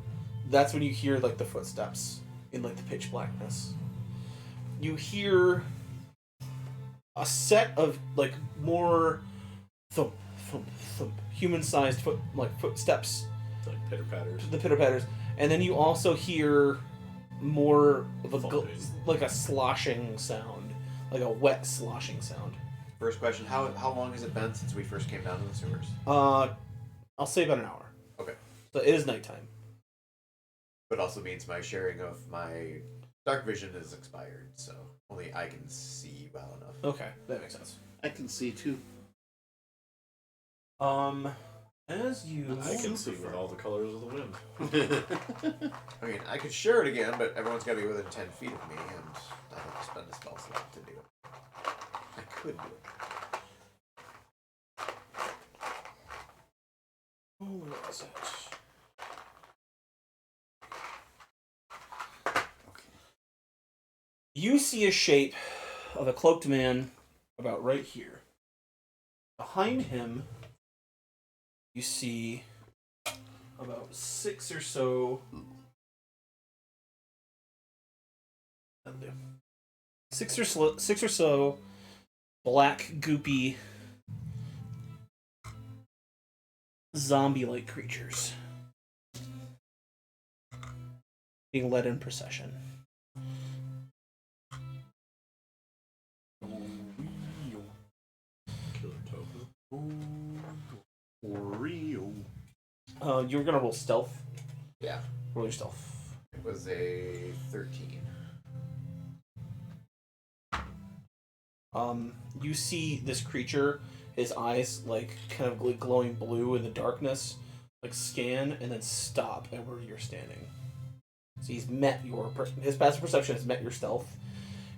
that's when you hear like the footsteps in like the pitch blackness. You hear a set of like more thump thump thump human-sized footsteps, Like pitter patters. the pitter patters, and then you also hear more of a Thumping. like a sloshing sound, like a wet sloshing sound. First question, how long has it been since we first came down to the sewers? I'll say about an hour. Okay. So it is nighttime. But also means my sharing of my dark vision is expired, so only I can see well enough. Okay, that makes sense. I can see too. As you I can see with all the colors of the wind. I mean, I could share it again, but everyone's got to be within 10 feet of me, and I have to spend a spell slot to do it. I could do it. Where is it? You see a shape of a cloaked man about right here. Behind him, you see about 6 or so. Six or so black, goopy, zombie-like creatures being led in procession. Killer token. Real. You're gonna roll stealth. Yeah. Roll your stealth. It was a 13. You see this creature, his eyes like kind of glowing blue in the darkness, like scan and then stop at where you're standing. So he's met his passive perception has met your stealth.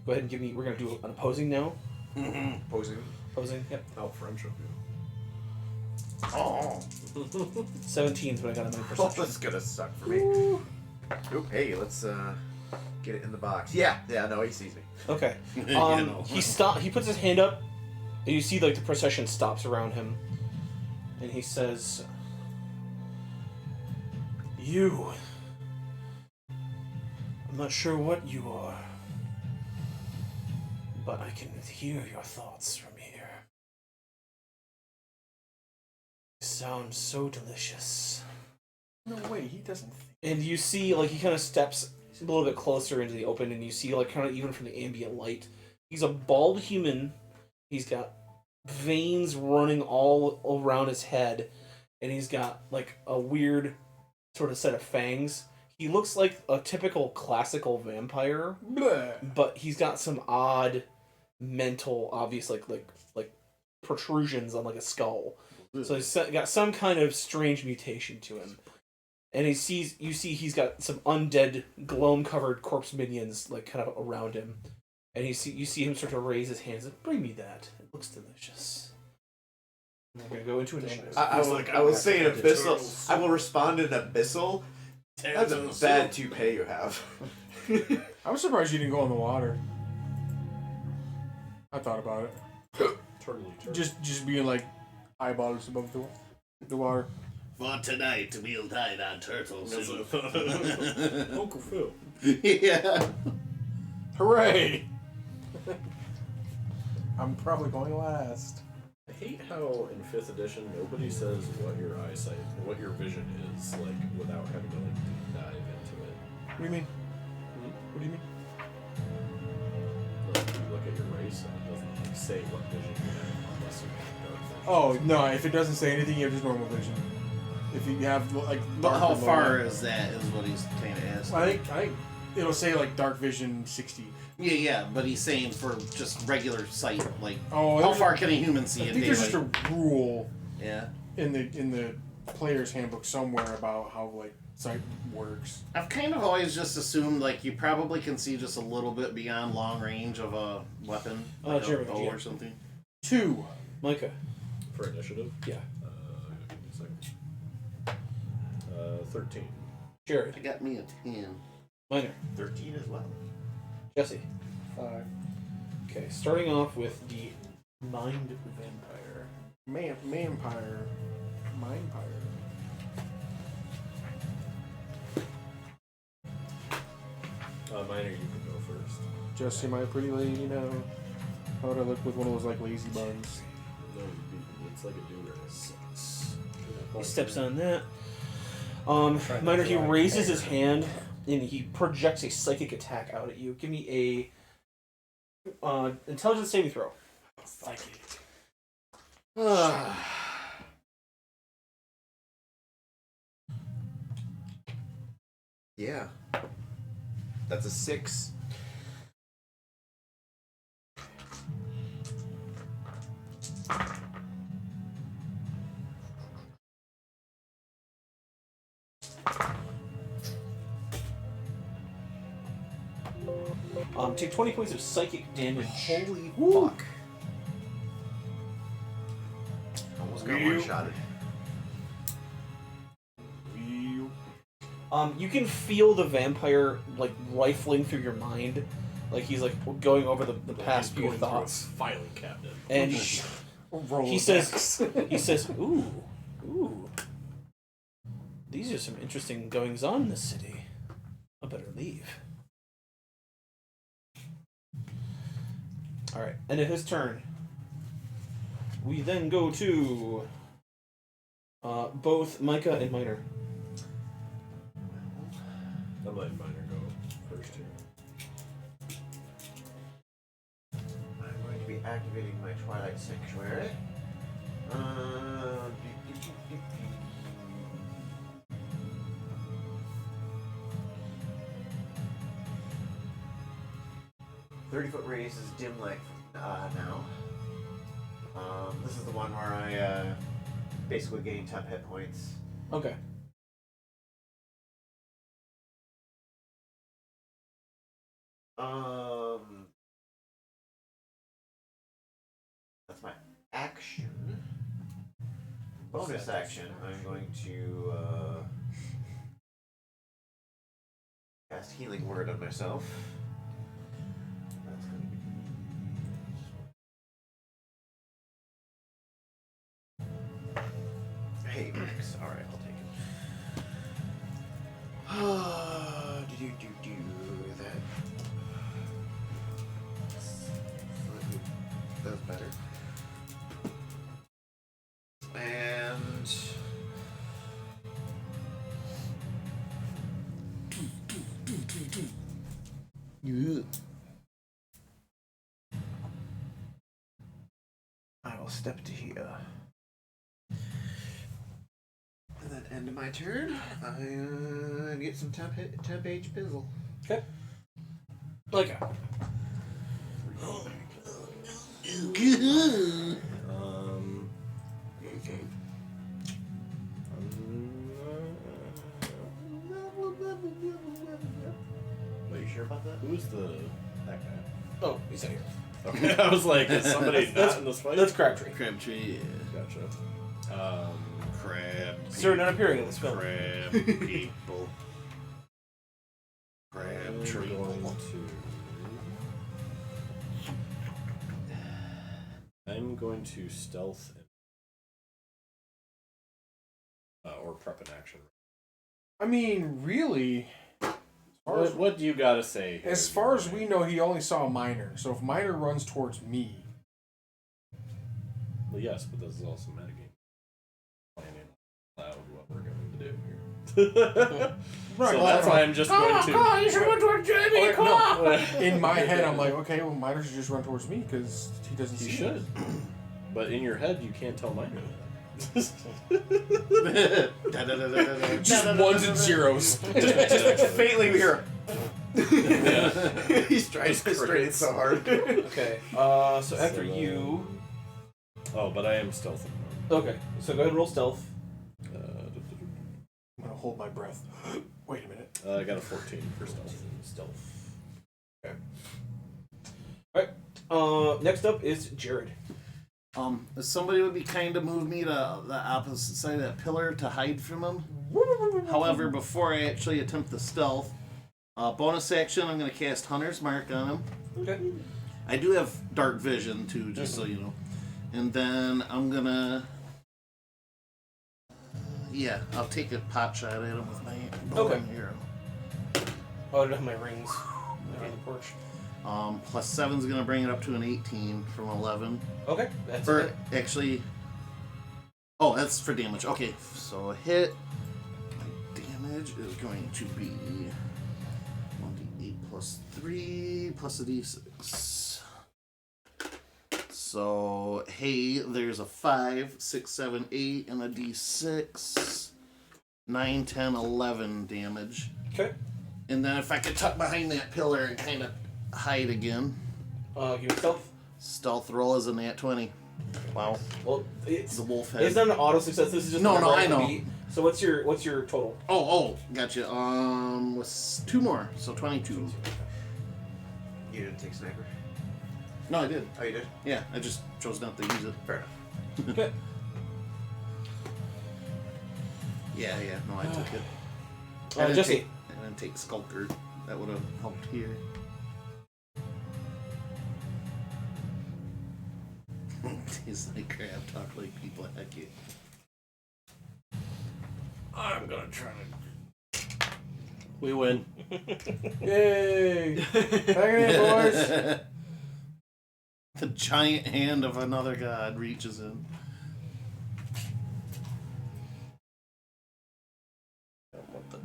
Go ahead and give me. We're gonna do an opposing now. Posing. Opposing. Yep. How French of you. Oh. 17's what I got on my Oh, perception. this is gonna suck for me. Oop, hey, let's get it in the box. Yeah, no, he sees me. Okay. Yeah, no. He puts his hand up, and you see like the procession stops around him, and he says, You. I'm not sure what you are, but I can hear your thoughts from here. You sound so delicious. No way, he doesn't think. And you see, like, he kind of steps a little bit closer into the open, and you see, like, kind of even from the ambient light, he's a bald human. He's got veins running all around his head, and he's got, like, a weird sort of set of fangs. He looks like a typical classical vampire, Bleh. but he's got some odd mental, obvious, like protrusions on, like, a skull. So he's got some kind of strange mutation to him. And you see he's got some undead, gloam-covered corpse minions, like, kind of around him. And you see him start to raise his hands and bring me that. It looks delicious. And we're gonna go into initiative. I will say in abyssal. I will respond in abyssal. That's a bad toupee you have. I'm surprised you didn't go in the water. I thought about it. Turtle. Just being like eyeballs above the water. For tonight, we'll dine on turtle soup. Uncle Phil. Yeah. Hooray! I'm probably going last. I hate how in 5th edition nobody says what your eyesight, what your vision is, like, without having to, like, deep dive into it. What do you mean? What do you mean? Like, you look at your race and it doesn't, like, say what vision you have unless you have dark vision. Oh no! If it doesn't say anything, you have just normal vision. If you have like, But dark how or low far light. is that? Is what he's kind of asking. I think it'll say like dark vision 60. Yeah, but he's saying for just regular sight, like Oh, how there's far can a human see I in think there's daylight? just a rule Yeah, in the player's handbook somewhere about how like sight works. I've kind of always just assumed like you probably can see just a little bit beyond long range of a weapon, like a Jeremy, bow yeah. or something. 2. Micah. For initiative? Yeah. Give me a second. 13. Jared. I got me a 10. Minor. 13 as well. Jesse. 5. Okay, starting off with the Mind Vampire. Vampire. Mindpire. Minor, you can go first. Jesse, my pretty lady, now. How would I look with one of those like lazy buns? No, it's like a do-rag. He steps on that. Try Minor, to he fly raises higher. his hand and he projects a psychic attack out at you. Give me a intelligence saving throw. Psychic. Yeah. That's a 6. Take 20 points of psychic damage. Holy fuck. Almost got one-shotted. You can feel the vampire like rifling through your mind, like he's like going over the past few Going through a thoughts, filing cabinet. and Roll he a says, dex. he says, "Ooh, these are some interesting goings on in this city. I better leave." All right, and at his turn, we then go to both Micah and Minor. I'm letting Minor go first here. I'm going to be activating my Twilight Sanctuary. Do, do, do, do, do. 30-foot radius is dim light now. This is the one where I basically gain 10 hit points. Okay. That's my action. Bonus action. I'm going to cast Healing Word on myself. That's going to be. Hey, Max. All right, I'll take it. I will step to here. And then end of my turn, I get some temp H pizzle. Okay. Okay. Are you sure about that? Who's that guy? Oh, he's not here. Okay, I was like, is somebody not in this fight? That's Crabtree. Crabtree, yeah. Gotcha. Crab. Sir, not appearing in this film. Crab people. Crab tree. I'm going to stealth or prep an action. I mean, really, What do you gotta say? Here, as far as we know, he only saw Miner. So if Miner runs towards me, Well, yes, but this is also metagame. Planning out what we're going to do here. So that's why I'm just going to. You should run towards Jamie. Okay, no. In my head, I'm like, okay, well, Miner should just run towards me because he doesn't He see should. us. But in your head, you can't tell Miner that. Just ones and zeros. Just faintly we hear. Yeah. He's trying to straight so hard. Okay. So after you. Oh, but I am stealthing. Okay. So go ahead and roll stealth. I'm gonna hold my breath. Wait a minute. I got a 14 for stealth. Stealth. Okay. All right. Next up is Jared. If somebody would be kind to move me to the opposite side of that pillar to hide from him. However, before I actually attempt the stealth, bonus action, I'm going to cast Hunter's Mark on him. Okay. I do have dark vision too, just so you know. And then I'm going to... yeah, I'll take a pot shot at him with my bow and arrow. Oh, I don't have my rings. They're on the porch. Plus 7's going to bring it up to an 18 from 11. Okay. That's Or it. actually... oh, that's for damage. Okay, so a hit. My damage is going to be 1d8 plus 3 plus a d6. So, hey, there's a 5, 6, 7, 8, and a d6. 9, 10, 11 damage. Okay. And then if I could tuck behind that pillar and kind of hide again. Give me stealth. Stealth roll is a nat 20. Wow. Well, it's The wolf head. it's not an auto success. This is just No, a no, roll I to know. beat. So what's your total? Oh, gotcha. Was 2 more, so 22. You didn't take sniper? No, I did. Oh, you did? Yeah, I just chose not to use it. Fair enough. Okay. Yeah, no, I took it. Jesse. I didn't take Skulker. That would have helped here. He's like crap, talk like people heck you. I'm gonna try to. We win. Yay! Back in, boys. The giant hand of another god reaches in. What the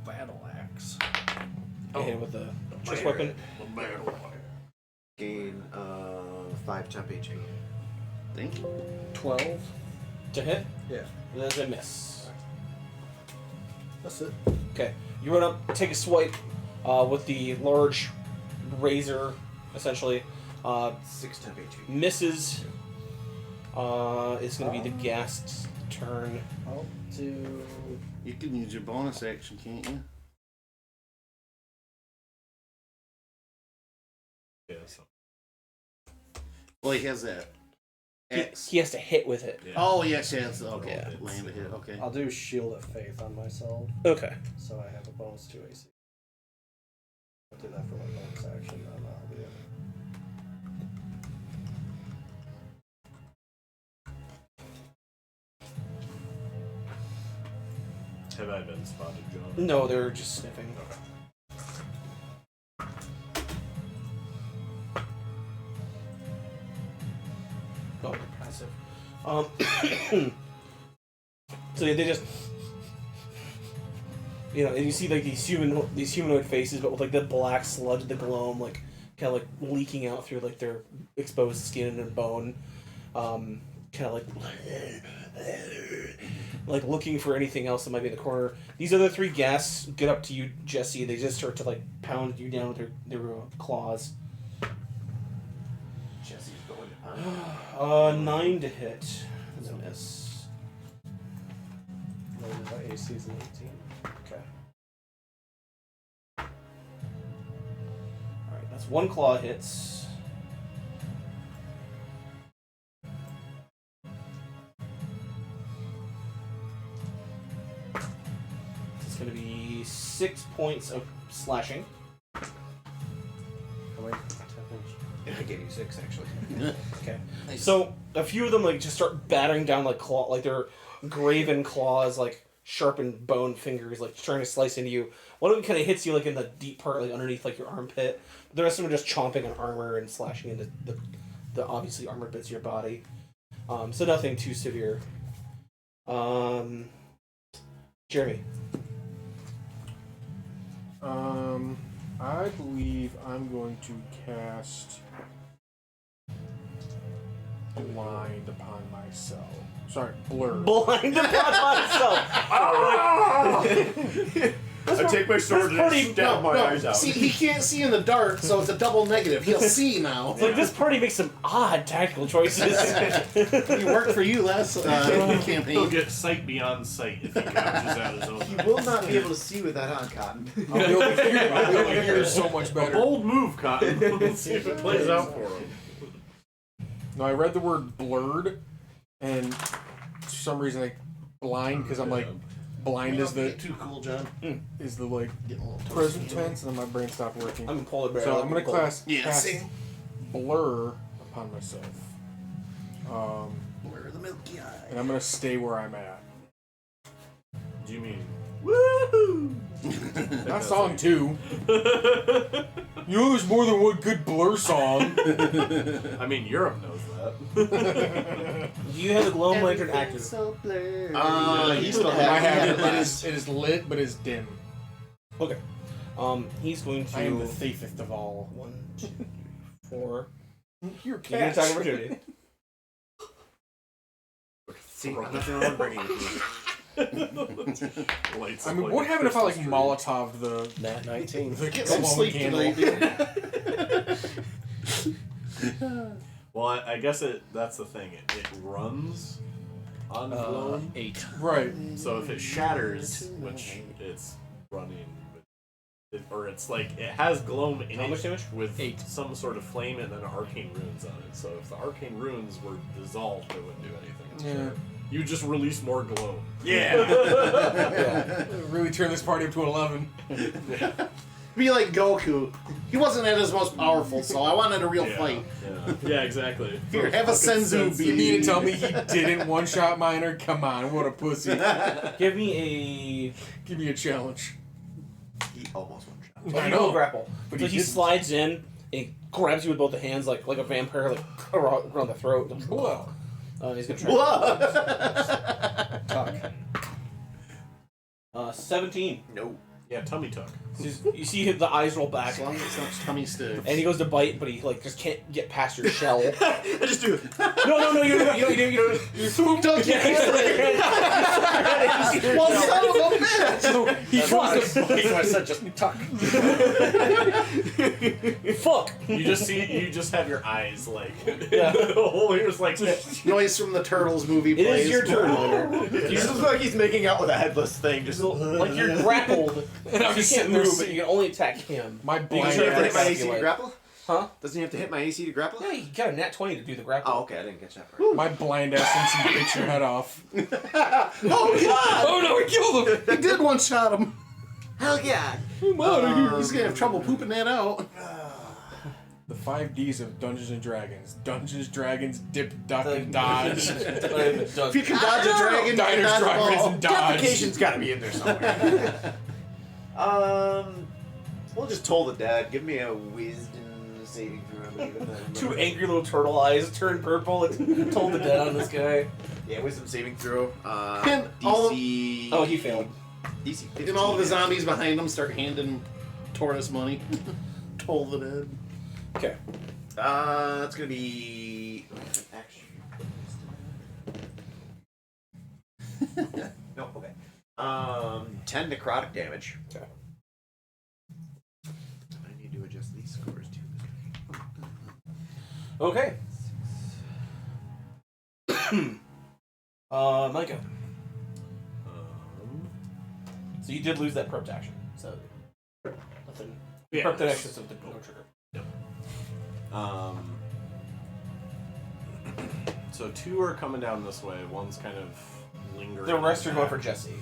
battle axe? And with the choice weapon. The battle axe. Gain 5 temp HP. Thank you. 12. To hit. Yeah. That's a miss. That's it. Okay. You run up, take a swipe with the large razor, essentially. 6 temp HP. Misses. It's going to be the ghast's turn. I'll do. You can use your bonus action, can't you? Yeah, so. Well, he has that. Axe. He has to hit with it. Yeah. Oh, yes. Okay. Yeah. Land a hit. Okay. I'll do Shield of Faith on myself, Okay. so I have a bonus to AC. I'll do that for my bonus action, and I'll do it. Have I been spotted, John? No, they're just sniffing. Oh, they're passive. So yeah, they just you know, and you see like these humanoid faces, but with like the black sludge of the gloam, like kind of like leaking out through like their exposed skin and bone, kind of like looking for anything else that might be in the corner. These other three guests get up to you, Jesse. They just start to like pound you down with their claws. Jesse's going to pound. 9 to hit. That's a miss. My AC is an 18. Okay. Alright, that's 1 claw hits. It's going to be 6 points of slashing. Oh, wait. 10 inch. I gave you 6 actually. Okay. Nice. So a few of them like just start battering down like claw, like their graven claws, like sharpened bone fingers, like trying to slice into you. One of them kind of hits you like in the deep part, like underneath like your armpit. The rest of them are just chomping on armor and slashing into the obviously armored bits of your body. So nothing too severe. Jeremy. I believe I'm going to cast Blind upon myself. Sorry, Blur. Blind upon myself. I take my sword and pretty- stab my eyes out. See, he can't see in the dark, so it's a double negative. He'll see now. It's like this party makes some odd tactical choices. He worked for you last He'll campaign. get sight beyond sight if he gouges out his own. He will not be able to see with that on, Cotton. I'll be able to hear so much A better. bold move, Cotton. Let's see if it plays out for him. No, I read the word blurred, and for some reason I blind because I'm like blind is the too cool, John. like Getting a little toasty. present tense, and then my brain stopped working. I'm a polar bear. So I'm gonna cast same. Blur upon myself, Blur the milky eye. and I'm gonna stay where I'm at. Do you mean woohoo? Not song 2. You know, there's more than one good Blur song. I mean, Europe knows that. Do you have the gloam lantern active? So blurred. He still I has have it. It is lit, but it's dim. Okay. He's going to. I am the thiefest of all. 1, 2, 4. You're You get an attack cat. opportunity. See, nothing wrong with bringing it to you. Lights I up mean, like what a happened if I like Christmas tree. Molotov the Nat 19. Get some glowing sleep candle? tonight. Well, I guess that's the thing. It runs on gloam. 8. Right. So if it shatters, which it's running, or it's like it has gloam in How much it damage? with 8. some sort of flame and then arcane runes on it. So if the arcane runes were dissolved, it wouldn't do anything. Yeah. You just release more gloam. Yeah. Really turn this party up to 11. Be like Goku. He wasn't at his most powerful, so I wanted a real fight. Yeah, exactly. Here, have a Fucking senzu You bead. mean to tell me he didn't one-shot Miner? Come on, what a pussy. Give me Give me a challenge. He almost one shot. a. I You know. will grapple. But So he he didn't. slides in and he grabs you with both the hands, like a vampire, like around the throat. Whoa. He's gonna try. Tuck. 17. No. Yeah, tummy tuck. You see the eyes roll back, As long as it's not tummy stick. and he goes to bite, but he like just can't get past your shell. I just do it. No, you don't. You swooped up your Well, son of a bitch! He fucks. So I said just tuck. Fuck. You just have your eyes like Yeah. the whole ear's like Noise from the Turtles movie It plays. is your turn, Leonard. He just looks like he's making out with a headless thing. Just Like you're grappled, And I'm you just can't sitting there move, but you can only attack him. My You blind doesn't he have to hit my ass. AC to grapple? Huh? Doesn't he have to hit my AC to grapple? Yeah, you got a nat 20 to do the grapple. Oh, okay. I didn't catch that part. My blind ass thinks he bit your head off. Oh god! Oh no, he killed him! He did one shot him. Hell yeah! I'm out of here. He's gonna have trouble pooping that out. The 5 Ds of Dungeons and Dragons. Dungeons, Dragons, dip, duck, and dodge. If you can dodge a dragon, you can Diners, dodge a drive-ins, ball. and dodge. Defecation's gotta be in there somewhere. We'll just toll the dad. Give me a wisdom saving throw. Two angry little turtle eyes turn purple and told the dead on this guy. Yeah, wisdom saving throw. And all of- DC. Oh, he failed. Easy. And all the zombies behind him start handing Tortoise money. Toll the dead. Okay. That's gonna be no. Okay. 10 necrotic damage. Okay. I need to adjust these scores too. Okay. Micah. So you did lose that perp action. So nothing. Yeah. Perp action, so no trigger. So 2 are coming down this way. One's kind of lingering. The rest are going for Jesse.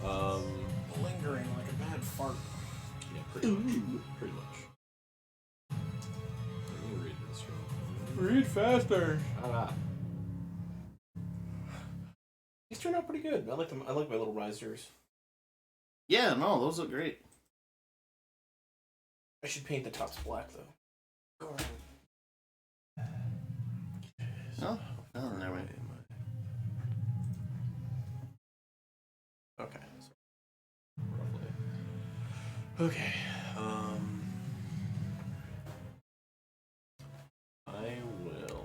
Lingering like a bad fart. Yeah, pretty much. Pretty much. Let me read this real Read faster. quick. These turned out pretty good. I like them. I like my little risers. Yeah, no, those look great. I should paint the tops black though. Oh, never mind. Okay. So roughly. Okay. I will.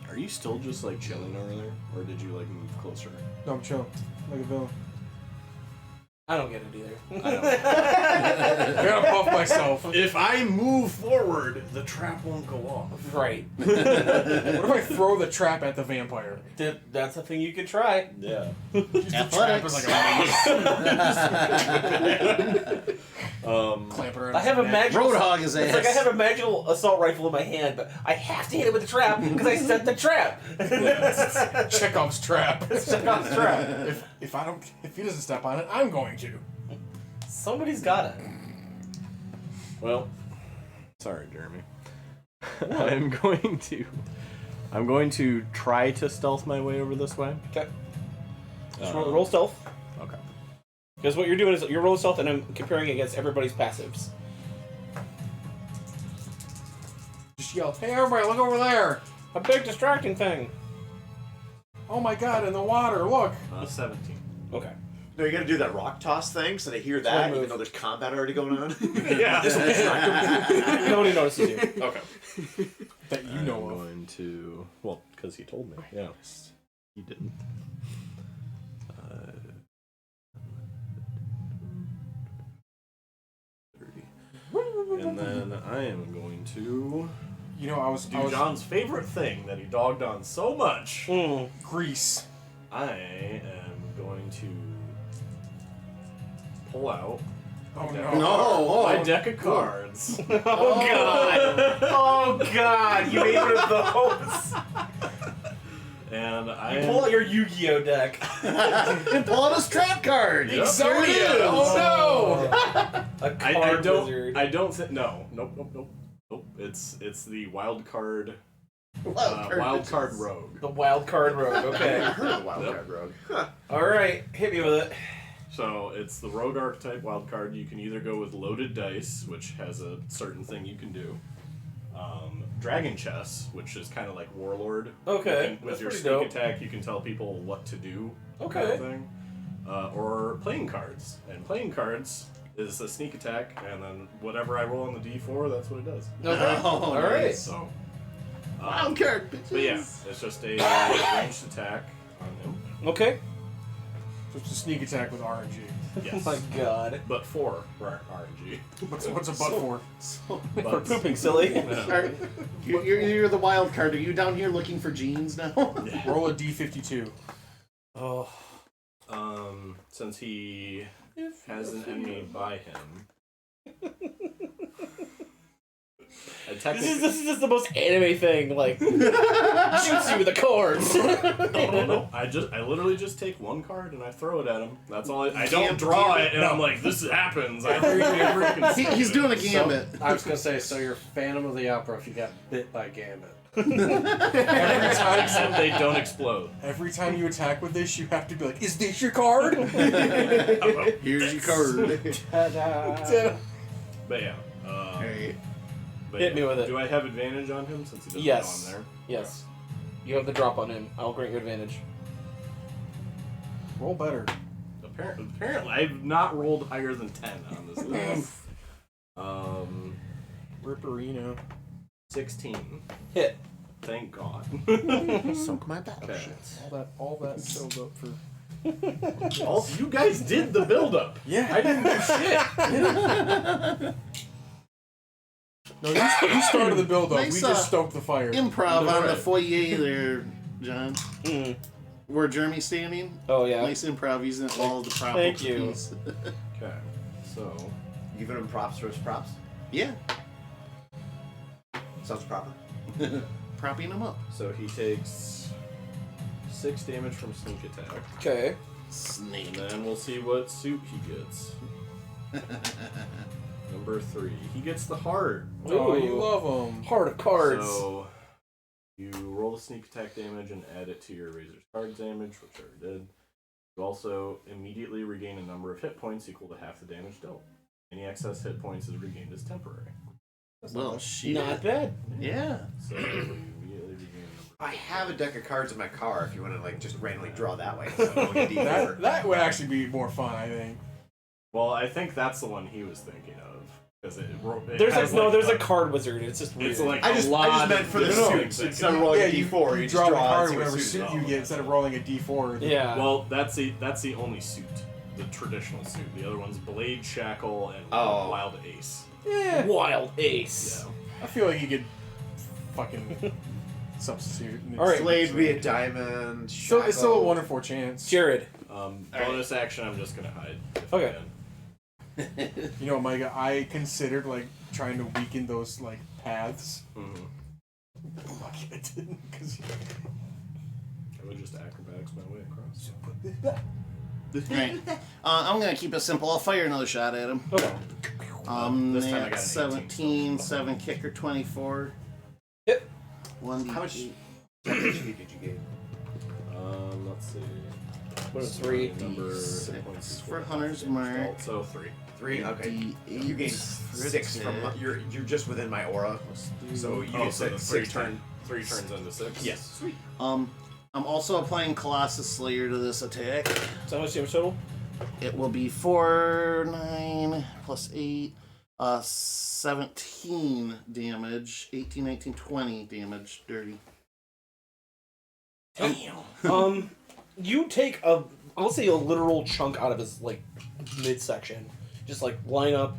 Are you still just like chilling over there, or did you like move closer? No, I'm chill. Like a villain. I don't get it either. I gotta buff myself. If I move forward, the trap won't go off. Right. What if I throw the trap at the vampire? That's a thing you could try. Yeah. Use the trap as like a mace. Clamp it around I have a his neck. magical. Roadhog his It's like I ass. have a magical assault rifle in my hand, but I have to hit it with the trap because I set the trap. Chekhov's trap. Chekhov's trap. If he doesn't step on it, I'm going to. Somebody's got it. Well, sorry, Jeremy. I'm going to try to stealth my way over this way. Okay. Just roll stealth. Okay. Because what you're doing is you're rolling stealth, and I'm comparing it against everybody's passives. Just yell, "Hey, everybody, look over there! A big distracting thing. Oh my God, in the water! Look!" 17. Okay. No, you gotta do that rock toss thing so they hear Good that, move. even though there's combat already going on. Yeah. Nobody notices you. Okay. That you I'm know of. going to. Well, because he told me. Yeah. He didn't. And then I am going to You know, I was do John's favorite thing that he dogged on so much. Grease. I am going to pull out Oh deck- no! my deck of cards. Oh God! Oh God! You made one of those. And I You pull out your Yu-Gi-Oh deck. And pull out his trap card. Yep. Exodia. Oh A card wizard. I don't think. No. Nope. It's the wild card. Wild card rogue. The wild card rogue. Okay. I heard of Wild Card Rogue. Huh. All right. Hit me with it. So it's the rogue archetype wild card. You can either go with loaded dice, which has a certain thing you can do. Dragon chess, which is kind of like warlord. Okay, You can, with that's your pretty sneak dope. attack, you can tell people what to do. Okay. Kind of thing. Or playing cards, and playing cards is a sneak attack, and then whatever I roll on the d4, that's what it does. Okay. Oh, All right. nice. So. Wild card, bitches. But yeah, it's just a ranged attack on him. Okay. So it's a sneak attack with RNG. Yes. Oh my God. But for RNG. What's a butt for? For But, pooping, silly. Are- You're the wild card. Are you down here looking for jeans now? Roll a D52. Oh. Since he has an enemy by him. This is just the most anime thing. Like, shoots you with the cords. No. I literally just take one card and I throw it at him. That's all. I don't draw it, and I'm like, this happens. He's doing a gambit. I was gonna say, so you're Phantom of the Opera if you got bit by Gambit. Every time, Except they don't explode. every time you attack with this, you have to be like, "Is this your card?" Here's your card. Ta-da! But yeah. Alright. But Hit me with it. Do I have advantage on him since he doesn't Yes. know I'm there? Yes. You have the drop on him. I'll grant you advantage. Roll better. Apparently, I've not rolled higher than 10 on this list. Ripperino. 16. Hit. Thank God. Sunk my battleship. All that build up for. You guys did the build-up. Yeah. I didn't do shit. No, you started the build up. Nice, We just stoked the fire. Improv on the Right. foyer there, John. Mm. Where Jeremy's standing. Oh, yeah. Nice improv using all the props. Thank you. Okay, so You giving him props for his props? Yeah, Sounds proper. propping him up. he takes 6 damage from sneak attack, Okay. Snake. and then we'll see what suit he gets. Number 3, he gets the heart. Oh, you Ooh. love them. Heart of cards. So you roll the sneak attack damage and add it to your Razor's Cards damage, which I already did. You also immediately regain a number of hit points equal to half the damage dealt. Any excess hit points is regained as temporary. Well, shit. Not bad. Yeah. So you immediately regain a number. I have a deck of cards in my car if you want to like just randomly draw that way. So rolling a D4. That would actually be more fun, I think. Well, I think that's the one he was thinking of. Because There's there's a card wizard. It's just weird. It's like I just meant for the suits. Instead of rolling a D4, you just draw the draw card and see what whatever suit suit it you is. get instead of rolling a D4. Yeah. Well, that's the only suit, the traditional suit. The other one's Blade, Shackle, and Oh. Wild Ace. Yeah. Wild Ace. Yeah. I feel like you could fucking substitute. All right. Blade be a diamond. So it's still a shackle. 1 in 4 chance. Jared. Bonus action, I'm just gonna hide. if Okay. I can. You know, Micah, I considered like trying to weaken those like paths. Mhm. Lucky I didn't, because I would just acrobatics my way across. Right. I'm gonna keep it simple. I'll fire another shot at him. Okay. This time I got an 17, 7 kicker, 24. Hit. 1d8. How much HP did you gain? Let's see. What is 3? Number Six hit points for equal to Hunter's damage Mark. dealt, So 3. 3? Okay. D8 You gained for 6 from attack. you're just within my aura. So you get so the 6 three turns into 6. Yes. Sweet. I'm also applying Colossus Slayer to this attack. So how much damage total? It will be 4, 9, plus 8, 17 damage. 18, 19, 20 damage. Dirty. Damn. You take I'll say a literal chunk out of his like midsection. Just like line up,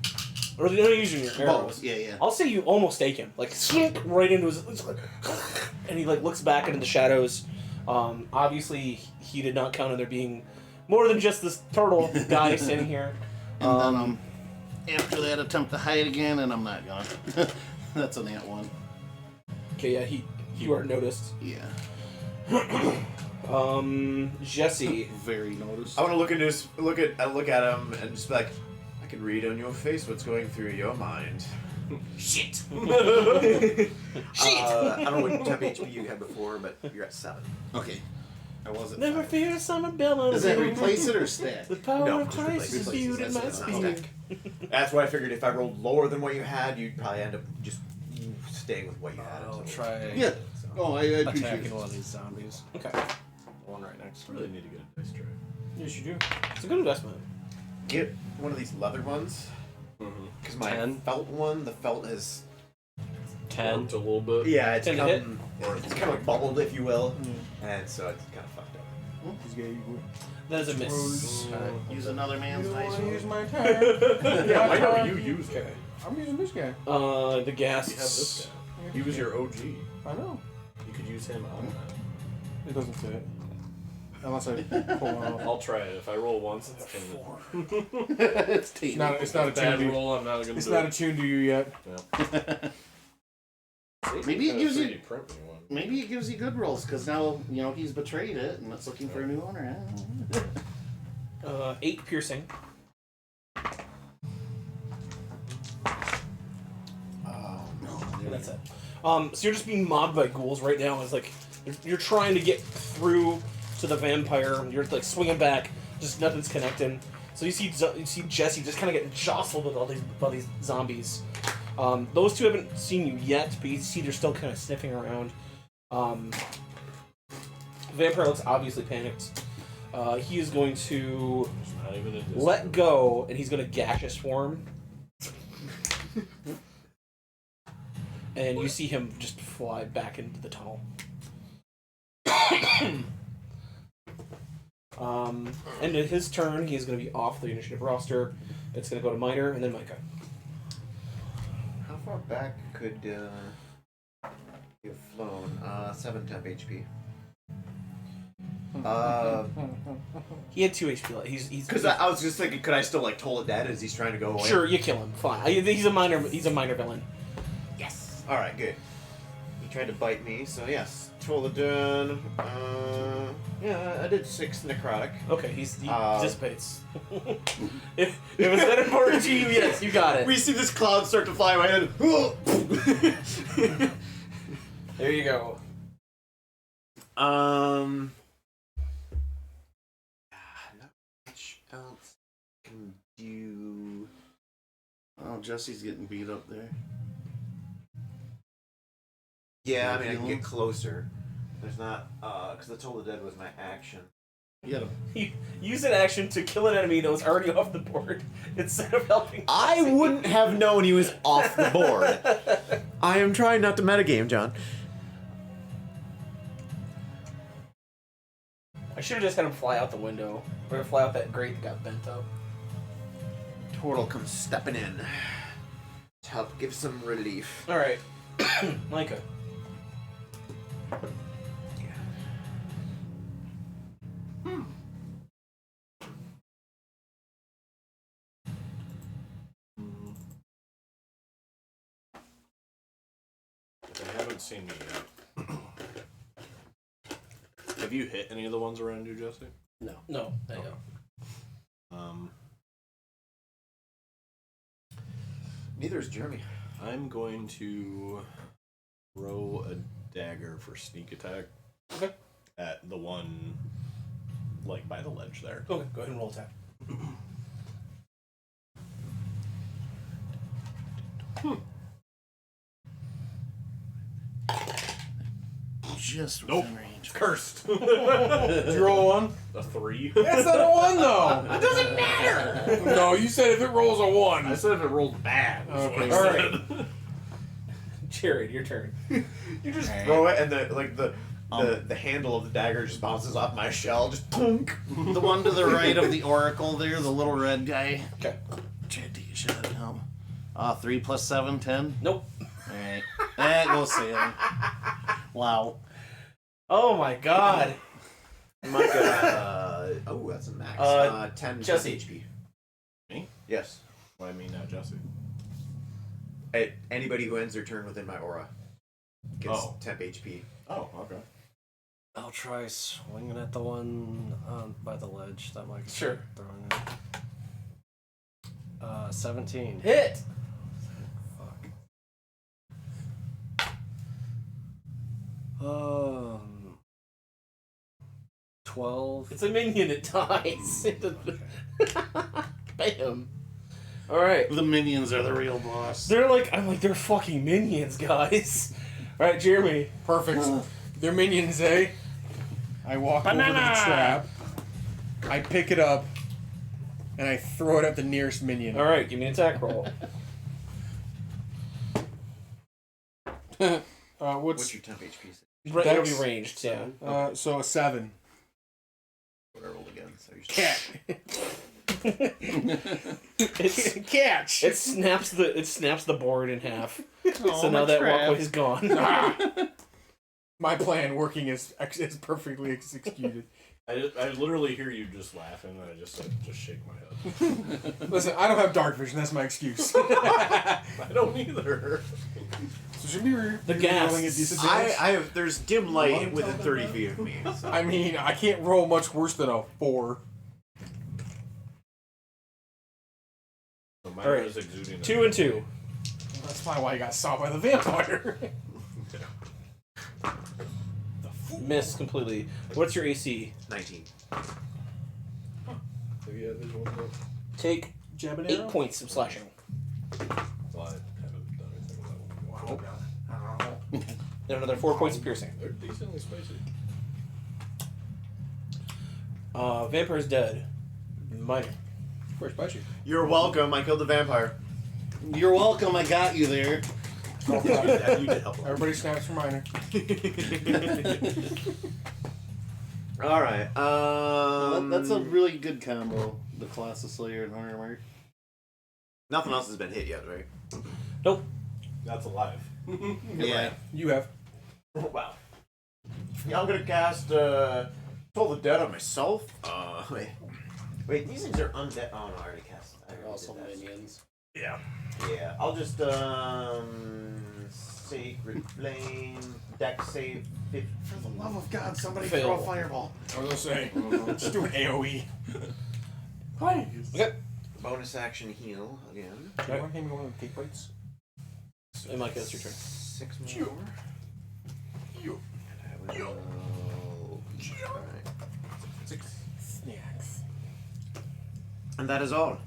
or they're not using your arrows. Yeah, yeah. I'll say you almost take him, like slink right into his, it's like, and he like looks back into the shadows. Obviously, he did not count on there being more than just this turtle guy standing here. And then after that, attempt to hide again, and I'm not gonna. That's a nat 1. Okay, yeah, you are noticed. Yeah. Jesse. Very noticed. I want to look into his, look at him and just be like, I can read on your face what's going through your mind. Shit. I don't know what type of HP you had before, but you're at 7. Okay. I wasn't. Never fear summer billows. Does that replace it or stack? The power No, of just Christ is replaces. viewed in my That's not speed. stack. That's what I figured. If I rolled lower than what you had, you'd probably end up just staying with what you had. I'll until- try Yeah. Oh, I appreciate attacking it. one of these zombies. Okay. The one right next to Really me. need to get a dice tray. Yes, you do. It's a good investment. Get one of these leather ones. Mm-hmm. Because my 10. felt one, the felt is 10. Worked a little bit. yeah, it's 10 to hit? it's kind of like bubbled, if you will, and so it's kind of fucked up. He's gonna That is a miss. Use another man's You don't dice. want to use my turn. Yeah, why My don't turn. you use it? I'm using this guy. The gas. You have this guy. He was your OG. I know. You could use him on that. It doesn't fit. Unless I pull one off. I'll try it. If I roll once, it's 10. It's It's not. It's not a a bad tune. roll. I'm not gonna It's do not it. attuned to you yet. Maybe it gives you. 3D print me one. Maybe it gives you good rolls because now he's betrayed it and it's looking for a new owner. I don't know. 8 piercing. No, And that's it. So you're just being mobbed by ghouls right now. It's like you're trying to get through to the vampire. You're like swinging back, just nothing's connecting. So you see Jesse just kind of get jostled with all these zombies. Those two haven't seen you yet, but you see they're still kind of sniffing around. Vampire looks obviously panicked. He is going to It's not even a let go, and he's going to gaseous form. And you see him just fly back into the tunnel. And at his turn, he is going to be off the initiative roster. It's going to go to Miner, and then Micah. How far back could you have flown? 7 temp HP. He had 2 HP left. He's Because I was just thinking, could I still like toll it dead as he's trying to go away? sure, you kill him. Fine. He's a minor villain. Yes. All right, good. He tried to bite me, so yes, toll it down. Yeah, I did 6 necrotic. Okay, he dissipates. if it's that important to you, yes, you got it. We see this cloud start to fly away, and There you go. not much else I can do. Oh, Jesse's getting beat up there. Yeah, I mean, I can get closer. There's not, because the Toll the Dead was my action. You gotta. You use an action to kill an enemy that was already off the board instead of helping. I wouldn't have known he was off the board. I am trying not to metagame, John. I should have just had him fly out the window, or fly out that grate that got bent up. Turtle comes stepping in to help give some relief. All right, Micah. They haven't seen me yet. Have you hit any of the ones around you, Jesse? No, there you go. Neither is Jeremy. I'm going to throw a dagger for sneak attack. Okay. At the one, like, by the ledge there. Okay, go ahead and roll attack. Just Nope. within range. Cursed! Did you roll a 1? A 3? That's not a 1 though. It doesn't matter. No, you said if it rolls a 1. I said if it rolled bad. is what Okay. I All said. right. Jared, your turn. You just throw it, and the handle of the dagger just bounces off my shell, just punk. The one to the right of the oracle there, the little red guy. Okay. Try to take a shot at him. 3 plus 7, 10. Nope. Alright. That goes sailing. Wow. Oh my God. Micah, that's a max. 10 Jesse. HP. Me? Yes. Why me, not Jesse? Anybody who ends their turn within my aura gets temp HP. Oh, okay. I'll try swinging at the one by the ledge that Mike is Sure. throwing it. 17. Hit. Fuck. 12. It's a minion. It dies. Bam. All right. The minions are the real boss. They're fucking minions, guys. All right, Jeremy. Perfect. They're minions, eh? I walk over to the trap. I pick it up, and I throw it at the nearest minion. All right, give me an attack roll. What's your temp HP? It'll be ranged, yeah. So a 7. What I rolled again? So you're Cat. Catch. It snaps the board in half. Oh, So now my that trap. walkway is gone. My plan working is perfectly executed. I literally hear you just laughing, and I just shake my head. Listen, I don't have dark vision. That's my excuse. I don't either. So should we The be gas. rolling a disadvantage? there's dim light within 30 feet of me. So. I mean, I can't roll much worse than a 4. So mine All right. is exuding 2 and 2. That's probably why he got saw by the vampire. Miss completely. What's your AC? 19. Have you had these ones yet? Take Jab and 8 arrow? points of slashing. Well, I haven't done And another 4 points of piercing. They're decently spicy. Vampire's dead. Minor. Where's Butchie? You're welcome. I killed the vampire. You're welcome. I got you there. You did help. Everybody snaps for minor. All right. That's a really good combo. The Class of Slayer and Hunter Mark. Nothing else has been hit yet, right? Nope. That's alive. Yeah. You have. Wow. Yeah, I'm gonna cast Toll the Dead on myself. Wait, these things are undead. Oh no, I already cast. I already Also did that. minions. Yeah. Yeah, I'll just Sacred Flame, Dex save 50. For the love of God, somebody Fail. throw a fireball. I was gonna say, just do an AoE. Okay. Bonus action heal again. Do you want him one of the cake bites? Hey, Mike, that's your turn. 6 more. You. And I will. Alright. 6. Snacks. And that is all.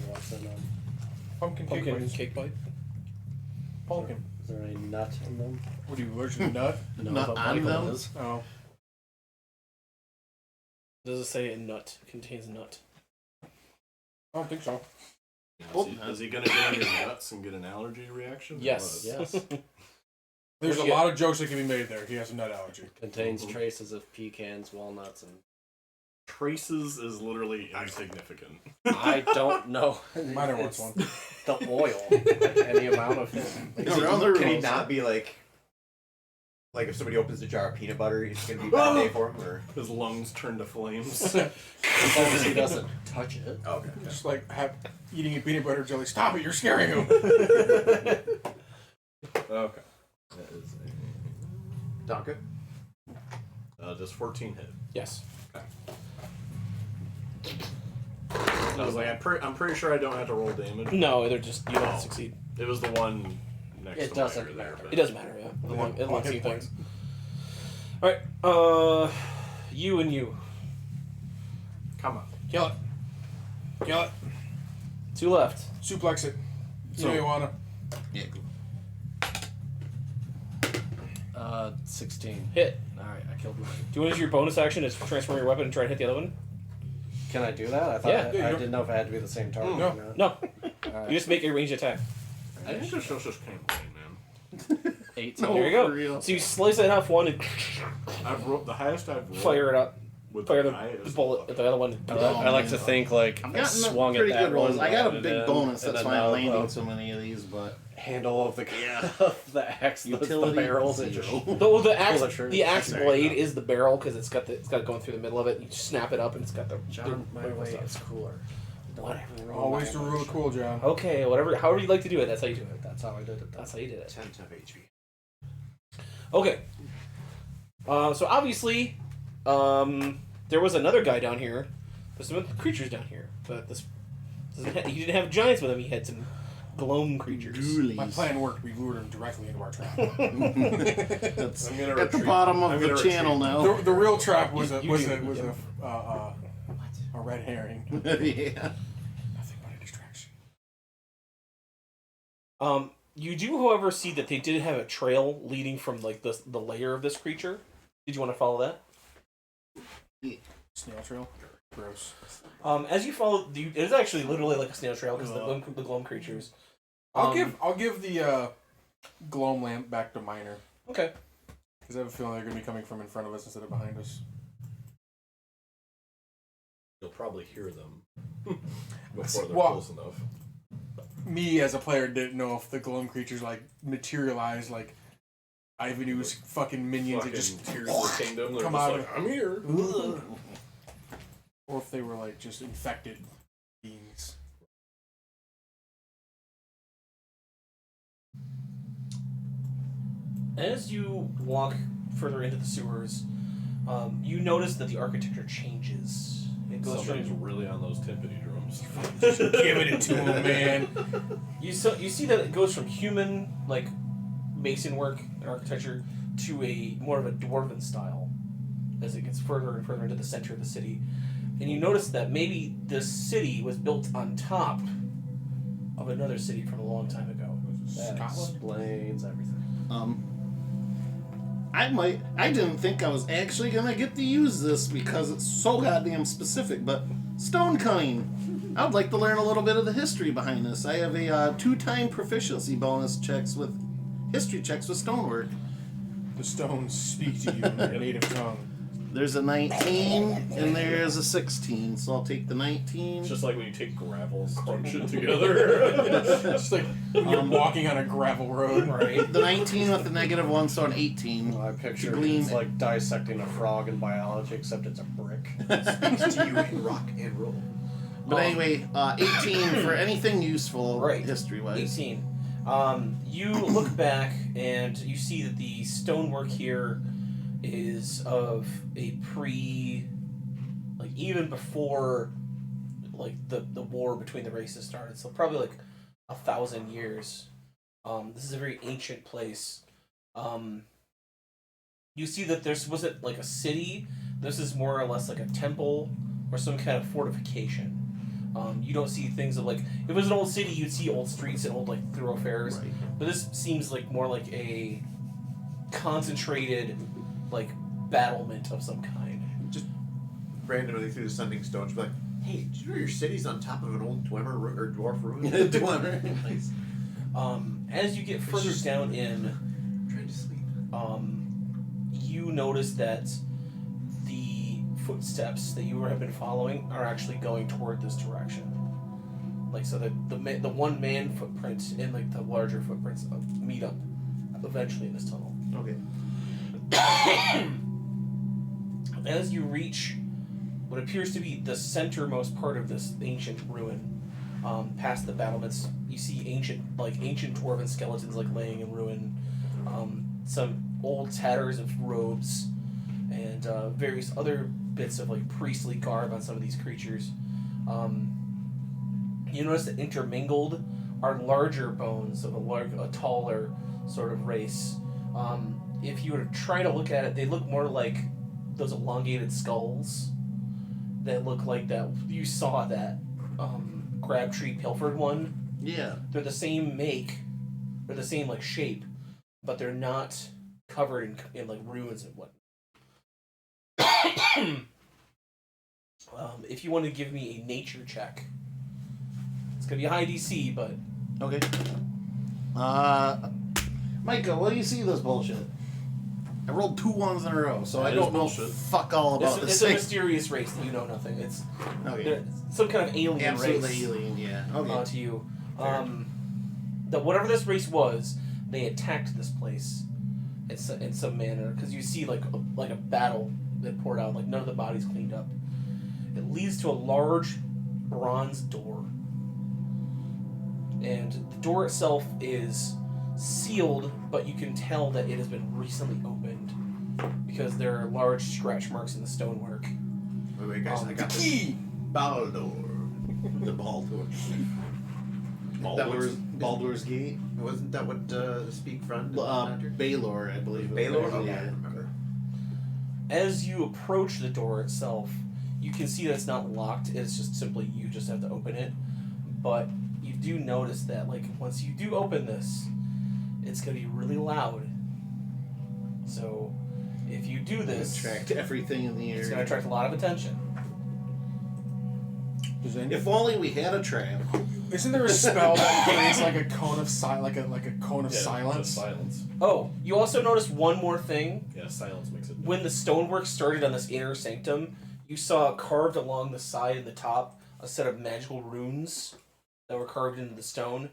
What's in them? Pumpkin cake Pumpkin bites. cake bite. Pumpkin. Is there any nut in them? What are you, allergic to nut? No, Nut but on Michael them? is. Oh. Does it say nut? Contains nut. I don't think so. Is he gonna get on your nuts and get an allergy reaction? or Yes. what? Yes. There's a What'd you lot of jokes that can be made there. He has a nut allergy. Contains traces of pecans, walnuts, and Traces is literally insignificant. I don't know. Minor wants one. The oil, like any amount of it. Can he not be like if somebody opens a jar of peanut butter, it's gonna be a bad day for him? Or His lungs turn to flames. As long as he doesn't touch it. okay. Just like eating a peanut butter jelly. Stop it! You're scaring him. Okay. That is Donka. just 14 hit. Yes. I was like, I'm pretty sure I don't have to roll damage. No, they're just you don't succeed. It was the one next It to doesn't Meyer there, matter. but- It doesn't matter. Yeah, it All wants hit you points. things. All right. You and you. Come on. Kill it. Kill it. 2 left. Suplex it. You know So- you wanna. Yeah. 16. Hit. Alright, I killed one. Do you want to use your bonus action to transform your weapon and try and hit the other one? Can I do that? I thought Yeah. Yeah, I you didn't know if it had to be the same target. No. or not. No. Alright. You just make a ranged attack. I think this just came man. 18. There you for go. real. So you slice it off one and I've rolled the highest I've rolled. fire it up. with Fire the die is bullet at the other one. I like to think like I've I gotten swung pretty at that good rolls. one, I got a and big then- bonus. and That's then why I'm now landing the so many of these. But handle of the of the axe, the utility barrel that zero. just The axe, Pull the trigger. the axe Sorry, blade no. is the barrel because it's got going through the middle of it. You snap it up and it's got the John, the my rifle way stuff. is cooler. Whatever. Always the rule of cool, John. Okay, whatever. However you like to do it, that's how you do it. That's how I did it. That's how you did it. 10 of HP. Okay. So obviously, there was another guy down here. There's some creatures down here, but he didn't have giants with him. He had some Gloam creatures. My plan worked. We lured him directly into our trap. That's I'm gonna at the retreat. bottom I'm of the gonna channel now. The real trap was a You was do, a was yeah. a red herring. Yeah. Nothing but a distraction. You do, however, see that they did have a trail leading from like the lair of this creature. Did you want to follow that? Snail trail. Gross. As you follow, it is actually literally like a snail trail because the Gloam creatures. I'll give the gloam lamp back to Minor Okay. because I have a feeling they're gonna be coming from in front of us instead of behind us. You'll probably hear them before they're Well- close enough. Me as a player didn't know if the gloam creatures like materialized like Ivanu's fucking minions that just Tears of the Kingdom. They're come just out like, of- I'm here. or if they were like just infected beings. As you walk further into the sewers, you notice that the architecture changes. It goes Somebody's from really on those timpani drums. Giving it to him, man. you see that it goes from human like mason work and architecture to a more of a dwarven style as it gets further and further into the center of the city. And you notice that maybe this city was built on top of another city from a long time ago. That Scotland? explains everything. I didn't think I was actually gonna get to use this because it's so goddamn specific, but stone cutting. I would like to learn a little bit of the history behind this. I have a 2-time proficiency bonus history checks with stonework. The stones speak to you in their native tongue. There's a 19 and there's a 16, so I'll take the 19. It's just like when you take gravel and crunch it together. It's like when you're walking on a gravel road. Right. The 19 with the -1, so an 18. Well, I picture Gleam. it's like dissecting a frog in biology, except it's a brick. Speaks to you in rock and roll. But anyway, 18 for anything useful Right. history-wise. 18. You look back and you see that the stonework here is of a even before the war between the races started, so probably like 1,000 years. This is a very ancient place. You see that there wasn't like a city. This is more or less like a temple or some kind of fortification. You don't see things of like, if it was an old city, you'd see old streets and old like thoroughfares. Right. But this seems like more like a concentrated like battlement of some kind. Just randomly through the sending stones, be like, hey, did you know your city's on top of an old dwarf ruin? Nice. As you get further down in, I'm trying to sleep. you notice that the footsteps that you have been following are actually going toward this direction. Like, so the one man footprint and like the larger footprints meet up eventually in this tunnel. Okay. As you reach what appears to be the centermost part of this ancient ruin, past the battlements, you see ancient dwarven skeletons like laying in ruin, some old tatters of robes, and various other bits of like priestly garb on some of these creatures. You notice that intermingled are larger bones of a taller sort of race. If you were to try to look at it, they look more like those elongated skulls that look like that. You saw that Crabtree Pilfered one. Yeah. They're the same make, they're the same like shape, but they're not covered in like ruins and whatnot. If you want to give me a nature check, it's gonna be a high DC, but Okay. Micah, what do you see this bullshit? I rolled 2 1s in a row, so I That don't is know bullshit. fuck all about it's this a thing. mysterious race that you know nothing. It's Okay. they're some kind of alien Absolutely race alien, yeah. Okay. to you. Fair. That whatever this race was, they attacked this place in some manner, because you see like a battle that poured out. Like none of the bodies cleaned up. It leads to a large bronze door, and the door itself is sealed, but you can tell that it has been recently opened because there are large scratch marks in the stonework. Wait, guys, I got this. Key! Baldor. The Baldur. That was- Baldur's Gate. Wasn't that what Speak Friend? Baylor, I believe. Baylor? Okay, Yeah. I remember. As you approach the door itself, you can see that it's not locked. It's just simply you just have to open it. But you do notice that like once you do open this, it's gonna be really loud. So if you do this, Attract everything in the it's area. gonna attract a lot of attention. Does any, If only we had a trap. isn't there a spell that creates like a cone of like a cone of Just silence? silence. Oh, you also notice one more thing. Yeah, silence makes it. When the stonework started on this inner sanctum, you saw carved along the side and the top a set of magical runes that were carved into the stone.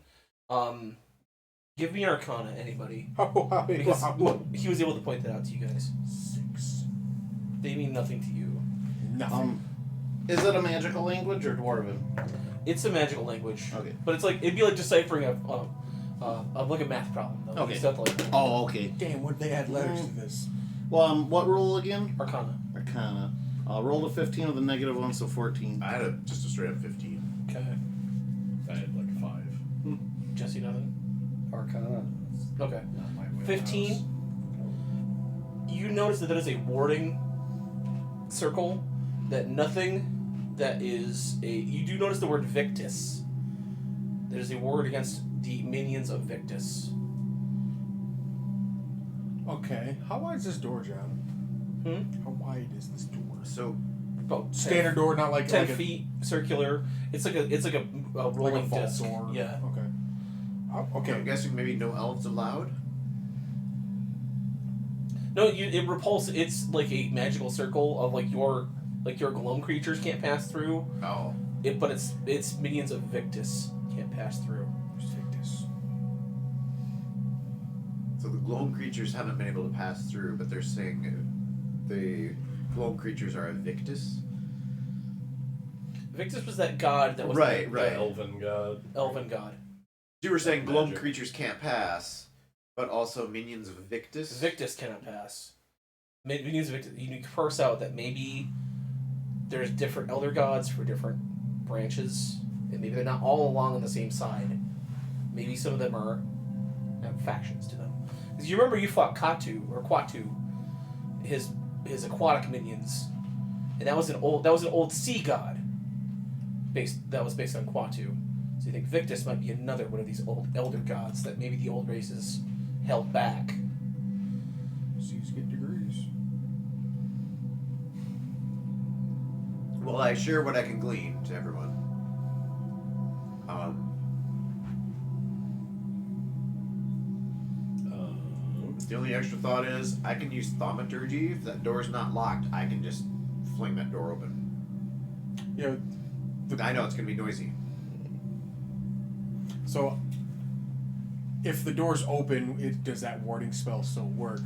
Give me Arcana, anybody. Oh, wow, Because wow. he was able to point that out to you guys. 6. They mean nothing to you. Nothing. Is it a magical language or dwarven? It's a magical language. Okay. But it's like it'd be like deciphering a like a math problem though. Okay. You still have to, like Oh, okay. Damn, would they add letters to this? Well, what roll again? Arcana. Arcana. Roll a 15 with a -1, so 14. I had just a straight up 15. Okay. I had like 5. Jesse, nothing. Arcana. Okay. Not my wheelhouse. 15. You notice that there is a warding circle that nothing that is a. You do notice the word Victus There's a ward against the minions of Victus. Okay. How wide is this door, John? How wide is this door? So About Standard door, not like 10 like feet circular. It's like a a rolling vault disc. door. Yeah. Okay. Okay. I'm guessing maybe no elves allowed. No, it repulses. It's like a magical circle of like your Gloam creatures can't pass through. Oh. But it's minions of Victus can't pass through. Victus. So the Gloam creatures haven't been able to pass through, but they're saying the Gloam creatures are a Victus. Victus was that god that was Right, The elven god. elven god. You were saying Gloam Magic. creatures can't pass, but also minions of Victus. Victus cannot pass. Minions of Victus. You parse out that maybe there's different elder gods for different branches, and maybe they're not all along on the same side. Maybe some of them have factions to them. Because you remember you fought Quatu, his aquatic minions, and that was an old sea god. That was based on Quatu. So you think Victus might be another one of these old elder gods that maybe the old races held back. Seas get degrees. Well, I share what I can glean to everyone. The only extra thought is I can use thaumaturgy. If that door's not locked, I can just fling that door open. Yeah. I know it's gonna be noisy. So, if the door's open, does that warding spell still work?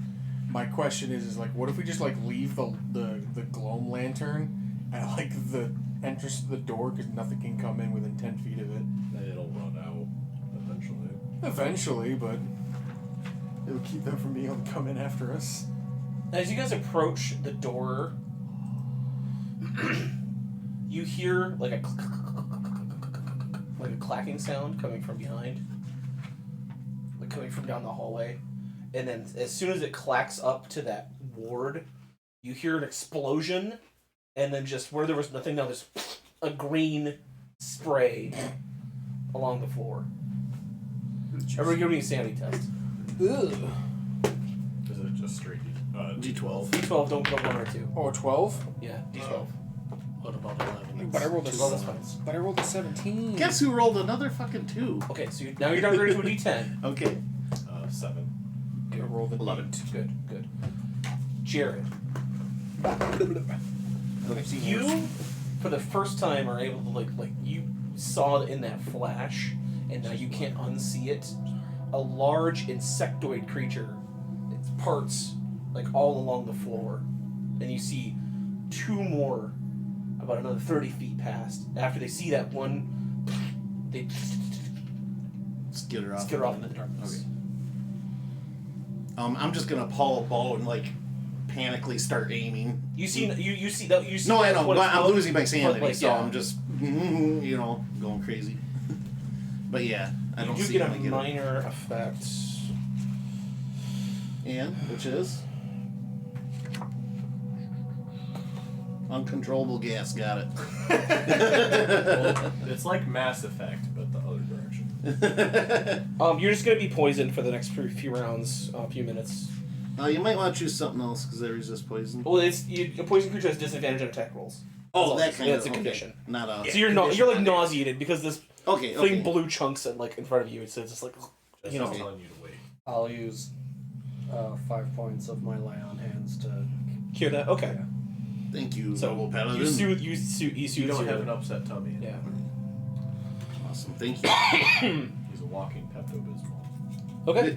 My question is like, what if we just like leave the Gloam lantern at like the entrance to the door because nothing can come in within 10 feet of it? It'll run out eventually. Eventually, but it'll keep them from being able to come in after us. As you guys approach the door, you hear like a clacking sound coming from behind, like coming from down the hallway, and then as soon as it clacks up to that ward, you hear an explosion, and then just where there was nothing, now there's a green spray along the floor. Everybody give me a sanity test. Ugh. Is it just straight D12. D12, don't go 1 or 2. Oh, 12? Yeah, D12. What about 11? But I rolled a Well, that's fine. But I rolled a 17. Guess who rolled another fucking 2? Okay, so now you're downgraded to a D10. Okay. 7. I rolled a 11. Good, good. Jared, I've seen you worse. for the first time are able to like you saw it in that flash, and now you can't unsee it. A large insectoid creature, its parts like all along the floor, and you see 2 more, about another 30 feet past. After they see that one, they Skitter off. skitter off in the darkness. Okay. I'm just gonna pull a bow and like panically start aiming. You see you see that you see. No, I that's know, what but it's I'm called. losing my sanity, But, like, so yeah. I'm just going crazy. But yeah, I don't You do see get how a to get it. minor effect. And which is uncontrollable gas. Got it. Well, it's like Mass Effect, but the other direction. You're just gonna be poisoned for the next few rounds, a few minutes. You might want to choose something else because they resist poison. Well, a poison creature has disadvantage on attack rolls. Oh, That's that kind that's of a condition. Not a. So you're like nauseated because this Okay. thing Okay. blew chunks in like in front of you. It's just like Just you know. telling you to wait. I'll use 5 points of my lay on hands to. Cure that. Okay. Yeah. Thank you, So noble paladin. you soothe You don't have an upset tummy. Yeah. Awesome. Thank you. He's a walking Pepto-Bismol. Okay.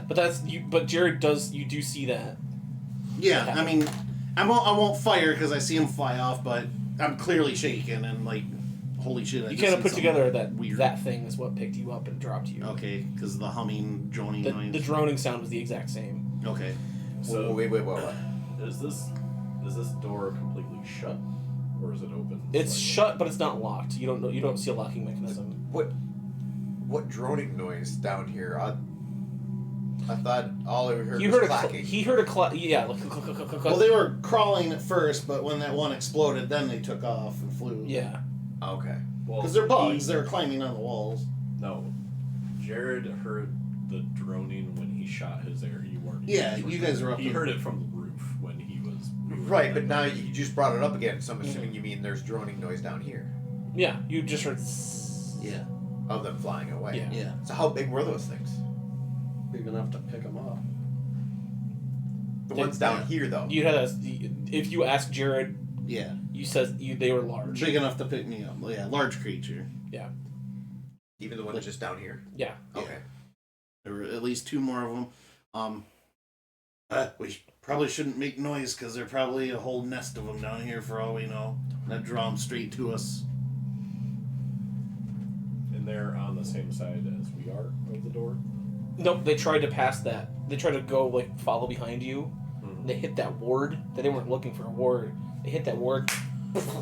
But that's you. But Jared does. You do see that. Yeah, I mean, I won't fire because I see him fly off, but I'm clearly shaken and like, holy shit! I You just kind of did put something together that weird. that thing is what picked you up and dropped you. Okay, because the humming, droning The noise. droning sound was the exact same. Okay. So wait. is this door completely shut, or is it open? It's slightly? shut, but it's not locked. You don't know. You don't see a locking mechanism. What droning noise down here? I thought all I heard You was heard clacking. he heard a clack. Yeah, like click, click, click, click, Well, they were crawling at first, but when that one exploded, then they took off and flew. yeah. Okay. Well, Because they're bugs. They're climbing on the walls. No. Jared heard the droning when he shot his arrow. You weren't. Yeah, you guys were up. He heard it from the roof when he was. Right, but now you just brought it up again, so I'm assuming you mean there's droning noise down here Yeah, you just heard. Yeah. of them flying away. Yeah. Yeah. So how big were those things? Big enough to pick them up. The ones down here, though. You had if you asked Jared, Yeah. you said they were large. Big enough to pick me up. Yeah, large creature. Yeah. Even the ones just down here. Yeah. Okay. There were at least 2 more of them. We probably shouldn't make noise because there's probably a whole nest of them down here for all we know. That draw them straight to us. And they're on the same side as we are of the door. Nope, they tried to pass that. They tried to go follow behind you. Mm-hmm. They hit that ward. They weren't looking for a ward. They hit that ward.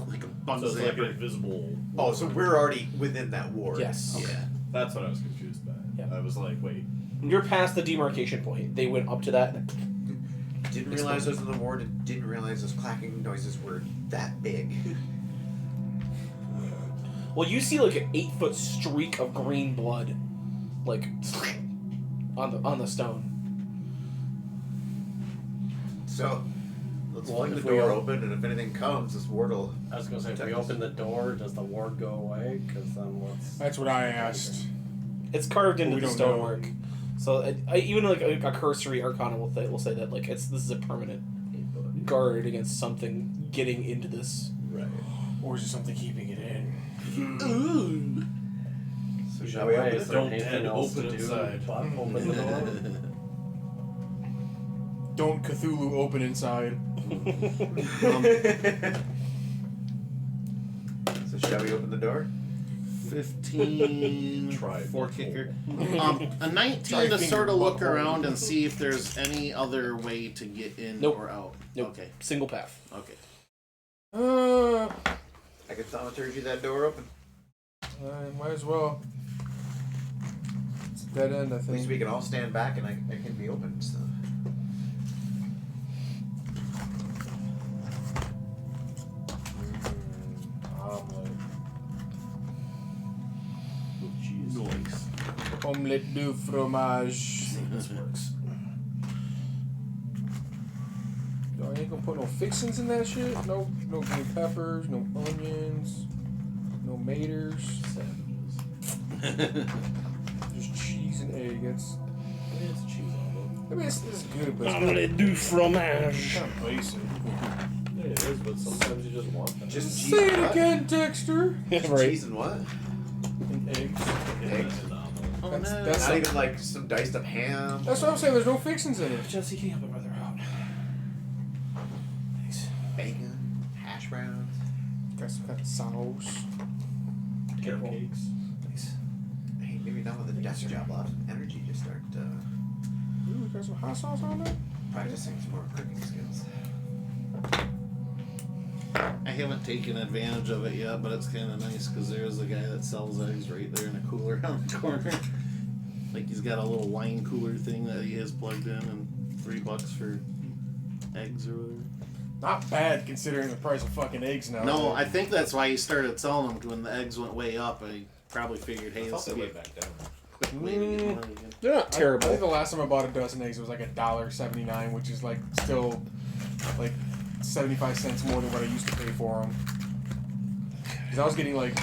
Like a bug So it's like an zapper. invisible. Oh, so we're already within that ward. Yes. Yeah. That's what I was confused by. Yeah. I was like, wait. You're past the demarcation point. They went up to that. Didn't realize those in the ward and didn't realize those clacking noises were that big. Well, you see like an 8-foot streak of green blood, like on the stone. So, let's Well, fling the if we door all- open, and if anything comes, this ward will. I was gonna say, if we protect us. open the door, does the ward go away? Because then what's... That's what I asked. It's carved into We the don't stonework. So even like a cursory arcana will say that like this is a permanent guard against something getting into this. Right. Or is it something keeping it in? Ooh. So shall we open Is it? there Don't anything Ted else open to do inside. but open the door? Don't Cthulhu open inside. So shall we open the door? 15 Try 4 that kicker. hole. A 19 Try to finger sort of look butthole. around and see if there's any other way to get in Nope. or out. Nope. Okay. Single path. Okay. I can thaumaturgy that door open. Might as well. It's a dead end, I At least think. we can all stand back and it can be opened. So. Omelet. With cheese. Nice. Omelette du fromage. This works. Y'all ain't gonna put no fixins in that shit? No green peppers, no onions, no maters. Savages. Just cheese and egg. That's, Yeah, it's a cheese omelet. I mean, it's good, but it's Omelette du fromage. kind of basic. Yeah, it is, but sometimes you just want that. Just cheese Say and it what? again, Dexter. Right. Cheese and what? And eggs. Eggs. An omelet. Oh, That's- no. that's- Not even like some diced up ham. That's what I'm saying. There's no fixins in it. Jesse, can you help my brother out? Thanks. Bacon, hash browns. Got some kind of sauce. Carrot cakes. Thanks. Hey, maybe now with the desk job, I'll have some energy to start Ooh, got some hot sauce on there. practicing some more cooking skills. I haven't taken advantage of it yet, but it's kind of nice because there's a guy that sells eggs right there in a cooler on the corner. Like he's got a little wine cooler thing that he has plugged in, and $3 for eggs or whatever. Not bad considering the price of fucking eggs now. No, I think that's why he started selling them when the eggs went way up. I probably figured, hey, I this thought is they a went back down. quick way to get money again. They're not I think terrible. the last time I bought a dozen eggs, it was like $1.79, which is like still like 75 cents more than what I used to pay for them. Because I was getting like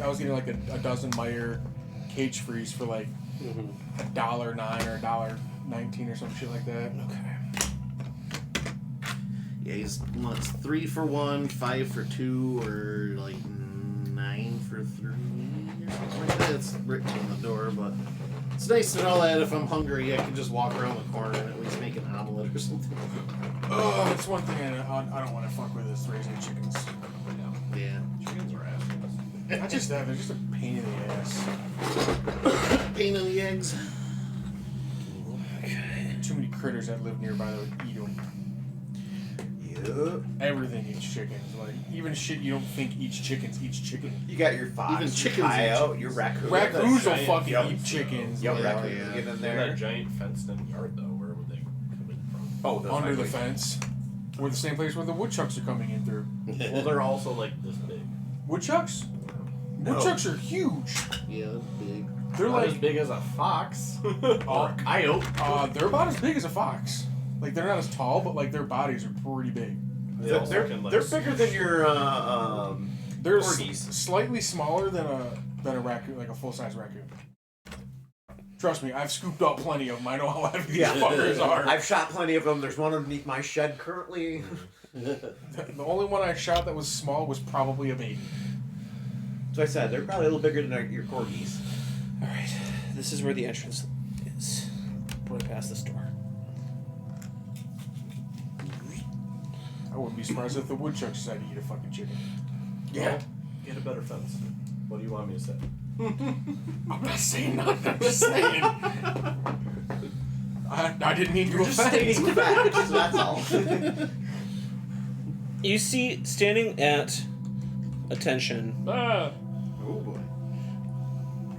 I was getting like a dozen Meyer cage freeze for like $1.09 or $1.19 or some shit like that. Okay. Yeah, he's wants 3 for 1, 5 for 2, or like 9 for 3 or something like that. It's written on the door, but it's nice to know that if I'm hungry, I can just walk around the corner and at least make an omelet or something. Oh, that's one thing I don't want to fuck with is raising chickens. Yeah. Chickens are assholes. I just they're just a pain in the ass. Pain in the eggs. Too many critters that live nearby that would eat them. Yup. Everything eats chickens. Like even shit you don't think eats chickens eats chicken. You got your fox, Even your chickens eat coyote, chickens. your raccoon. Raccoons will giant fucking yelp. eat chickens. Yep, like, raccoons yeah. get in That there. giant fenced-in yard, though, where would they come in from? Oh, those under the might be- fence. We're the same place where the woodchucks are coming in through. Well, they're also like this big. Woodchucks? No. Woodchucks are huge. Yeah, big. They're Not as like big as a fox or a coyote. they're about as big as a fox. Like they're not as tall, but like their bodies are pretty big. They also They're can, like, bigger than your They're corgis. slightly smaller than a raccoon, like a full size raccoon. Trust me, I've scooped up plenty of them. I know how heavy these fuckers are. I've shot plenty of them. There's one underneath my shed currently. The only one I shot that was small was probably a baby. So I said they're probably a little bigger than your corgis. All right, this is where the entrance is. Right past this door. I wouldn't be surprised if the woodchuck decided to eat a fucking chicken. Yeah. Get a better fence. What do you want me to say? I'm not saying nothing. I'm just saying. I didn't mean to Just offend. stating facts. That's all. You see, standing at attention, Oh boy.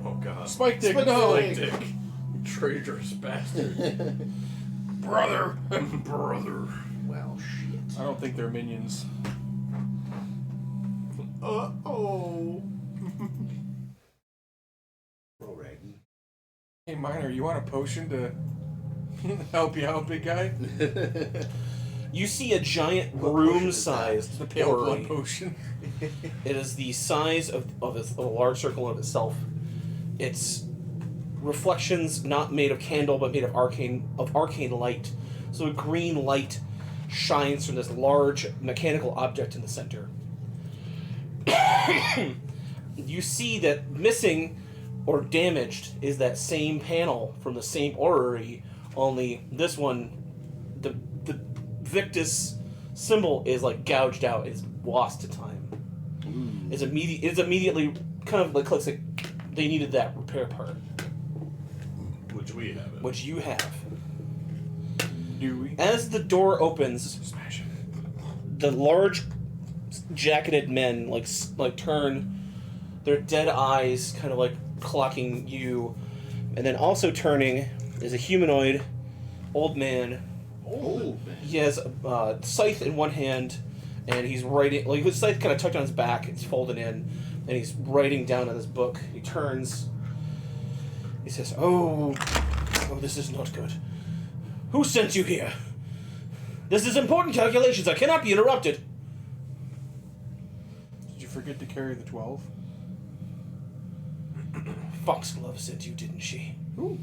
Oh god. Spike Dick, Spike no. Dick. Dick. Traitorous bastard. Brother. Brother. Well, shit. I don't think they're minions. Oh. Roll Raggy. Hey, Miner, you want a potion to help you out, big guy? you see a giant What potion room-sized The pale blood orrery. potion. It is the size of a large circle of itself. It's reflections not made of candle, but made of arcane light. So a green light shines from this large mechanical object in the center. You see that missing or damaged is that same panel from the same orrery, only this one, the Victus symbol is like gouged out, it's lost to time. It's immediately kind of like looks like they needed that repair part, Which we have it. which you have. Do we? As the door opens, Smash it. the large jacketed men like turn their dead eyes kind of like clocking you, and then also turning is a humanoid old man. He has a scythe in one hand, and he's writing, like his scythe kind of tucked on his back, it's folded in, and he's writing down in this book. He turns, he says, oh, this is not good. Who sent you here? This is important calculations, I cannot be interrupted. Did you forget to carry the 12? Foxglove sent you, didn't she? Ooh.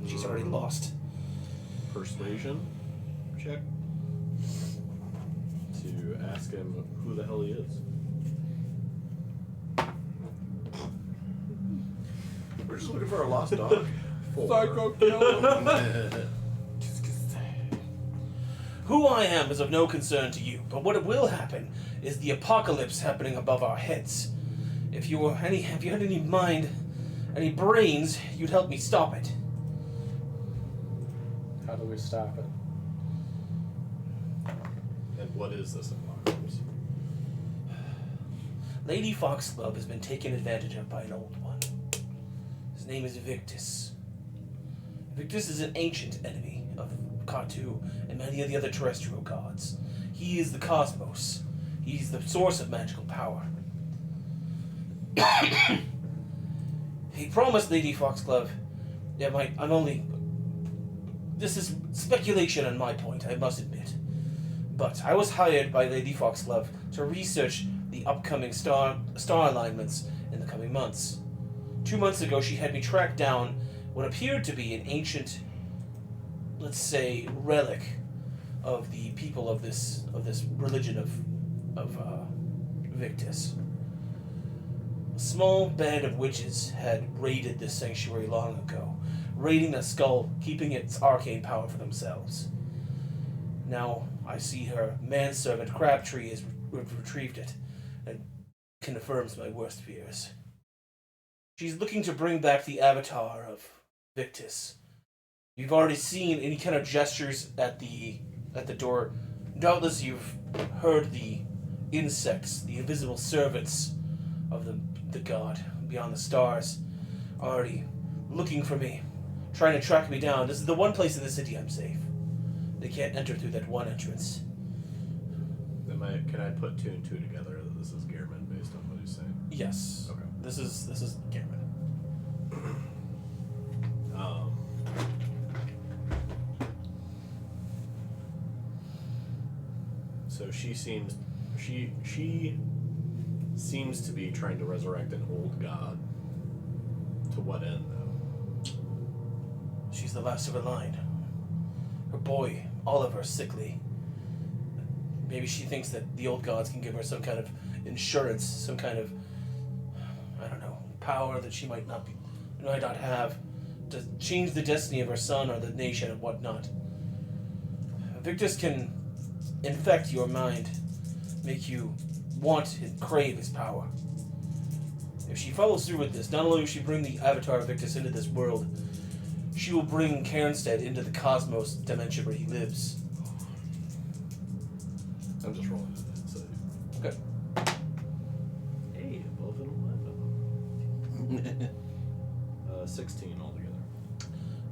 She's already lost. Persuasion check to ask him who the hell he is. We're just looking for a lost dog. Psycho killer. Who I am is of no concern to you, but what will happen is the apocalypse happening above our heads. If you had any mind, any brains, you'd help me stop it. How do we stop it? And what is this apocalypse? Lady Foxglove has been taken advantage of by an old one. His name is Victus. Victus is an ancient enemy of Katu and many of the other terrestrial gods. He is the cosmos. He's the source of magical power. He promised Lady Foxglove, this is speculation on my point, I must admit. But I was hired by Lady Foxglove to research the upcoming star alignments in the coming months. 2 months ago, she had me track down what appeared to be an ancient, let's say, relic of the people of this religion of Victus. A small band of witches had raided this sanctuary long ago, raiding the skull, keeping its arcane power for themselves. Now I see her manservant Crabtree has retrieved it, and confirms my worst fears. She's looking to bring back the avatar of Victus. You've already seen any kind of gestures at the door. Doubtless you've heard the insects, the invisible servants of the god beyond the stars, already looking for me, trying to track me down. This is the one place in the city I'm safe. They can't enter through that one entrance. Can I put 2 and 2 together that this is Gehrman based on what he's saying? Yes. Okay. This is Garmin. So she seems to be trying to resurrect an old god. To what end, though? She's the last of her line. Her boy, Oliver, is sickly. Maybe she thinks that the old gods can give her some kind of insurance, some kind of, I don't know, power that she might not have to change the destiny of her son or the nation and whatnot. Victus can infect your mind, make you want and crave his power. If she follows through with this, not only will she bring the avatar of Victus into this world, she will bring Cairnstead into the cosmos dimension where he lives. I'm just rolling it. So. Okay. Hey, above an 11. 16 altogether.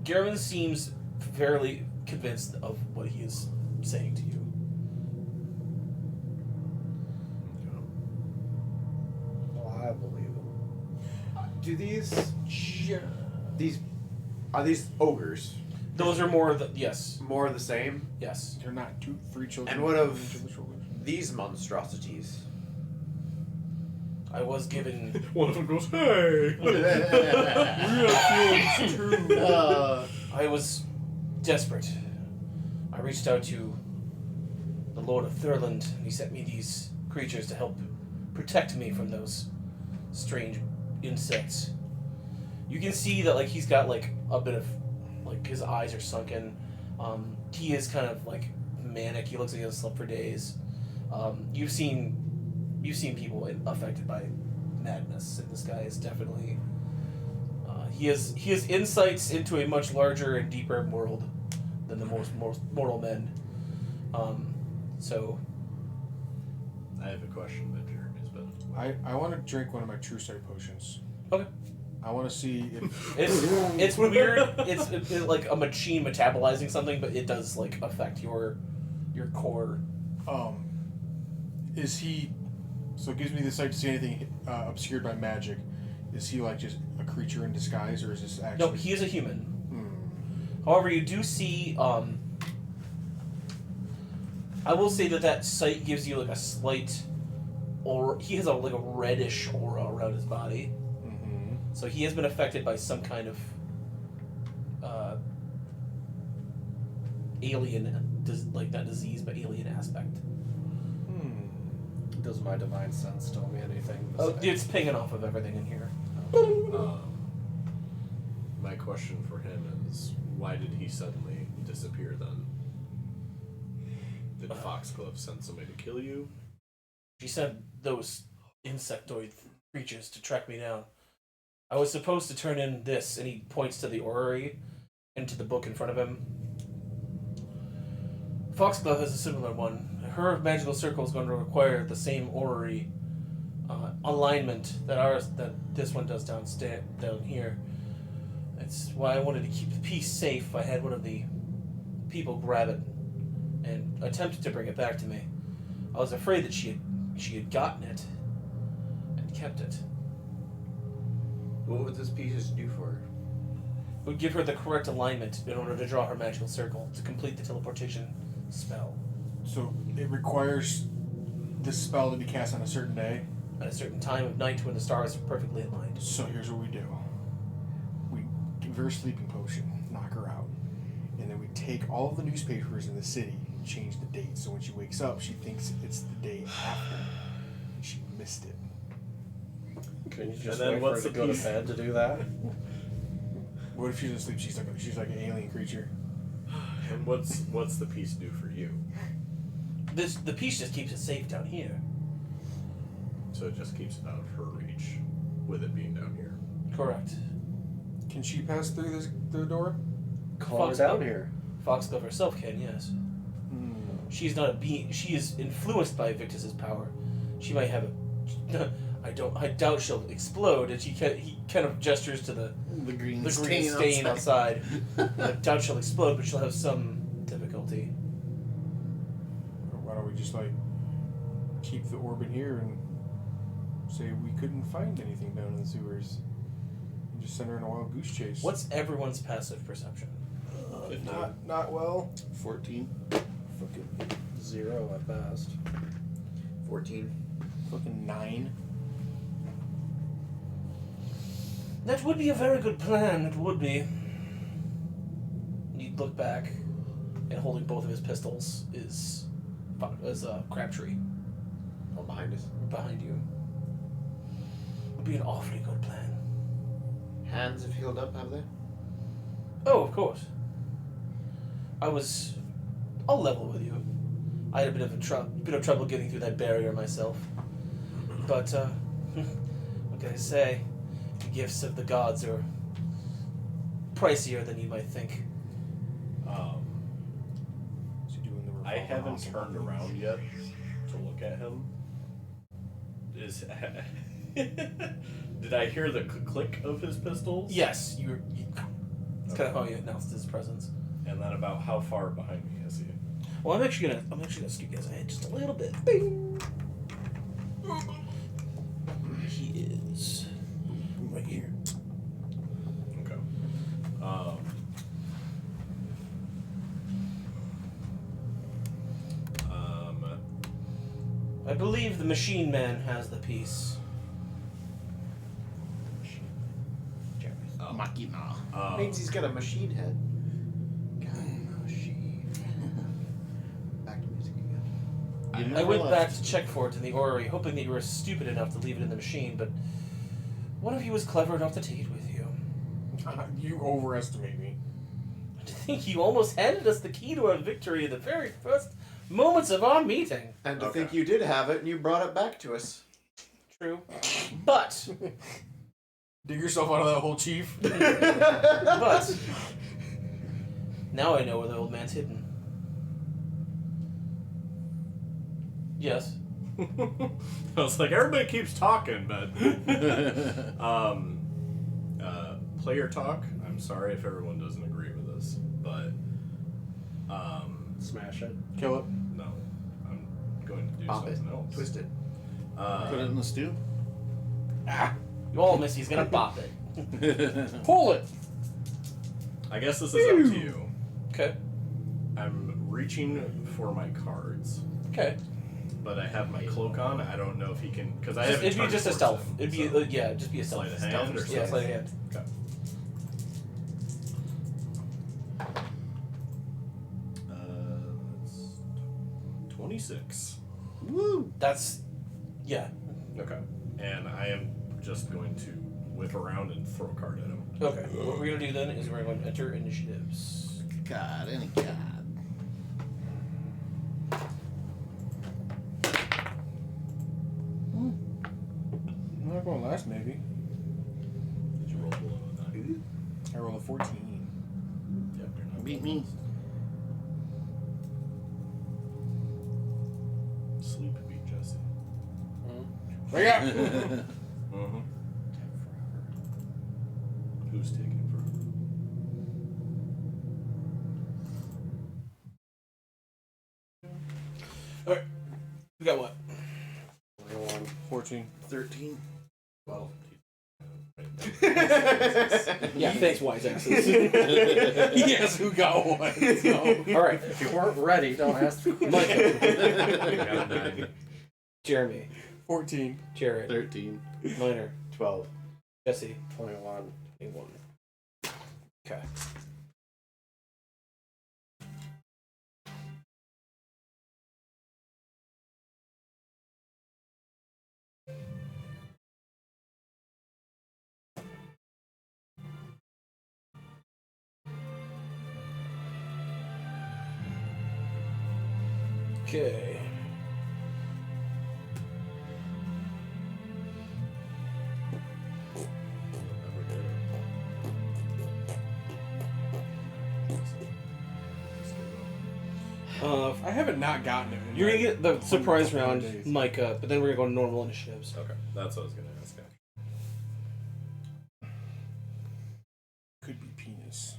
Garvin seems fairly convinced of what he is saying to you. Well, I believe him. Do are these ogres Those are more of the yes. more the same? Yes. They're not three children. And what of each other's shoulders. these monstrosities? I was given One of them goes, hey! I was desperate. I reached out to the Lord of Thurland, and he sent me these creatures to help protect me from those strange insects. You can see that he's got a bit of his eyes are sunken. He is kind of manic. He looks like he hasn't slept for days. You've seen people affected by madness, and this guy is definitely he has insights into a much larger and deeper world than the most mortal men. So I have a question that Jeremy's been. I want to drink one of my true sight potions. okay. I want to see if It's weird. It's like a machine metabolizing something, but it does affect your core. is he. So it gives me the sight to see anything obscured by magic. Is he just a creature in disguise, or is this actually? No, he is a human. However, you do see. I will say that sight gives you a slight, or he has a reddish aura around his body. Mm-hmm. So he has been affected by some kind of alien, not disease, but alien aspect. Does my divine sense tell me anything? Oh, it's pinging off of everything in here. My question for him is, why did he suddenly disappear then? Did Foxglove send somebody to kill you? She sent those insectoid creatures to track me down. I was supposed to turn in this, and he points to the orrery, into the book in front of him. Foxglove has a similar one. Her magical circle is going to require the same orrery alignment that this one does down here. That's why I wanted to keep the piece safe. I had one of the people grab it and attempted to bring it back to me. I was afraid that she had gotten it and kept it. What would this piece do for her? It would give her the correct alignment in order to draw her magical circle to complete the teleportation spell. So it requires this spell to be cast on a certain day. At a certain time of night when the stars are perfectly aligned. So here's what we do. We give her a sleeping potion, knock her out, and then we take all of the newspapers in the city and change the date. So when she wakes up, she thinks it's the day after, and she missed it. Can you just And then wait what's for her to the go to piece? bed to do that? What if she's asleep? She's like an alien creature. And what's the piece do for you? The piece just keeps it safe down here. So it just keeps it out of her reach, with it being down here. Correct. Can she pass through the door? Call her down here. Foxglove herself can, yes. She's not a being. She is influenced by Victus's power. She might have a. I doubt she'll explode. And he kind of gestures to the green stain outside. I doubt she'll explode, but she'll have some difficulty. Or why don't we just keep the orb in here and say we couldn't find anything down in the sewers, and just send her on a wild goose chase? What's everyone's passive perception? Not well. 14. Fucking 0 at best. 14. Fucking 9. That would be a very good plan. It would be. You look back, and holding both of his pistols is Crabtree Oh, behind us. behind you. Would be an awfully good plan. Hands have healed up, have they? Oh, of course. I'll level with you. I had a bit of trouble getting through that barrier myself. But, what can I say? The gifts of the gods are pricier than you might think. Is he doing the I haven't revolver turned awesome? around yet to look at him. Did I hear the click of his pistols? Yes, it's kind of how you announced his presence. And then about how far behind me is he? Well, I'm actually gonna scoot you guys ahead just a little bit. Bing. He is right here. Okay. I believe the machine man has the piece. Machina. Means he's got a machine head. God, machine. Back to music again. I went back to check for it in the orrery, hoping that you were stupid enough to leave it in the machine, but one of you was clever enough to take it with you. You overestimate me. To think you almost handed us the key to our victory in the very first moments of our meeting. And to Okay. think you did have it and you brought it back to us. True. But, Dig yourself out of that hole, Chief. but, now I know where the old man's hidden. Yes. I was like, everybody keeps talking, but player talk. I'm sorry if everyone doesn't agree with this, but Smash it. Kill it. no, I'm going to do Pop it. something else. Twist it. Put it in the stew. You all miss, he's gonna bop it. Pull it. I guess this is up to you. Okay. I'm reaching for my cards, Okay. but I have my cloak on. I don't know if he can, because I haven't. It'd be turned just a towards stealth. him, It'd be, so- yeah, just be a stealth. Sleight of hand or Yeah, something? sleight of hand. Okay. 26. Woo! That's, yeah. Okay. And I am just going to whip around and throw a card at him. Okay. What we're gonna do then is we're going to enter initiatives. God, any god. I'm not going last, maybe. Did you roll below a 9? I rolled a 14. Yep, you're not. Beat me. Sleep beat Jesse. Wake up! Mm-hmm. Who's taking forever? Alright. We got what? 21. 14. 13. Well, Yeah, thanks, wise asses. Yes, who got one? So. Alright. if you weren't ready, don't ask me. I got a 9. Jeremy, 14. Jared, 13. Minor, 12. Jesse, 21. 21. Okay. Okay. I haven't not gotten it. in You're gonna like get the surprise 100 round, days. Micah, but then we're gonna go normal initiatives. Okay, that's what I was going to ask. Could be penis.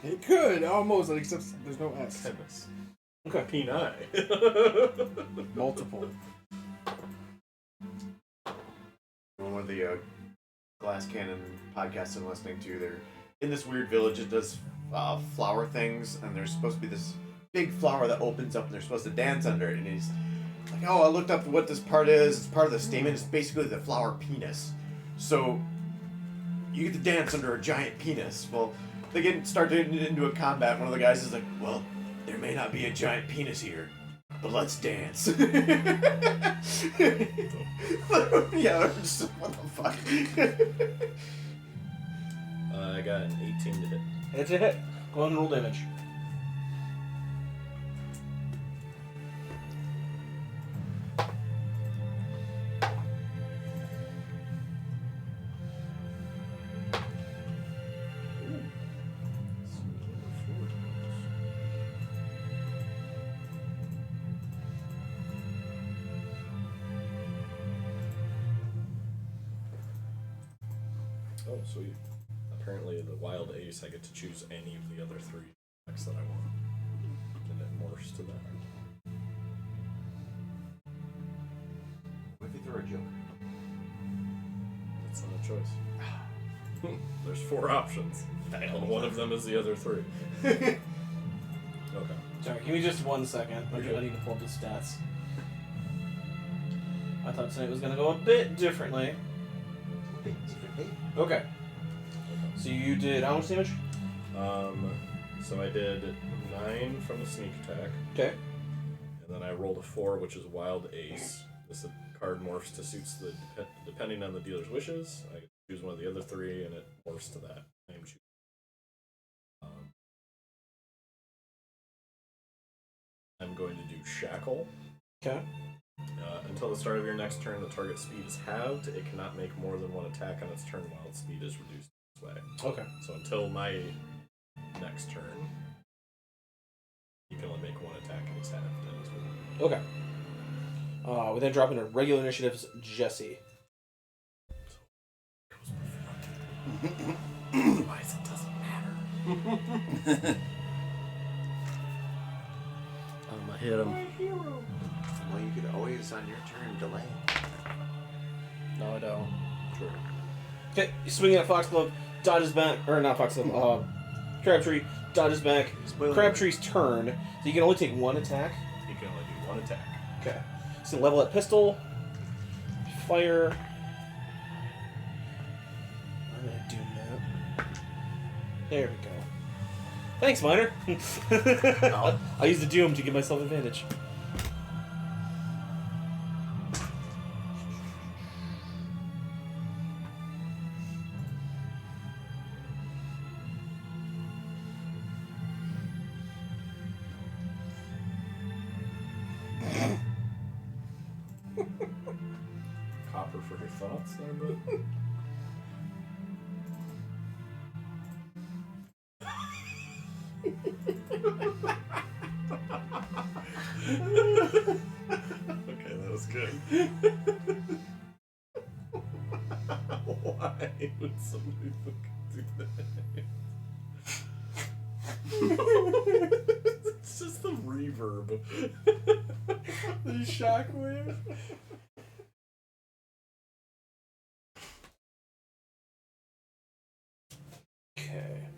It could almost, except there's no S. Tennis. Okay. P9. Multiple. One of the Glass Cannon podcasts I'm listening to, they're in this weird village it does flower things, and there's supposed to be this big flower that opens up and they're supposed to dance under it, and he's like, oh, I looked up what this part is. It's part of the stamen. It's basically the flower penis. So you get to dance under a giant penis. Well, they start getting into a combat. One of the guys is like, well, there may not be a giant penis here, but let's dance. Yeah, they're just, what the fuck? I got an 18 to hit. It's a hit. Go ahead and roll damage. Oh, sweet. Apparently, the wild ace, I get to choose any of the other 3 attacks that I want. And it morphs to that. What if you throw a joke? That's not a choice. There's 4 options. And one of them is the other 3. Okay. Sorry, give me just 1 second. I need to pull up the stats. I thought tonight was going to go a bit differently. Okay. So you did how much damage? So I did 9 from the sneak attack. Okay. And then I rolled a 4, which is wild ace. This card morphs to suits the depending on the dealer's wishes. I choose one of the other 3, and it morphs to that. I'm choosing. I'm going to do shackle. Okay. Until the start of your next turn, the target speed is halved. It cannot make more than 1 attack on its turn while its speed is reduced this way. Okay. So until my next turn, you can only make 1 attack and it's halved. Okay. We then drop into regular initiatives, Jesse. Otherwise, it doesn't matter. I'm gonna hit him. Well, you could always, on your turn, delay. No, I don't. Sure. Okay, swinging at Foxglove, dodges back, or not Foxglove, Crabtree, dodges back. Spoiler. Crabtree's turn, so you can only take 1 attack. You can only do 1 attack. Okay. So level at pistol, fire. I'm gonna do that. There we go. Thanks, Miner. I used the Doom to give myself advantage. Copper for your thoughts there, bud? Okay, that was good. Why would somebody fucking do that? It's just the reverb. The shockwave. Okay.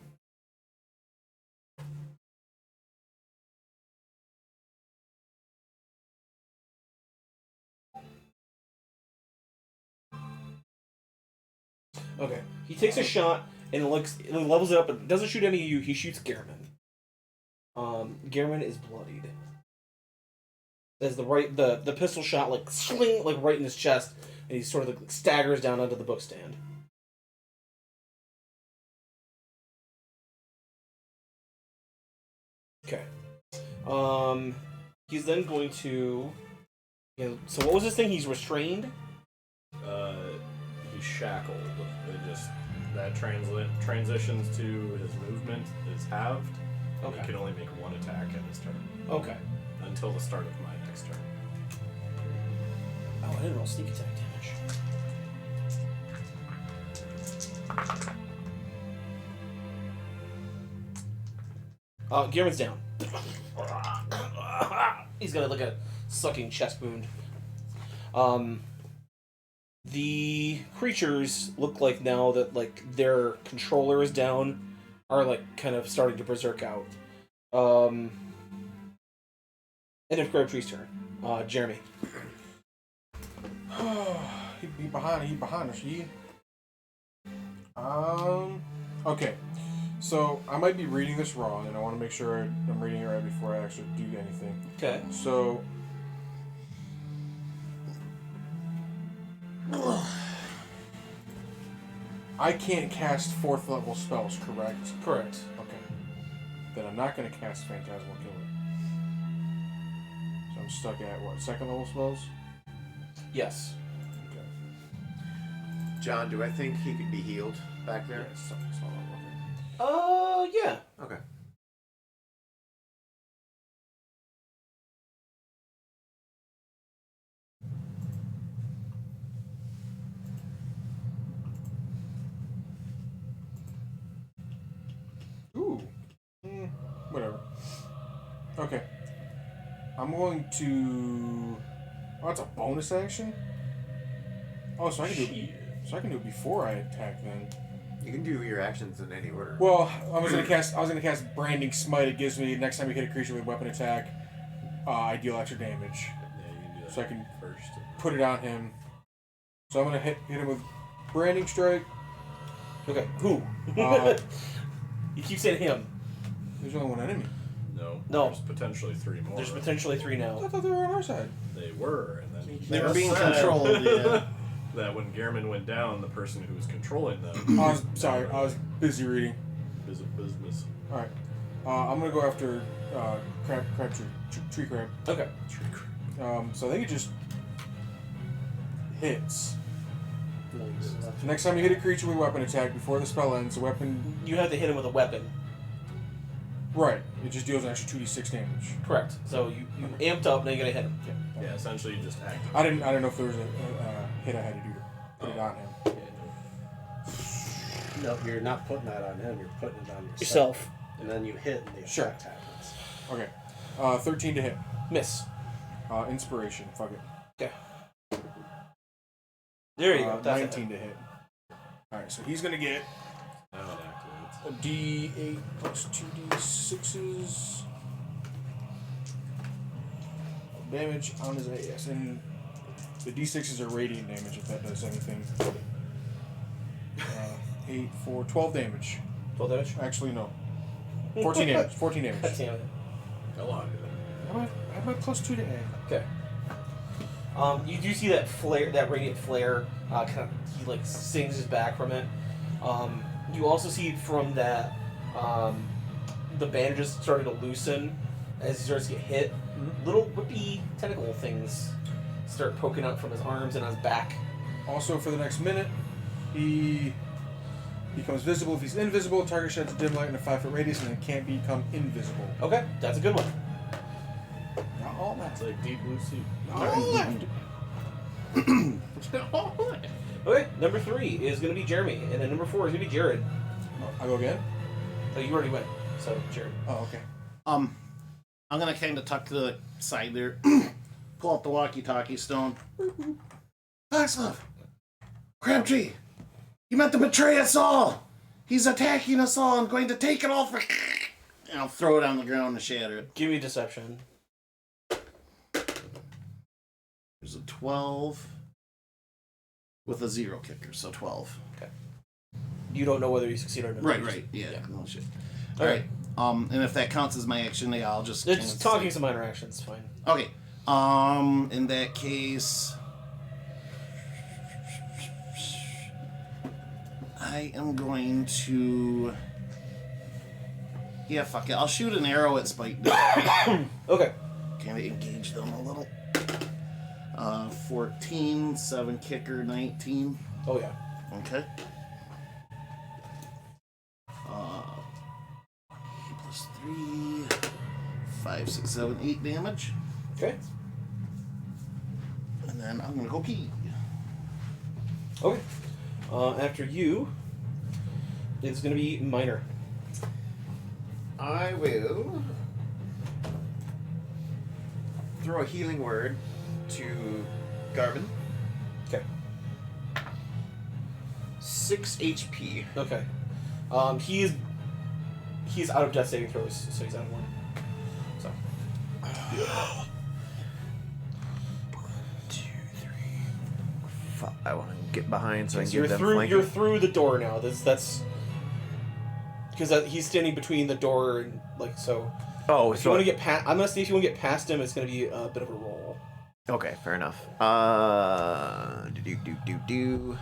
Okay. He takes a shot and it levels it up, but doesn't shoot any of you. He shoots Gehrman. Gehrman is bloodied. As the pistol shot sling right in his chest, and he sort of staggers down onto the bookstand. Okay. He's then going to. So what was this thing? He's restrained. He's shackled. That transitions to his movement is halved. Okay. He can only make 1 attack in his turn. Okay. Until the start of my next turn. Oh, I didn't roll sneak attack damage. Gehrman's down. He's got a sucking chest wound. The creatures look like now that like their controller is down, are like kind of starting to berserk out. And it's Crabtree's turn. Jeremy. He behind us. Okay. So I might be reading this wrong, and I want to make sure I'm reading it right before I actually do anything. Okay. So. I can't cast 4th level spells, correct? Correct. Okay. Then I'm not going to cast Phantasmal Killer. So I'm stuck at what? 2nd level spells? Yes. Okay. John, do I think he could be healed back there? Yeah, it's not okay. Yeah. Okay. Ooh. Whatever. Okay. I'm going to. Oh, it's a bonus action. Oh, so I can do it. So I can do it before I attack then. You can do your actions in any order. Well, I was gonna cast Branding Smite. It gives me next time you hit a creature with weapon attack, I deal extra damage. Yeah, you can do that So I can first. put it on him. So I'm gonna hit him with Branding Strike. Okay. Who? Uh, You keep saying him. There's only one enemy. No. No. There's potentially 3 more. There's potentially 3 I now. thought they were on our side. They were, and then They were being said controlled, yeah. that when Gehrman went down, the person who was controlling them I was sorry. I was busy reading. is a business. All right. I'm gonna go after tree crab. Okay. So I think it just hits. Nice. So next time you hit a creature with weapon attack before the spell ends, the weapon. You have to hit him with a weapon. Right. It just deals an extra 2d6 damage. Correct. So you amped up, now you gotta hit him. Yeah, essentially you just act. I didn't know if there was a hit I had to do to put it on him. No, you're not putting that on him. You're putting it on Yourself. And then you hit, and the Sure. effect happens. Okay. 13 to hit. Miss. Inspiration. Fuck it. Okay. There you go. That's 19 to hit. Alright, so he's gonna get Now it activates. a d8 plus 2d6s of damage on his AS. And the d6s are radiant damage if that does anything. 8, 4, 12 damage. 12 damage. Actually, no. 14 damage. 14 damage. Damn it. Go on. I have my plus 2 to A. Okay. You do see that flare, that radiant flare, kind of, he like sings his back from it. You also see from that, the bandages starting to loosen as he starts to get hit. Little whippy tentacle things start poking out from his arms and on his back. Also, for the next minute, he becomes visible. If he's invisible, the target sheds a dim light in a 5-foot radius and then can't become invisible. Okay, that's a good one. Not all that. It's like deep blue sea. Not all that. Okay, number 3 is going to be Jeremy, and then number 4 is going to be Jared. I go again? Oh, you already went, so Jared. Oh, okay. I'm gonna kind of tuck to the side there, pull out the walkie-talkie stone. Foxglove! Crabtree! He meant to betray us all! He's attacking us all and going to take it all for... And I'll throw it on the ground and shatter it. Give me deception. There's a 12 with a 0 kicker, so 12. You don't know whether you succeed or not. Right, yeah. Oh, shit. Alright, and if that counts as my action, yeah, I'll just... It's kinda talking say- some minor actions, fine. Okay, in that case... I am going to... Yeah, fuck it. I'll shoot an arrow at Spike. Okay. Kind of engage them a little. 14, 7 kicker, 19. Oh, yeah. Okay. Plus 3, 5, 6, 7, 8 damage. Okay. And then I'm gonna go pee. Okay. After you, it's going to be minor. I will throw a healing word to Garvin. Okay. 6 HP. Okay. He's out of death saving throws, so he's out of one. So. 1, 2, 3, 4. I want to get behind so I can You're get them through. flanking. You're through the door now. That's because he's standing between the door and like so. Oh, If you so want to get past, I'm gonna see if you want to get past him. It's gonna be a bit of a roll. okay, fair enough. Do.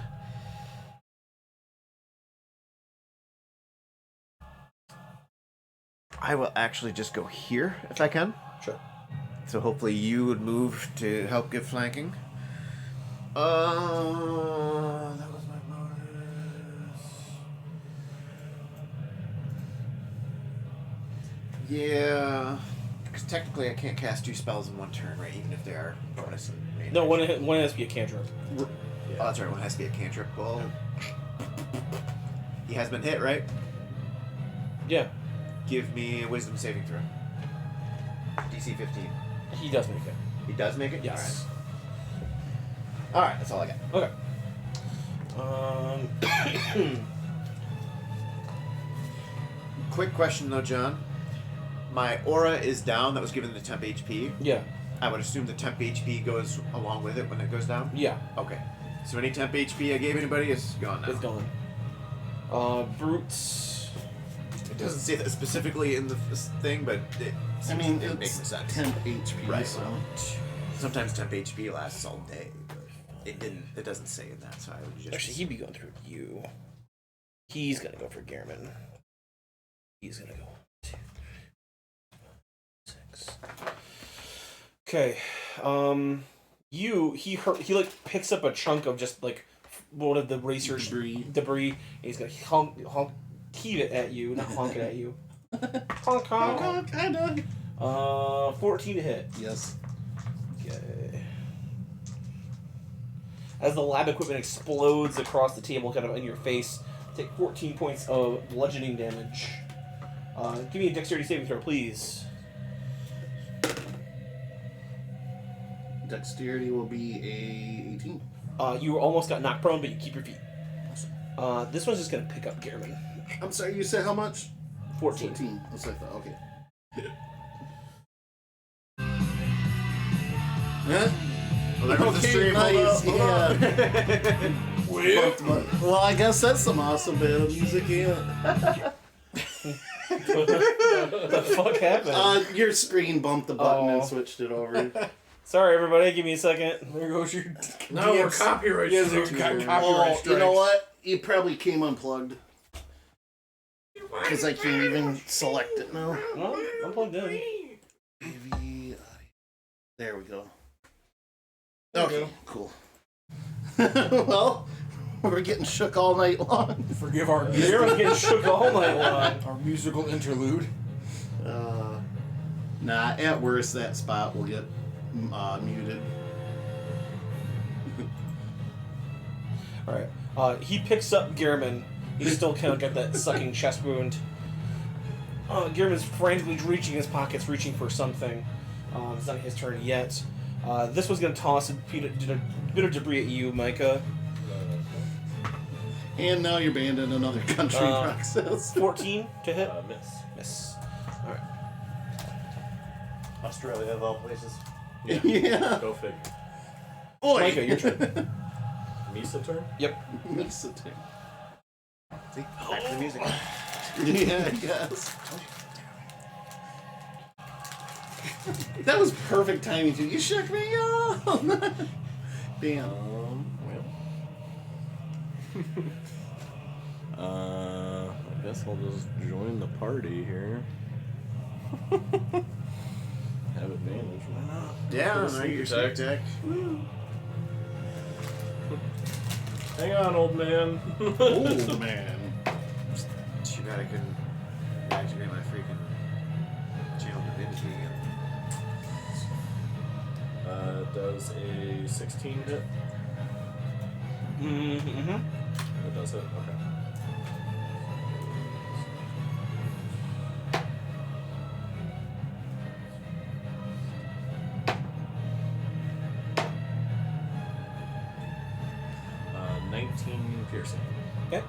I will actually just go here if I can. Sure. So hopefully you would move to help give flanking. That was my bonus. Yeah, because technically I can't cast 2 spells in one turn, right? Even if they are bonus and main No, action. one has to be a cantrip. Oh, that's right. One has to be a cantrip. Well, he has been hit, right? Yeah, Give me a wisdom saving throw. DC 15. he does make it. He does make it? Yes. Alright, that's all I got. Okay. Quick question though, John. My aura is down, that was given the temp HP. Yeah. I would assume the temp HP goes along with it when it goes down? Yeah. Okay. So any temp HP I gave anybody is gone now. It's gone. Brutes. It doesn't say that specifically in this thing, but it I mean, it makes it's sense. 10 HP, Right. so... Sometimes temp HP lasts all day, but it didn't. It doesn't say in that, so I would just. Actually, he'd be going through you. He's gonna go for Gehrman. He's gonna go 2, 6. Okay. He like picks up a chunk of just like one of the racer's debris. And he's gonna heave it at you, not honk it at you. Honk honk. Kinda. 14 to hit. Yes. Okay. As the lab equipment explodes across the table, kind of in your face, take 14 points of bludgeoning damage. Give me a dexterity saving throw, please. Dexterity will be a 18. You almost got knocked prone, but you keep your feet. This one's just gonna pick up Gehrman. I'm sorry, you said how much? 14. 14. That's what I thought. Okay. Huh? Well, there goes the stream. Nice. Hold on. Well, I guess that's some awesome bit of music, yeah. What the fuck happened? Your screen bumped the button Oh. and switched it over. Sorry, everybody. Give me a second. There goes your. No, we're DS. copyright Yeah, strikes. they've got Oh, copyright strikes. you know what? It probably came unplugged. Because I can't even select it now. Well, I'm plugged in. AV. There we go. There we Okay, cool. Well, we're getting shook all night long. Forgive our Everyone's getting shook all night long. our musical interlude. Nah, at worst, that spot will get muted. Alright. He picks up Gehrman. He's still kind of got that sucking chest wound. Gehrman's frantically reaching his pockets, reaching for something. It's not his turn yet. This was going to toss a bit of debris at you, Micah. And now you're banned in another country process. 14 to hit? Miss. Miss. Alright. Australia of all places. Yeah. Yeah. Go figure. Oi! Micah, your turn. Misa turn? Yep. Missed it. See, back to the music. Yeah, I guess. That was perfect timing too. You shook me up. Damn. I guess I'll just join the party here. Have advantage. Why not? Yeah, For the no, sneak you're attack. sneak attack. Hang on, old man. Old man. Too bad I couldn't activate my freaking channel divinity again. Does a 16 hit? Mm-hmm. It does hit? Okay. Uh, 19 piercing. Okay.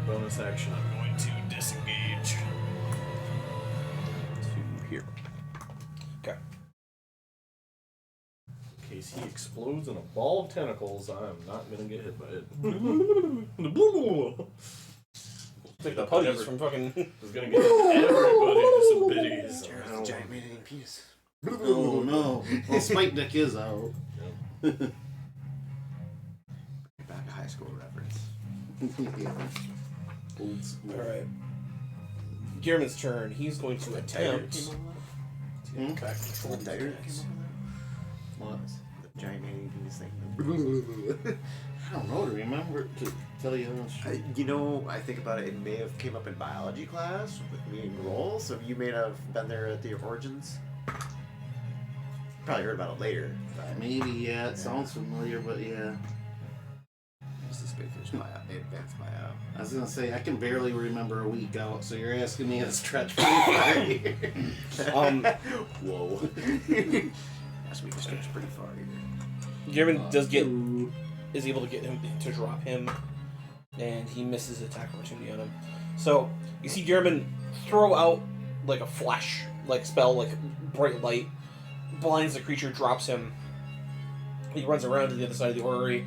bonus action, I'm going to disengage. To here. Okay. In case he explodes in a ball of tentacles, I'm not gonna get hit by it. It's like the putties from fucking. It's gonna get everybody to some biddies. There's the giant man-eating penis. Oh no. Well, Spike Dick is out. Back to high school reference. Yeah. Old school. Alright. Gearman's turn. He's going to attempt. Hmm? Back control these Tiger? guys. What? The giant man-eating penis thing. I don't know to remember to tell you. You know, I think about it. It may have came up in biology class with me and Grohl, so you may have been there at the origins. Probably heard about it later. But Maybe, yeah, it sounds familiar, but yeah. it's this big fish advanced bio. I was gonna say, I can barely remember a week out, so you're asking me to stretch pretty far here. Whoa. That's me to stretch pretty far here. Gearman is able to get him to drop him, and he misses attack opportunity on him. So you see Gearman throw out like a flash, like spell, like bright light, blinds the creature, drops him. He runs around to the other side of the orrery,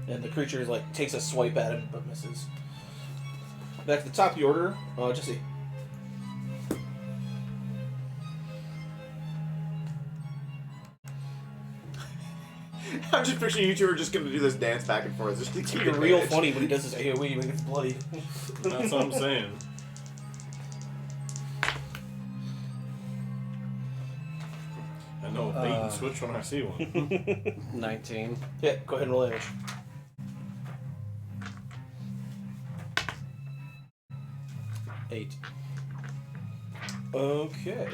and the creature is like takes a swipe at him but misses. Back to the top of the order, Jesse. I'm just picturing you two are just gonna do this dance back and forth. Just to It's keep gonna be real advantage. funny when he does his AoE when he gets bloody. That's what I'm saying. I know bait and switch when I see one. 19. Yeah, go ahead and roll damage. Eight. Okay.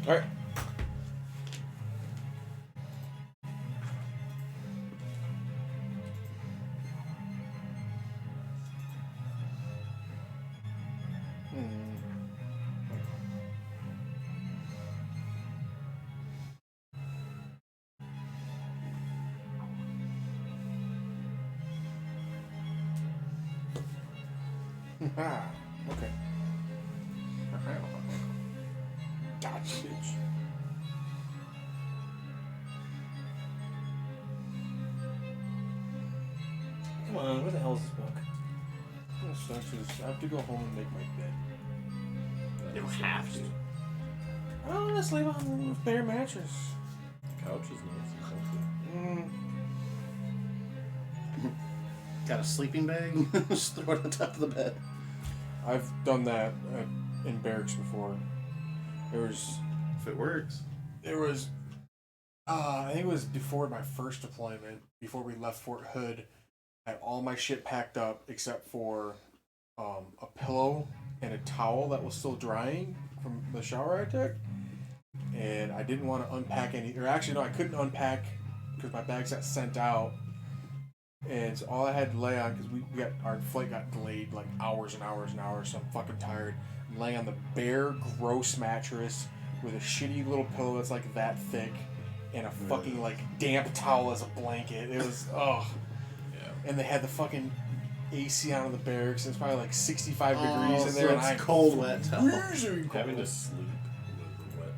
Alright. Ah, okay. Gotcha, bitch. Come on, where the hell is this book? That sucks is I have to go home and make my bed. You don't have to. Oh, let's lay on the bare mattress. Couch is nice and comfy. Got a sleeping bag? Just throw it on top of the bed. I've done that in barracks before. There was, If it works. I think it was before my first deployment, before we left Fort Hood. I had all my shit packed up except for a pillow and a towel that was still drying from the shower I took. And I didn't want to unpack any, or actually no, I couldn't unpack because my bags got sent out. And so all I had to lay on, because our flight got delayed like hours and hours and hours, so I'm fucking tired. I'm laying on the bare, gross mattress with a shitty little pillow that's like that thick, and a fucking like damp towel as a blanket. It was ugh. Yeah. And they had the fucking AC on in the barracks. And it's probably like 65 degrees in so there, and it's I'm cold, wet towel. freezing cold. Having to sleep with a wet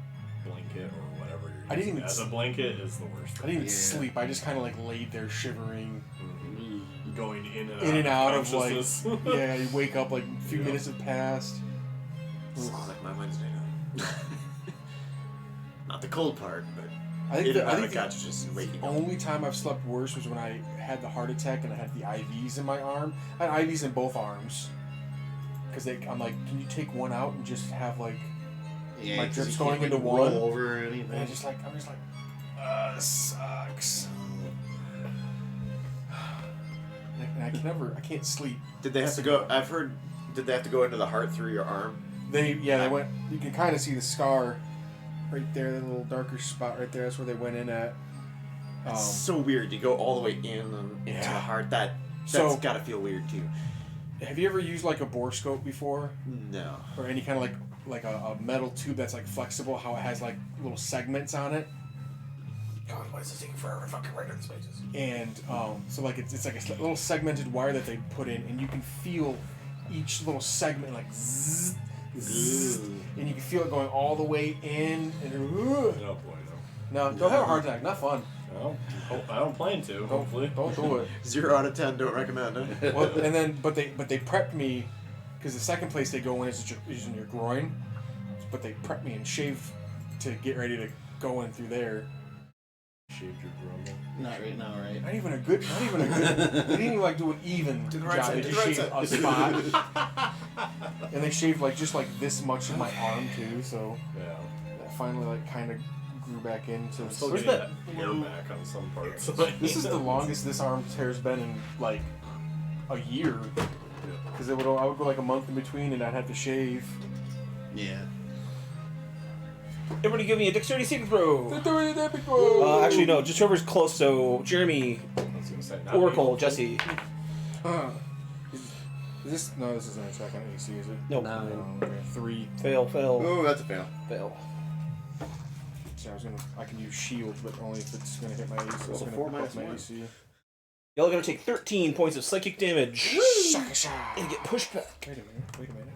blanket or whatever you're I didn't using even as a blanket is the worst. I didn't even Yeah. sleep. I just kind of like laid there shivering. Going in And out of like, consciousness. yeah, you wake up like a few minutes have passed. Sounds like my Wednesday night. Not the cold part, but I think in and out the of consciousness and waking up. only time I've slept worse was when I had the heart attack and I had the IVs in my arm. I had IVs in both arms. Because I'm like, can you take one out and just have like, Yeah, My 'cause drips you going can't, into like, one. roll over or and anything. I'm just like, this sucks. And I can't sleep. Did they have to go? I've heard. Did they have to go into the heart through your arm? They went, you can kind of see the scar right there, that little darker spot right there. That's where they went in at. It's so weird. You go all the way in and into the Yeah. heart. That's So- gotta feel weird too. Have you ever used like a borescope before? No. Or any kind of like like a metal tube that's like flexible. How it has like little segments on it. God, why is this taking forever to fucking write these pages? And so like it's like a little segmented wire that they put in, and you can feel each little segment like zzz, zzz, and you can feel it going all the way in. And Oh boy, no, don't have a heart attack. Not fun. no. Well, I don't plan to. Hopefully. Don't do it. 0 out of 10. Don't recommend it. Well, and then but they prepped me because the second place they go in is in your groin, but they prepped me and shaved to get ready to go in through there. Shaved your grumble. Not right now, right? Not even a good. They didn't even like do an even To the right job. side, They to just the shaved right a spot, and they shaved like just like this much of my arm too. So Yeah. that finally like kind of grew back into. I'm still Where's getting that that hair back on some parts. This is the longest this arm's hair's been in like a year. Because I would go like a month in between, and I'd have to shave. Yeah. Everybody give me a dexterity saving throw. Uh, Actually, no. Just whoever's close. So Jeremy, I was gonna say, not Oracle, me. Jesse. Is this no? This isn't a check on AC, is it? Nope. No. Okay, 3. Fail. Oh, that's a fail. Fail. So I can use shield, but only if it's gonna hit my AC. So it's So gonna 4 buff minus my 1. AC. Y'all are gonna take 13 points of psychic damage Shaka shaka. and get pushed back Wait a minute.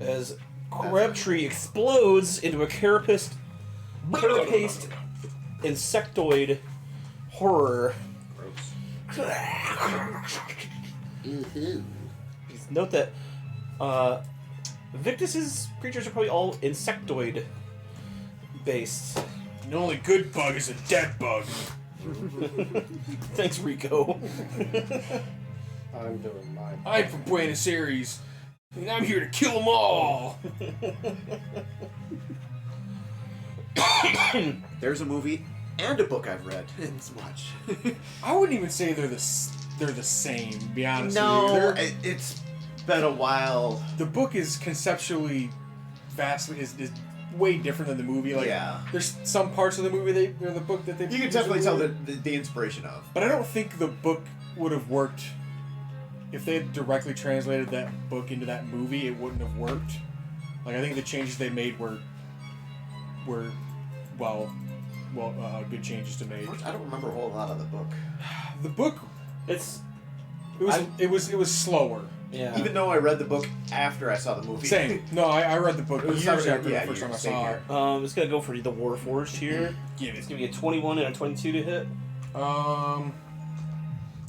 as Crabtree explodes into a carapaced insectoid horror. Just note that Victus's creatures are probably all insectoid based. The only good bug is a dead bug. Thanks, Rico. I'm doing my. I'm from Buenos Aires, and I'm here to kill them all. There's a movie and a book I've read. It's much. I wouldn't even say they're the same. To be honest with you. No, They're- it's been a while. the book is conceptually vastly is way different than the movie. Like, Yeah. there's some parts of the movie or the book that they. You can use in definitely tell movie. the inspiration of. But I don't think the book would have worked if they had directly translated that book into that movie. It wouldn't have worked. Like, I think the changes they made were good changes to make. I don't remember a whole lot of the book. The book It's it was slower. yeah. Even though I read the book after I saw the movie. Same. No, I read the book It was years something- after yeah, the first time I years, saw same it. here. It's gonna go for the Warforged here. Give It's it. gonna be a 21 and a 22 to hit.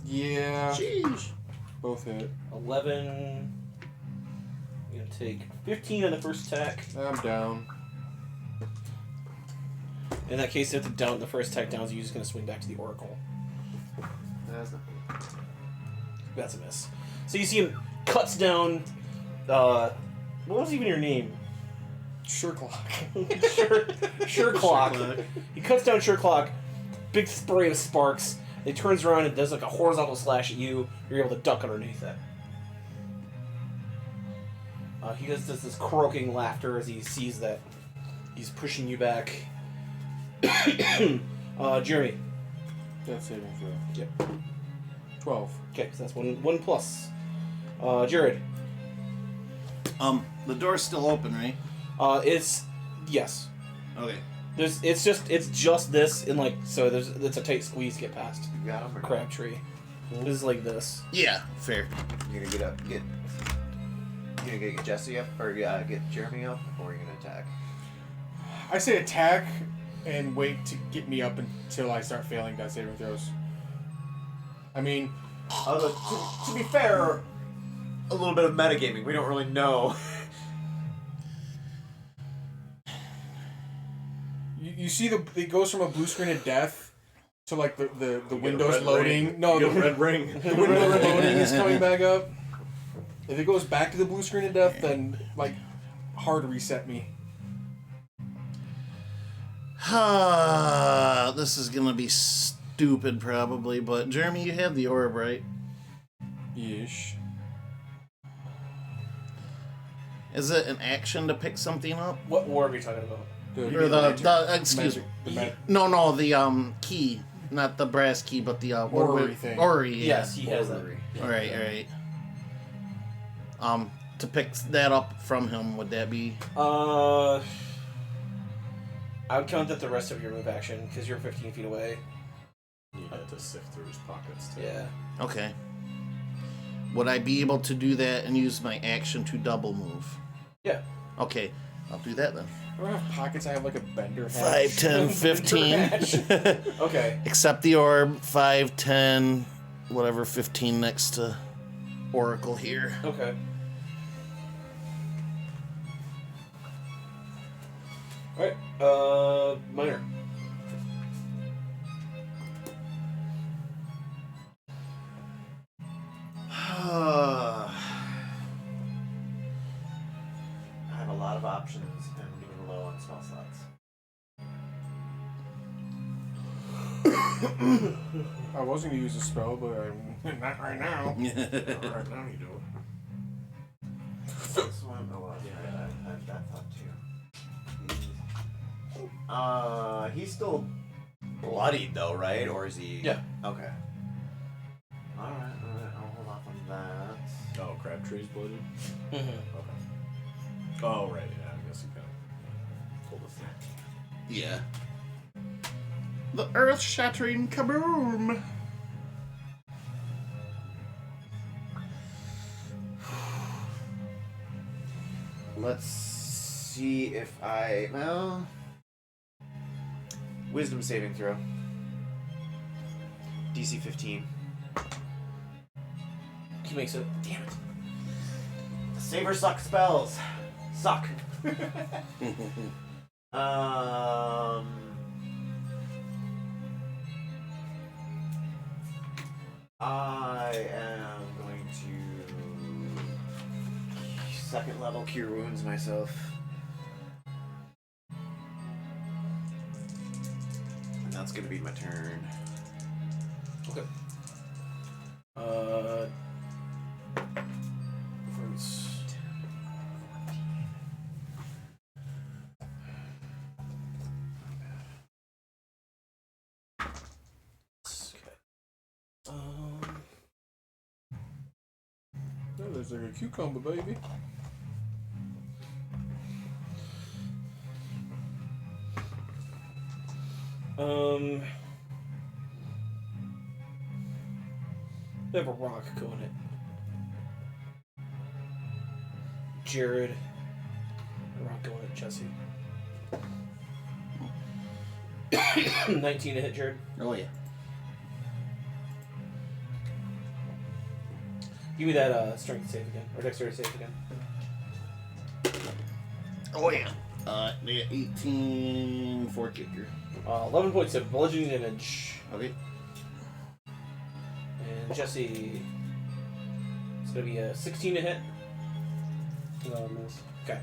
Yeah. Sheesh. Both hit. 11. You're gonna take 15 on the first attack. I'm down. In that case, if the first attack downs, you're just gonna swing back to the Oracle. That's not That's a miss. So you see him cuts down. What was even your name? Sureclock. Sureclock. He cuts down Sureclock. Big spray of sparks. He turns around and does like a horizontal slash at you. You're able to duck underneath it. He does this croaking laughter as he sees that he's pushing you back. Jeremy. That's saving throw. Yep. 12. Okay, so that's one plus. Jared. The door's still open, right? It's yes. Okay. It's just this and like so. It's a tight squeeze to get past You got him or not? Crabtree. This is like this. Yeah, fair. You gonna get Jesse up or get Jeremy up, or are you gonna attack? I say attack and wait to get me up until I start failing death saving throws. I mean, Although to be fair, a little bit of metagaming. We don't really know. you see it goes from a blue screen of death to like the You get a windows red loading. ring. No, You get the a red ring. the window loading is coming back up. If it goes back to the blue screen of death, then like hard reset me. This is gonna be stupid probably, but Jeremy, you have the orb, right? Yeesh. Is it an action to pick something up? What orb are you talking about? Or the excuse me. The No, the key. Not the brass key, but the Orrery thing. Orrery, yeah. Yes, he has that. Alright. To pick that up from him, would that be? I would count that the rest of your move action because you're 15 feet away. You had to sift through his pockets too. Yeah. Okay. Would I be able to do that and use my action to double move? Yeah. Okay, I'll do that then. I don't have pockets. I have like a bender hat. 5, 10, 15. Okay. Accept the orb. 5, 10, whatever, 15 next to Oracle here. Okay. Alright, Minor. I have a lot of options and I'm getting low on spell slots. I was going to use a spell, but I'm not right now. Right now you do. This one, oh, yeah, I had that thought too. He's still bloodied though, right? Or is he? Yeah. Okay. Alright, I'll hold off on that. Oh, Crabtree's blooded? Mm-hmm. Okay. Oh, right, yeah, I guess you kind of told us that. Yeah. The earth-shattering kaboom! Let's see if Wisdom saving throw. DC 15. He makes it. Damn it. The saber suck spells. Suck. I am going to second level cure wounds myself. And that's gonna be my turn. Okay. Performance. Yeah, there's like a cucumber, baby. They have a rock going it. Jared. A rock going at Jesse. 19 to hit Jared. Oh, yeah. Give me that strength save again. Or dexterity save again. Oh, yeah. They got 18 for kicker. 11 points of bludgeoning damage. Okay. And Jesse. It's gonna be a 16 to hit. No, miss. Okay.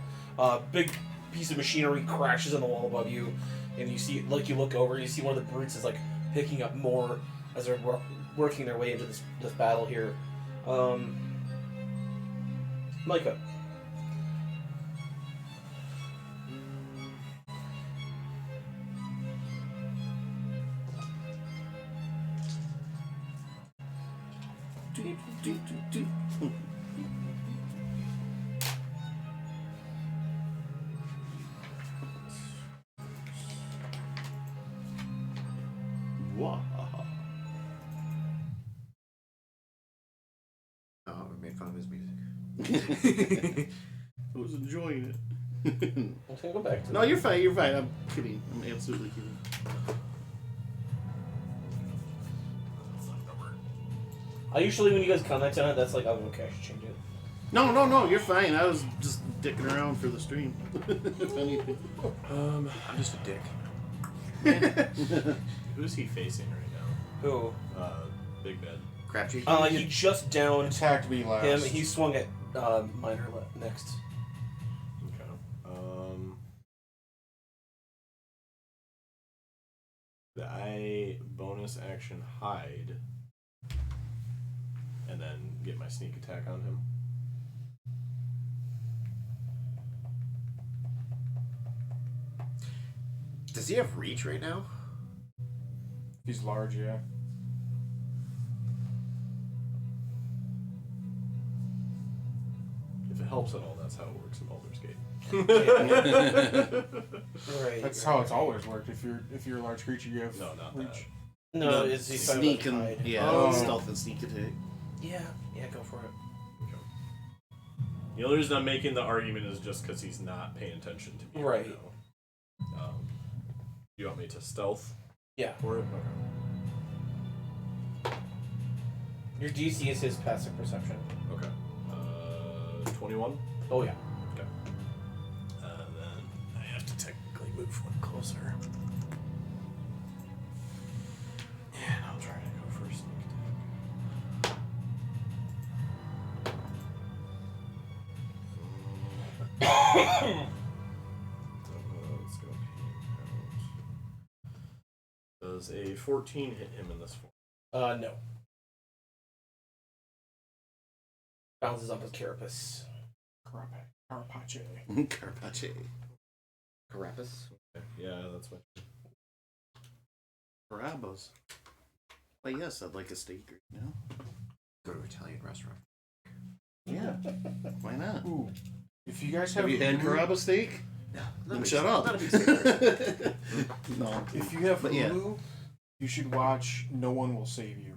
Big piece of machinery crashes on the wall above you, and you see, like, you look over, you see one of the brutes is like picking up more as they're working their way into this battle here. Micah. Wow. Oh, we made fun of his music. I was enjoying it. I'm gonna go back to No, you're fine. You're fine. I'm kidding. I'm absolutely kidding. I usually, when you guys comment on it, that's like, oh, okay, I should change it. No. You're fine. I was just dicking around for the stream. If anything. I'm just a dick. Who's he facing right now? Who? Big Bed. Crabtree. He just downed Attacked me last. him. He swung at Minor next. Okay. I bonus action hide, and then get my sneak attack on him. Does he have reach right now? He's large, yeah. helps at all, that's how it works in Baldur's Gate. Right. That's how it's always worked. If you're a large creature, you have No, not reach. No, The it's the sneak and hide. stealth and sneak attack. Yeah, go for it. Okay. The only reason I'm making the argument is just because he's not paying attention to me Right. now. You want me to stealth Yeah. for it? Okay. Your DC is his passive perception. Okay. 21. Oh yeah. Okay. Then I have to technically move one closer. And I'll try to go for a sneak attack. Let's go peek out. Does a 14 hit him in this form? No. Bounces up his carapace. Carapace. Carpache. Carapace. Okay. Yeah, that's my. Barabbas. Well, yes, I'd like a steak right now. Go to an Italian restaurant. Yeah. Why not? Ooh. If you guys Have you had Hulu- Carrabba steak? No. Then shut up. Not a big secret. No. If you have But yeah. Hulu, you should watch No One Will Save You.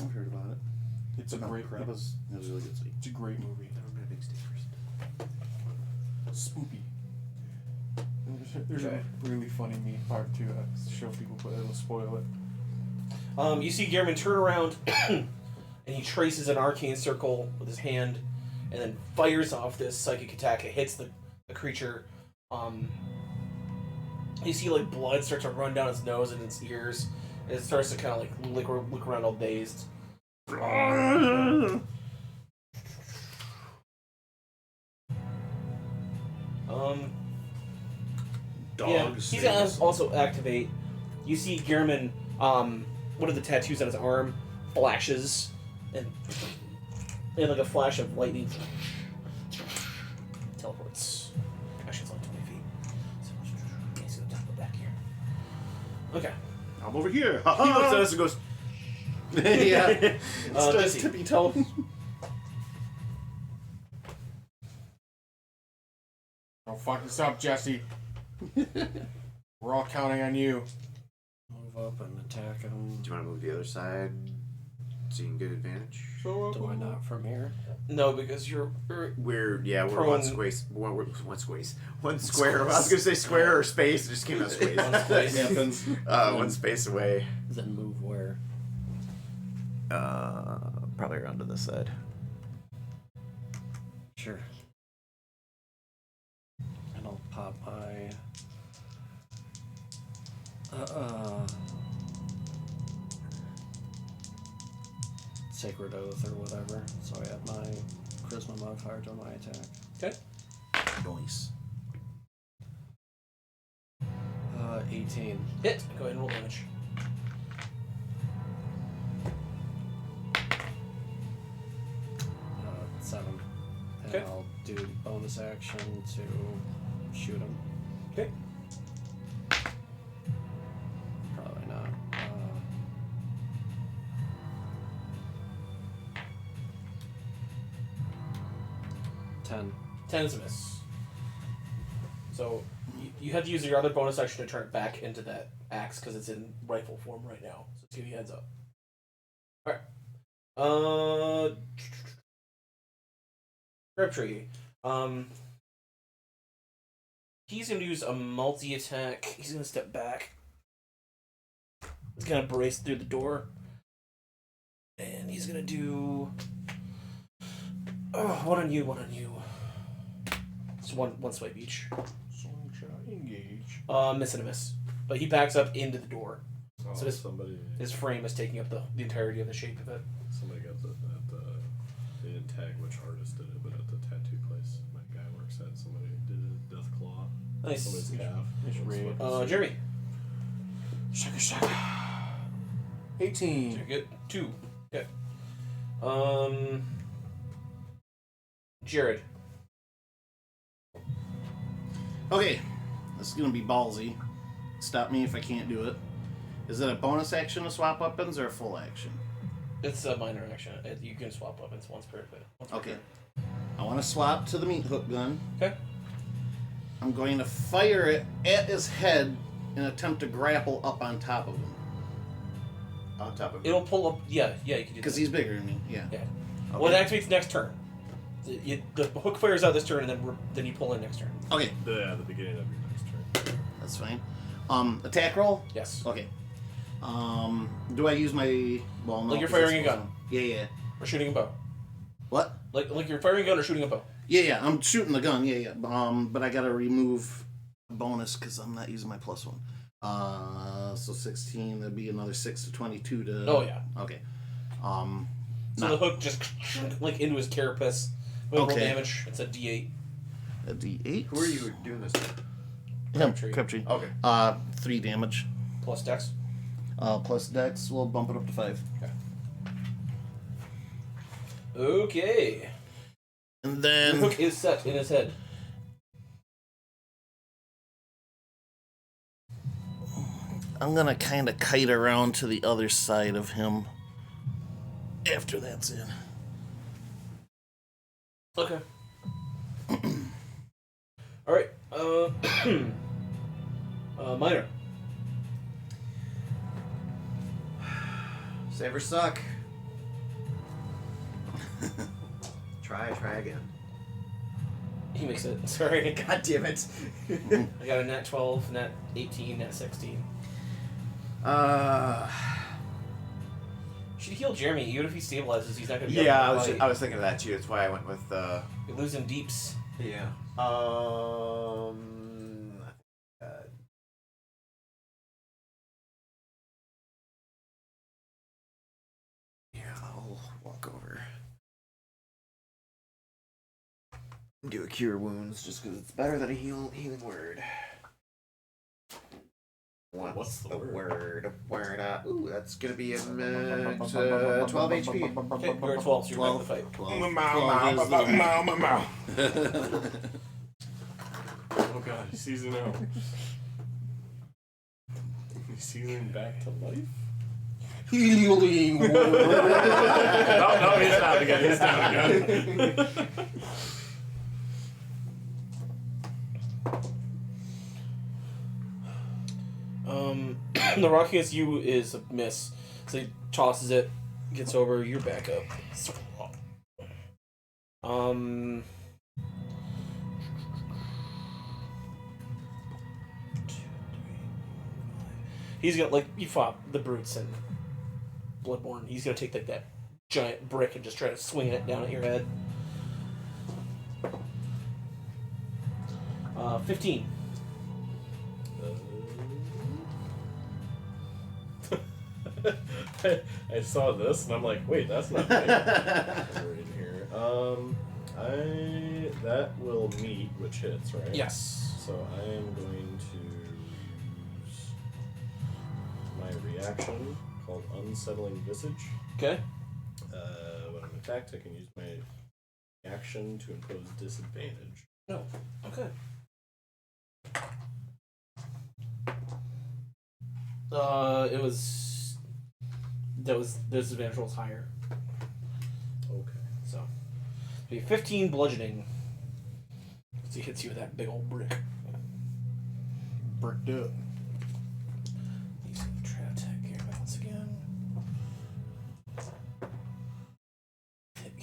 I've heard about it. It's a No, great Carrabba's a really good steak. It's a great movie. I'm a big steak first. Spoopy. There's Okay. a really funny meat part to show people, but it'll spoil it. You see Gehrman turn around and he traces an arcane circle with his hand and then fires off this psychic attack. It hits the creature. You see like blood start to run down its nose and its ears. And it starts to kind of like look around all dazed. Yeah, Dogs. he's gonna also activate. You see Gehrman, one of the tattoos on his arm flashes, and like a flash of lightning teleports. Actually, it's only 20 feet. So he's gonna teleport back here. Okay. I'm over here. He looks at us and goes, Yeah. Starts Jesse. tippy toe. Don't fuck this up, Jesse. We're all counting on you. Move up and attack him. do you want to move the other side so you can get advantage? So Do I not from here? No, because you're We're one Prone. squace. One square. I was gonna say square or space. It just came out space. One space. Happens. One space away. Then move where? Probably around to this side. Sure. And I'll pop my Sacred Oath or whatever. So I have my Charisma modifier to my attack. okay. Nice. 18. Hit. Go ahead and roll damage. Uh, 7. And Okay. I'll do bonus action to shoot him. Okay. Probably not. 10. 10 is a miss. So you have to use your other bonus action to turn it back into that axe because it's in rifle form right now. So let's give you a heads up. Alright. Crabtree. He's gonna use a multi-attack. He's gonna step back. He's gonna brace through the door. And he's gonna do one on you. It's one swipe each. Sunshine engage. Miss and a miss. But he backs up into the door. Oh, So this- somebody His frame is taking up the entirety of the shape of it. got they didn't tag which artist did it, but at the tattoo place my guy works at, somebody did a death claw. Nice. Somebody's calf. It's red. Jeremy. Shaka shaka. 18. You get 2. Okay. Jared. Okay. This is gonna be ballsy. Stop me if I can't do it. Is it a bonus action to swap weapons or a full action? It's a minor action. You can swap weapons once per Okay. turn. I want to swap to the meat hook gun. Okay. I'm going to fire it at his head and attempt to grapple up on top of him. On top of It'll pull up. Yeah, you can do Because that. he's bigger than me, yeah. Yeah. Okay. Well, it activates next turn. The hook fires out this turn, and then you pull in next turn. Okay, The beginning of your next turn. that's fine. Attack roll? Yes. Okay. Do I use my... Well, no. Like you're 'cause firing it's a gun. Yeah. Or shooting a bow. What? Like you're firing a gun or shooting a bow. Yeah, I'm shooting the gun, yeah. But I gotta remove a bonus because I'm not using my +1. So 16, that'd be another 6 to 22 to... Oh, yeah. Okay. So the hook just like into his carapace. Roll Okay. damage. It's a D8. A D8. Who are you doing this with? Crabtree. Crabtree. Okay. 3 damage. Plus Dex. Plus Dex, we'll bump it up to 5. Okay. And The then... hook is set in his head. I'm gonna kind of kite around to the other side of him after that's in. Okay. All right. Minor. Save or suck. Try again. He makes it. Sorry. God damn it. I got a nat 12, nat 18, nat 16. Should heal Jeremy, even if he stabilizes, he's not going to be Yeah, able to fight. I was thinking of that too. That's why I went with You're losing deeps. yeah. Yeah, I'll walk over. Do a cure wounds just because it's better than a healing word. What's the word? Word. Ooh, that's gonna be a 12 HP. Okay, you're at 12, so you're going to fight. 12 Oh god, he's season out. He's seasoning back to life? Healing word. No, he's down again. He's down again. The rock against you is a miss. So he tosses it, gets over, you're back up. He's gonna, like, you fought the brutes and Bloodborne. He's gonna take like that giant brick and just try to swing it down at your head. 15. I saw this and I'm like, wait, that's not right. Right in here. That will meet, which hits, right? Yes. So I am going to use my reaction called Unsettling Visage. Okay. When I'm attacked, I can use my action to impose disadvantage. No. Okay. It was. This advantage roll's higher. Okay. So. Be 15 bludgeoning. So he hits you with that big old brick. Bricked up. He's gonna try to attack Gearman once again. Hit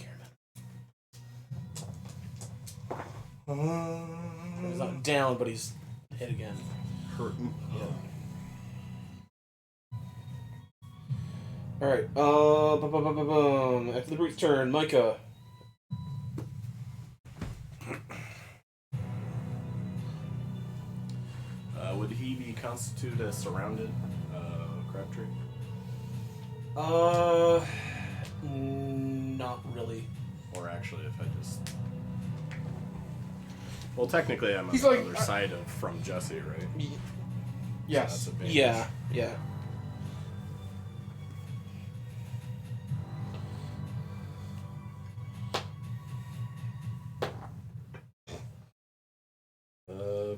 Gearman. He's not down, but he's hit again. Hurting. Yeah. Alright, after the brute's turn, Micah. Would he be constituted as surrounded, Crabtree? Not really. Or actually, if I just... Well, technically I'm on He's the like, other side of from Jesse, right? Yes. So that's advantage. Yeah, yeah.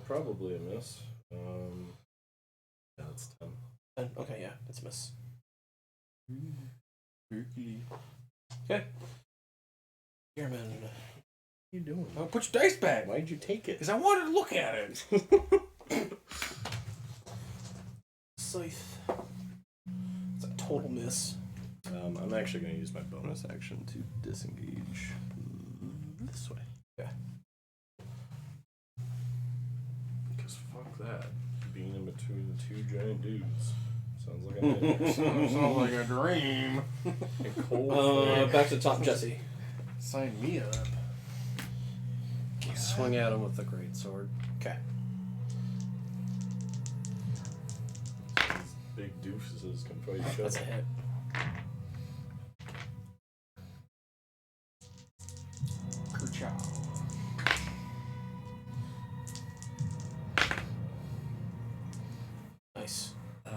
Probably a miss. Yeah, that's 10. Okay, yeah, it's a miss. Okay. Gearman. you doing? Oh, put your dice back. Why'd you take it? Because I wanted to look at it. Scythe. It's a total miss. I'm actually going to use my bonus action to disengage this way. Yeah. Because fuck that. Being in between the two giant dudes. Sounds like a nightmare. Sounds like a dream. And cold Back to the top, Jesse. Sign me up. Swing at him with the great sword. Okay. These big deuces can fight each That's a other. hit. Kerchow. Nice. 9,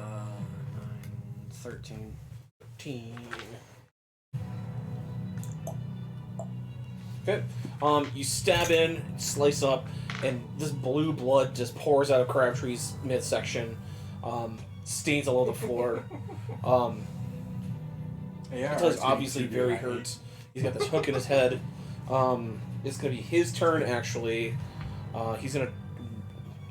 13. 13. Okay. You stab in, slice up, and this blue blood just pours out of Crabtree's midsection. Stains all over the floor. Yeah, He's obviously very hurt. He's got this hook in his head. It's gonna be his turn actually. He's gonna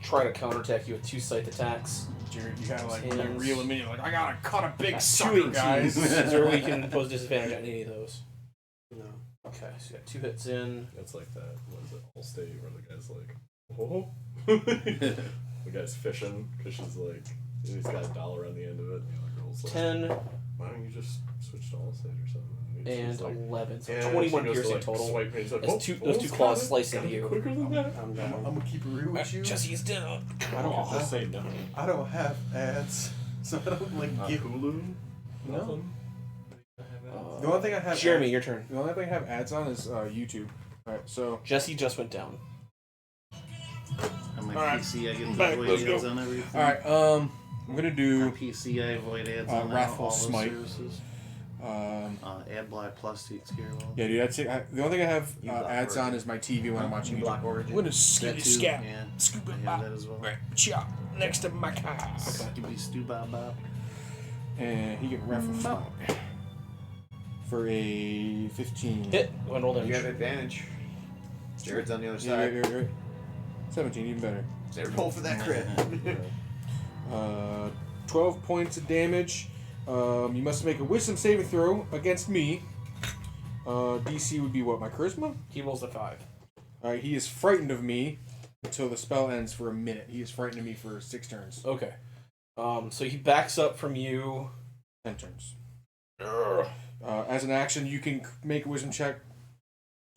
try to counterattack you with 2 scythe attacks. Jared, you gotta like Hands. reel him in. You're like, I gotta cut a big That's sucker, 2 guys. Is there a way you can impose disadvantage on any of those? No. Okay, so you got 2 hits in. It's like that. What is it? Allstate, where the guy's like, oh. The guy's fishing because she's like, he's got $1 on the end of it. And the girl's like, 10 why don't you just switch to Allstate or something? and she's like, 11. So yeah, 21 she goes to, piercing like, total. Swipe, and he's like, As oh, those two claws slice into gotta be you. quicker than that. I'm down. I'm gonna keep it real with you. Jesse is dead. I don't Just say no. I don't have ads, so I don't like give. Hulu? No. Nothing? The only thing I have. Jeremy, your turn. The only thing I have ads on is YouTube. All right, so Jesse just went down. On my Alright. PC, I get to Back, avoid let's ads go. on everything. all right, I'm gonna On do PC, I avoid ads on Wrathful all those Smite. services. AdBlock Plus takes care of all. yeah, dude. That's it. The only thing I have You block ads on Origin. is my TV when I'm watching YouTube. Block Origin. I'm gonna That scoop too. scat, Yeah, scoop I it have back, that as well. right, chop next to my car, Scooby Stoo Bob Bob. and he get Wrathful Smite for a 15. Hit. Go and roll You have damage. advantage. Jared's on the other Yeah, side. right. 17, even better. Jared, roll for that crit. 12 points of damage. You must make a wisdom saving throw against me. DC would be what? My charisma? He rolls a 5. Alright, he is frightened of me until the spell ends for a minute. He is frightened of me for 6 turns. Okay. So he backs up from you. 10 turns. As an action, you can make a wisdom check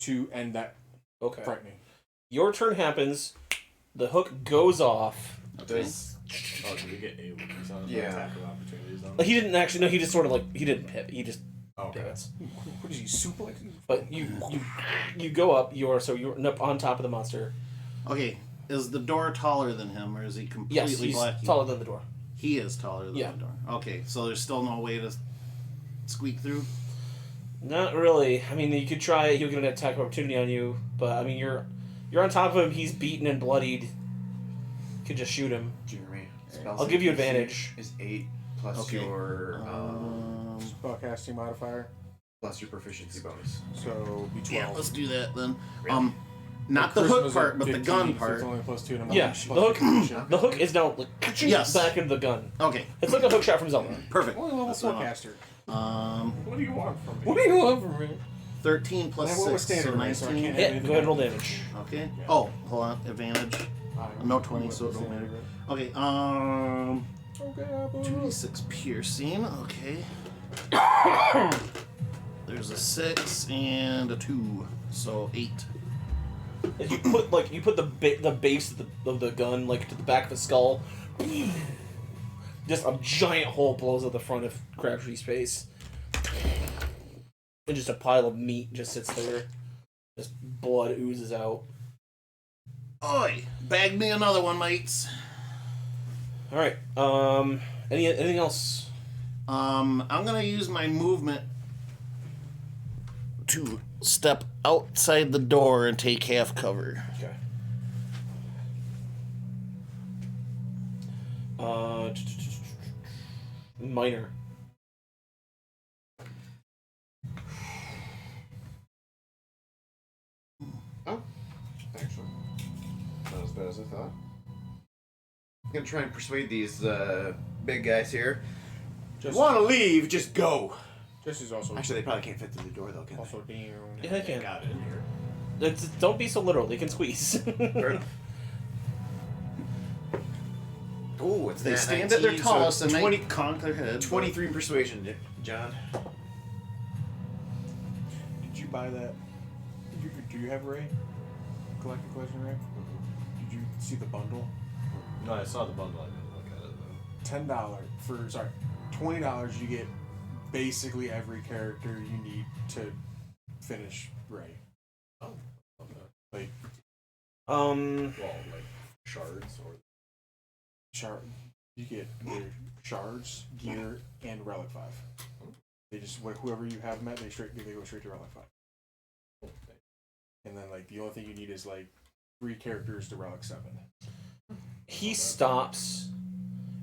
to end that Okay. frightening. Your turn happens. The hook goes off. Does Oh, did we get A1s on? Yeah. Attack of opportunities on? He didn't actually. No, he just sort of like he didn't pivot. He just Okay. pivots. What is he, suplex? But you go up. You're up on top of the monster. Okay, is the door taller than him, or is he completely Yes, he's blocking? taller than the door. He is taller than Yeah. the door. Okay, so there's still no way to squeak through. Not really. I mean, you could try. He'll get an attack of opportunity on you, but I mean, you're on top of him. He's beaten and bloodied. You could just shoot him. Jeremy? I'll give you advantage. Is 8 plus Okay. your Spellcasting modifier. plus your proficiency bonus. So be 12. Yeah, let's do that then. Really? Not the Charisma's hook like part, but the 15, gun so part. it's only a +2 and I'm Yeah, plus the hook. 15. The hook is now like Yes. back into the gun. Okay, It's like a hook shot from Zelda. perfect. Only level That's 4 what I caster. want. What do you want from me? What do you want from me? 13 plus And what was 6, so standard, right? So I 19. can't Hit. anything Go ahead and roll else. damage. Okay. Oh, hold on. Advantage. No 20, so it don't matter. Okay. Okay, 2d6 piercing. Okay. There's a 6 and a 2, so 8. If you put the base of the gun like to the back of the skull, just a giant hole blows out the front of Crabtree's face, and just a pile of meat just sits there. Just blood oozes out. Oi! Bag me another one, mates. All right. Anything else? I'm gonna use my movement to step outside the door and take half cover. Okay. Minor. But as I thought. I'm gonna try and persuade these big guys here. Just Want to leave? Just go. Jesse's also Actually, they probably can't fit through the door though, can also down. Yeah, they can. Got it in here. Don't be so literal. They can squeeze. Fair enough. Oh, it's They nat stand at their 19, so tallest and 20, they conk their head. 23 persuasion, John. Did you buy that? Do you have Ray? Collecting Collection Ray? Did you see the bundle? No, I saw the bundle. I didn't look at it though. $20 you get basically every character you need to finish Ray. Oh, okay. Like Well, like shards or. you get their shards, gear, and Relic 5. They just whoever you have met, they go straight to Relic 5. And then like the only thing you need is like 3 characters to Relic 7. He stops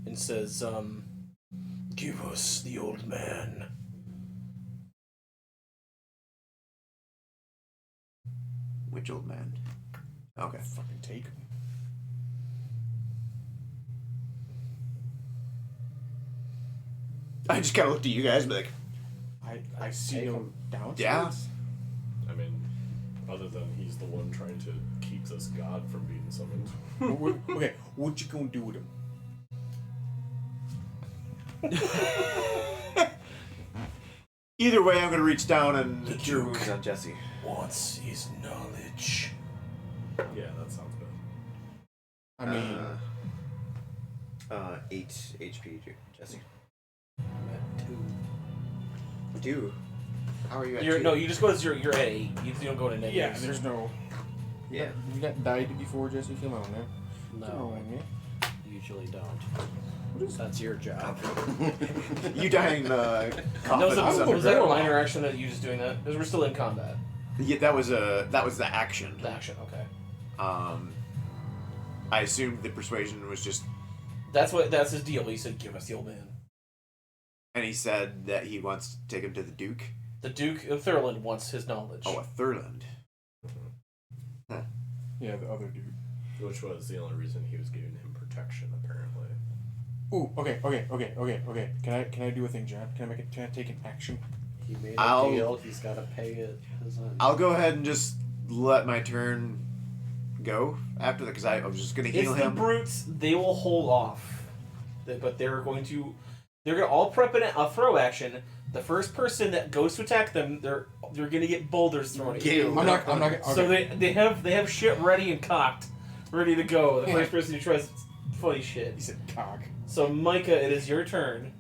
and says, "Give us the old man." Which old man? Okay. Fucking take him. I just kind of looked at you guys and be like, I see take him him. downstairs. Yeah. I mean, other than he's the one trying to keep this god from being summoned. Okay, what you gonna do with him? either way, I'm gonna reach down and cure wounds on Jesse. Wants his knowledge. Yeah, that sounds good. I mean, 8 HP, Jesse. I'm at 2. 2. How are you at You're 2? no, you just go to 0. You're at 8. You don't go to negative. yeah, there's no. Yeah. You got died before, Jesse. Come on, man. Come No, on, man. I usually don't. That's your job. You dying That coffin. was, somewhere. was that a minor action that you just doing that? Because we're still in combat. Yeah, that was the action. The action, okay. I assumed the persuasion was just, That's his deal. He said, "Give us the old man." and he said that he wants to take him to the Duke. The Duke of Thurland wants his knowledge. Oh, a Thurland. Yeah, the other dude. Which was the only reason he was giving him protection, apparently. Ooh, okay. Can I do a thing, John? Can I take an action? He made a I'll- deal. He's got to pay it. His own. I'll go ahead and just let my turn go after that because I was just gonna heal It's the him. brutes. They will hold off, but they're going to all prep a throw action. The first person that goes to attack them, they're going to get boulders thrown at you. I'm not. Okay. So they have shit ready and cocked, ready to go. The first person who tries funny shit. He said cock. So Micah, it is your turn.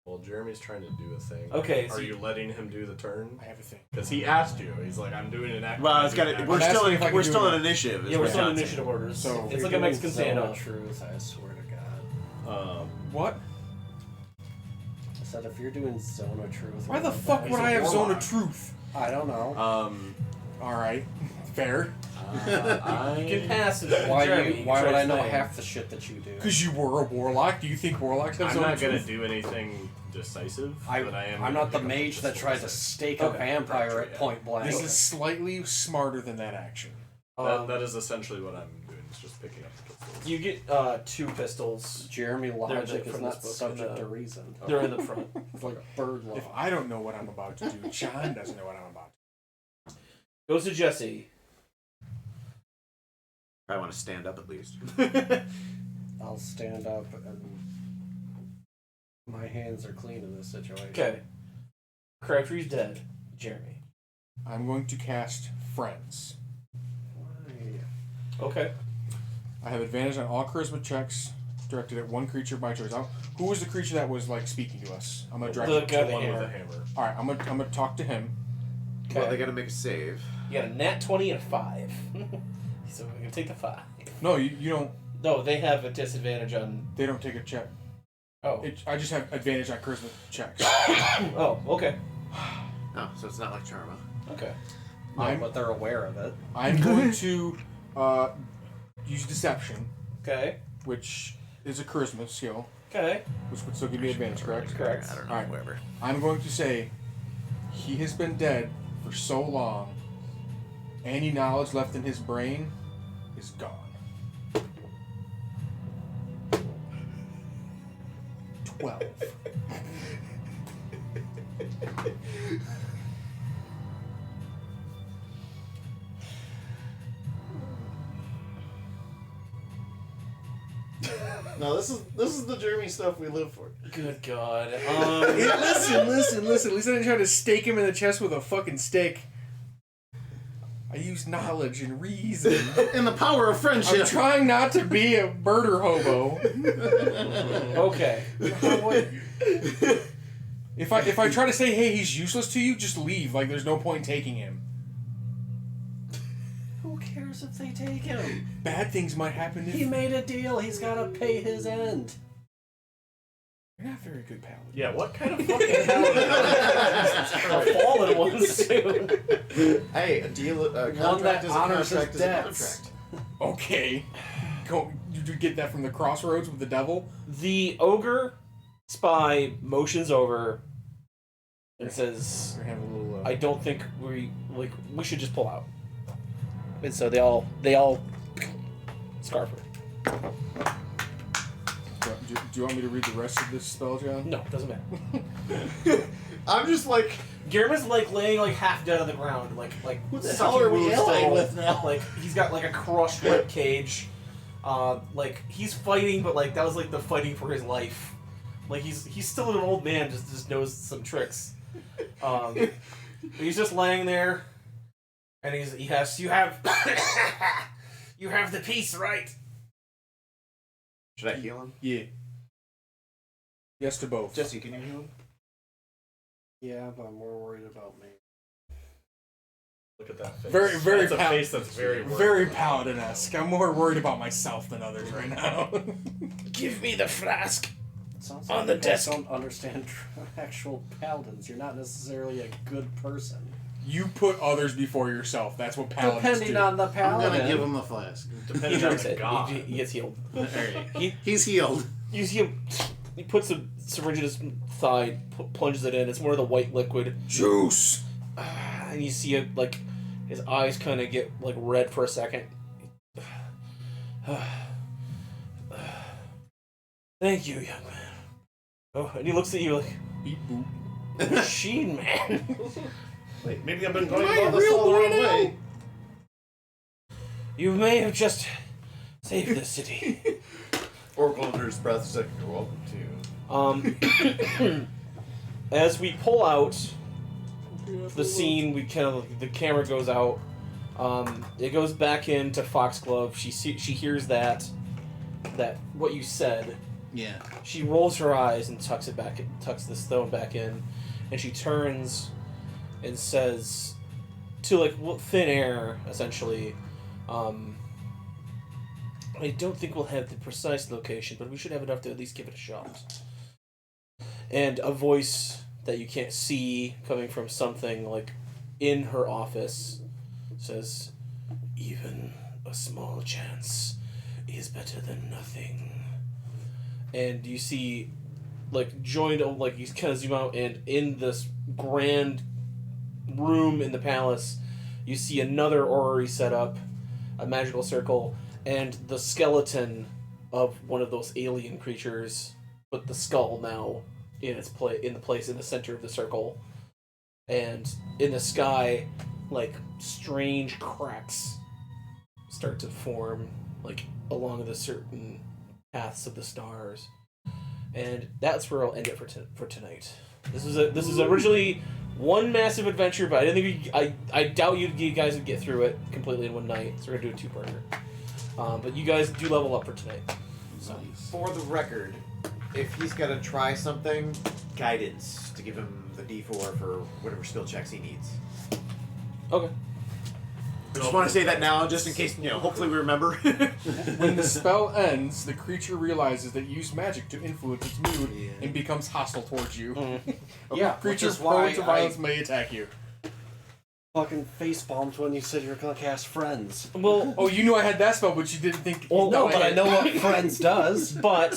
Well, Jeremy's trying to do a thing. Okay, Are so you letting him do the turn? I have a thing. Because he asked you. He's like, I'm doing an action. Well, it's got I'm we're asking still if I can we're do still it. in initiative. is Yeah, we're what still in John's initiative orders. So- It's You're like a doing Mexican zone of standoff. truth, I swear to God. What? I said if you're doing zone of truth. Why the you're fuck bad. would He's a I have zone of warlock. truth? I don't know. All right, fair. You can pass it. Why Jeremy, why would try I know staying. half the shit that you do? Because you were a warlock. Do you think warlocks have I'm zone not of gonna truth? do anything decisive, but I am. I'm gonna not the pick up mage that pistol tries to stick. stake a Okay. vampire Gotcha, at point blank. This is slightly smarter than that action. That is essentially what I'm doing. It's just picking up the pistols. You get 2 pistols. Jeremy logic from is this not book, subject and, to reason. They're in the front. It's like bird law. If I don't know what I'm about to do, John doesn't know what I'm about to Goes to Jesse. I want to stand up at least. I'll stand up and my hands are clean in this situation. Okay. Crabtree's dead. Jeremy. do. I'm going to cast Friends. Why? Okay. I have advantage on all charisma checks directed at one creature of my choice. Who was the creature that was like speaking to us? I'm gonna direct The it guy to with one. the With hammer. a hammer. All right, I'm gonna talk to him. Well, Okay. they gotta make a save. You got a nat 20 and a 5. So we're going to take the 5. No, you don't. No, they have a disadvantage on. They don't take a check. Oh. I just have advantage on charisma checks. Oh, okay. Oh, so it's not like Charma. Okay. No, but they're aware of it. I'm going to use deception, Okay. which is a charisma skill, Okay. which would still give me advantage, correct? Correct. I don't know. Alright. Whatever. I'm going to say he has been dead for so long, any knowledge left in his brain is gone. 12. No, this is the Jeremy stuff we live for. Good God. Listen. At least I didn't try to stake him in the chest with a fucking stick. I use knowledge and reason. And the power of friendship. I'm trying not to be a murder hobo. Okay. If I try to say, hey, he's useless to you, just leave. Like, there's no point taking him. Who cares if they take him? Bad things might happen if... He made a deal. He's got to pay his end. You're not very good, paladin. Yeah, what kind of fucking hell A fallen one soon. Hey, a deal, a One contract that is a honors contract his is a debts. contract. Okay. Did you get that from the crossroads with the devil? The ogre spy motions over and says, We're having a little... I don't think we should just pull out. And so they all scarf her. Do you want me to read the rest of this spell, John? No, doesn't matter. I'm just like, Garrum's laying half dead on the ground, Who the sucking hell are we wounds allying still. with now? He's got a crushed rib cage. He's fighting, but that was the fighting for his life. He's still an old man, just knows some tricks. He's just laying there, and you have you have the peace, right? should I heal him? Yeah. Yes to both. Jesse, can you heal him? Yeah, but I'm more worried about me. Look at that face. Very, very That's a face that's very very paladin-esque. I'm more worried about myself than others right now. Give me the flask. It sounds On like the you desk. guys don't understand actual paladins. You're not necessarily a good person. You put others before yourself. That's what paladins Depending do. on the I'm paladin. gonna give him the flask. He Depending on drinks the it. god. He gets healed. He's healed. You see him. He puts a syringe in his thigh, plunges it in. It's more of the white liquid, Juice! and you see it his eyes kind of get red for a second. Thank you, young man. Oh, and he looks at you Beep boop. machine man. Wait, maybe I've been going Am I a about this real all the boy wrong now? way. You may have just saved the city. Oracle under his breath is like, you're welcome to. As we pull out the scene, the camera goes out. It goes back into Foxglove. She hears that what you said. Yeah. She rolls her eyes and tucks the stone back in, and she turns and says to thin air essentially. I don't think we'll have the precise location, but we should have enough to at least give it a shot. And a voice that you can't see coming from something in her office says, "Even a small chance is better than nothing." And you see, joined, you kind of zoom out, and in this grand room in the palace, you see another orrery set up, a magical circle, and the skeleton of one of those alien creatures, but the skull now in the center of the circle. And in the sky, strange cracks start to form, along the certain paths of the stars. And that's where I'll end it for tonight. This is originally one massive adventure, but I didn't think I doubt you guys would get through it completely in one night. So we're gonna do a 2-parter. But you guys do level up for tonight. So. For the record, if he's got to try something, guidance to give him the D4 for whatever skill checks he needs. Okay. I just want to say that now, just in case, hopefully we remember. When the spell ends, the creature realizes that you use magic to influence its mood and becomes hostile towards you. Yeah, Creature which is prone why to violence may attack you. fucking face palmed when you said you're gonna cast Friends. Well, Oh, you knew I had that spell, but you didn't think. No, but I had- know what Friends does. but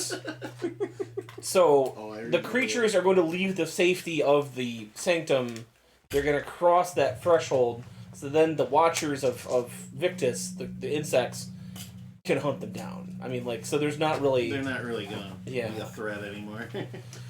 so I the remember. creatures are going to leave the safety of the sanctum. They're going to cross that threshold. So then the watchers of Victus, the insects, can hunt them down. I mean, like, so there's not really. They're not really gonna be Yeah. a threat anymore.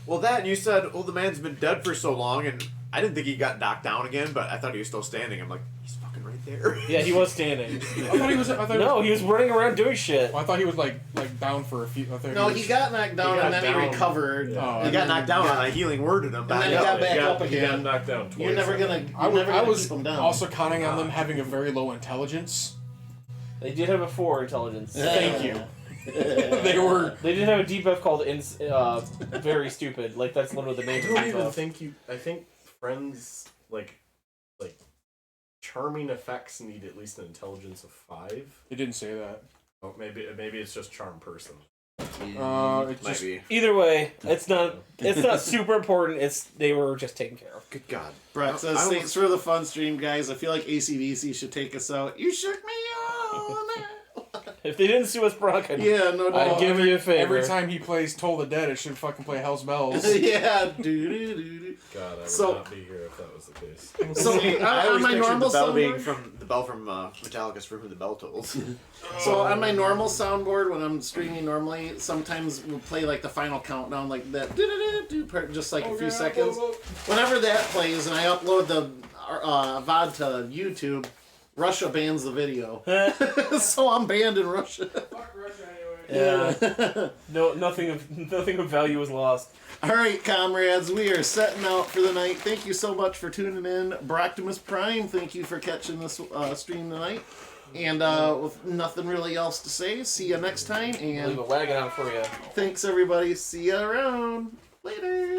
Well, that and you said, "Oh, the man's been dead for so long," and I didn't think he got knocked down again, but I thought he was still standing. I'm like, he's fucking right there. Yeah, he was standing. I thought he was. No, he was running around doing shit. Well, I thought he was like down for a few. I thought No, was, he got knocked down got and then down. he recovered. Oh, He got knocked down, and a healing word to him. And then he back got up. back up He got again. knocked down twice. You're never gonna. I You're never I gonna was keep him down. also counting on them having a very low intelligence. They did have a 4 intelligence. Thank you. They were. They did have a debuff called very stupid. Like that's literally the I name of don't the even debuff. think I think friends like charming effects need at least an intelligence of 5. They didn't say that. Oh, maybe it's just charm person. It Might just be. Either way, it's not super important. They were just taken care of. Good God. Brett says, I thanks for the fun stream, guys. I feel like ACDC should take us out. You shook me all night. If they didn't sue us, Brock, I'd Yeah, no I'd doubt. give you a favor. every time he plays "Toll the Dead," it should fucking play Hell's Bells. Yeah, do. God, I would So- not be here if that was the case. So I on always my pictured normal the bell being soundboard, from the bell from Metallica's "For Whom the Bell Tolls." so on my normal soundboard when I'm streaming normally, sometimes we'll play like the final countdown, like that, part, just like a few seconds. Whenever that plays, and I upload the VOD to YouTube, Russia bans the video, so I'm banned in Russia. Yeah. No, nothing of value was lost. All right, comrades, we are setting out for the night. Thank you so much for tuning in. Broctimus Prime, thank you for catching this stream tonight. And with nothing really else to say, see you next time. Leave And a wagon out for you. thanks, everybody. See you around. Later.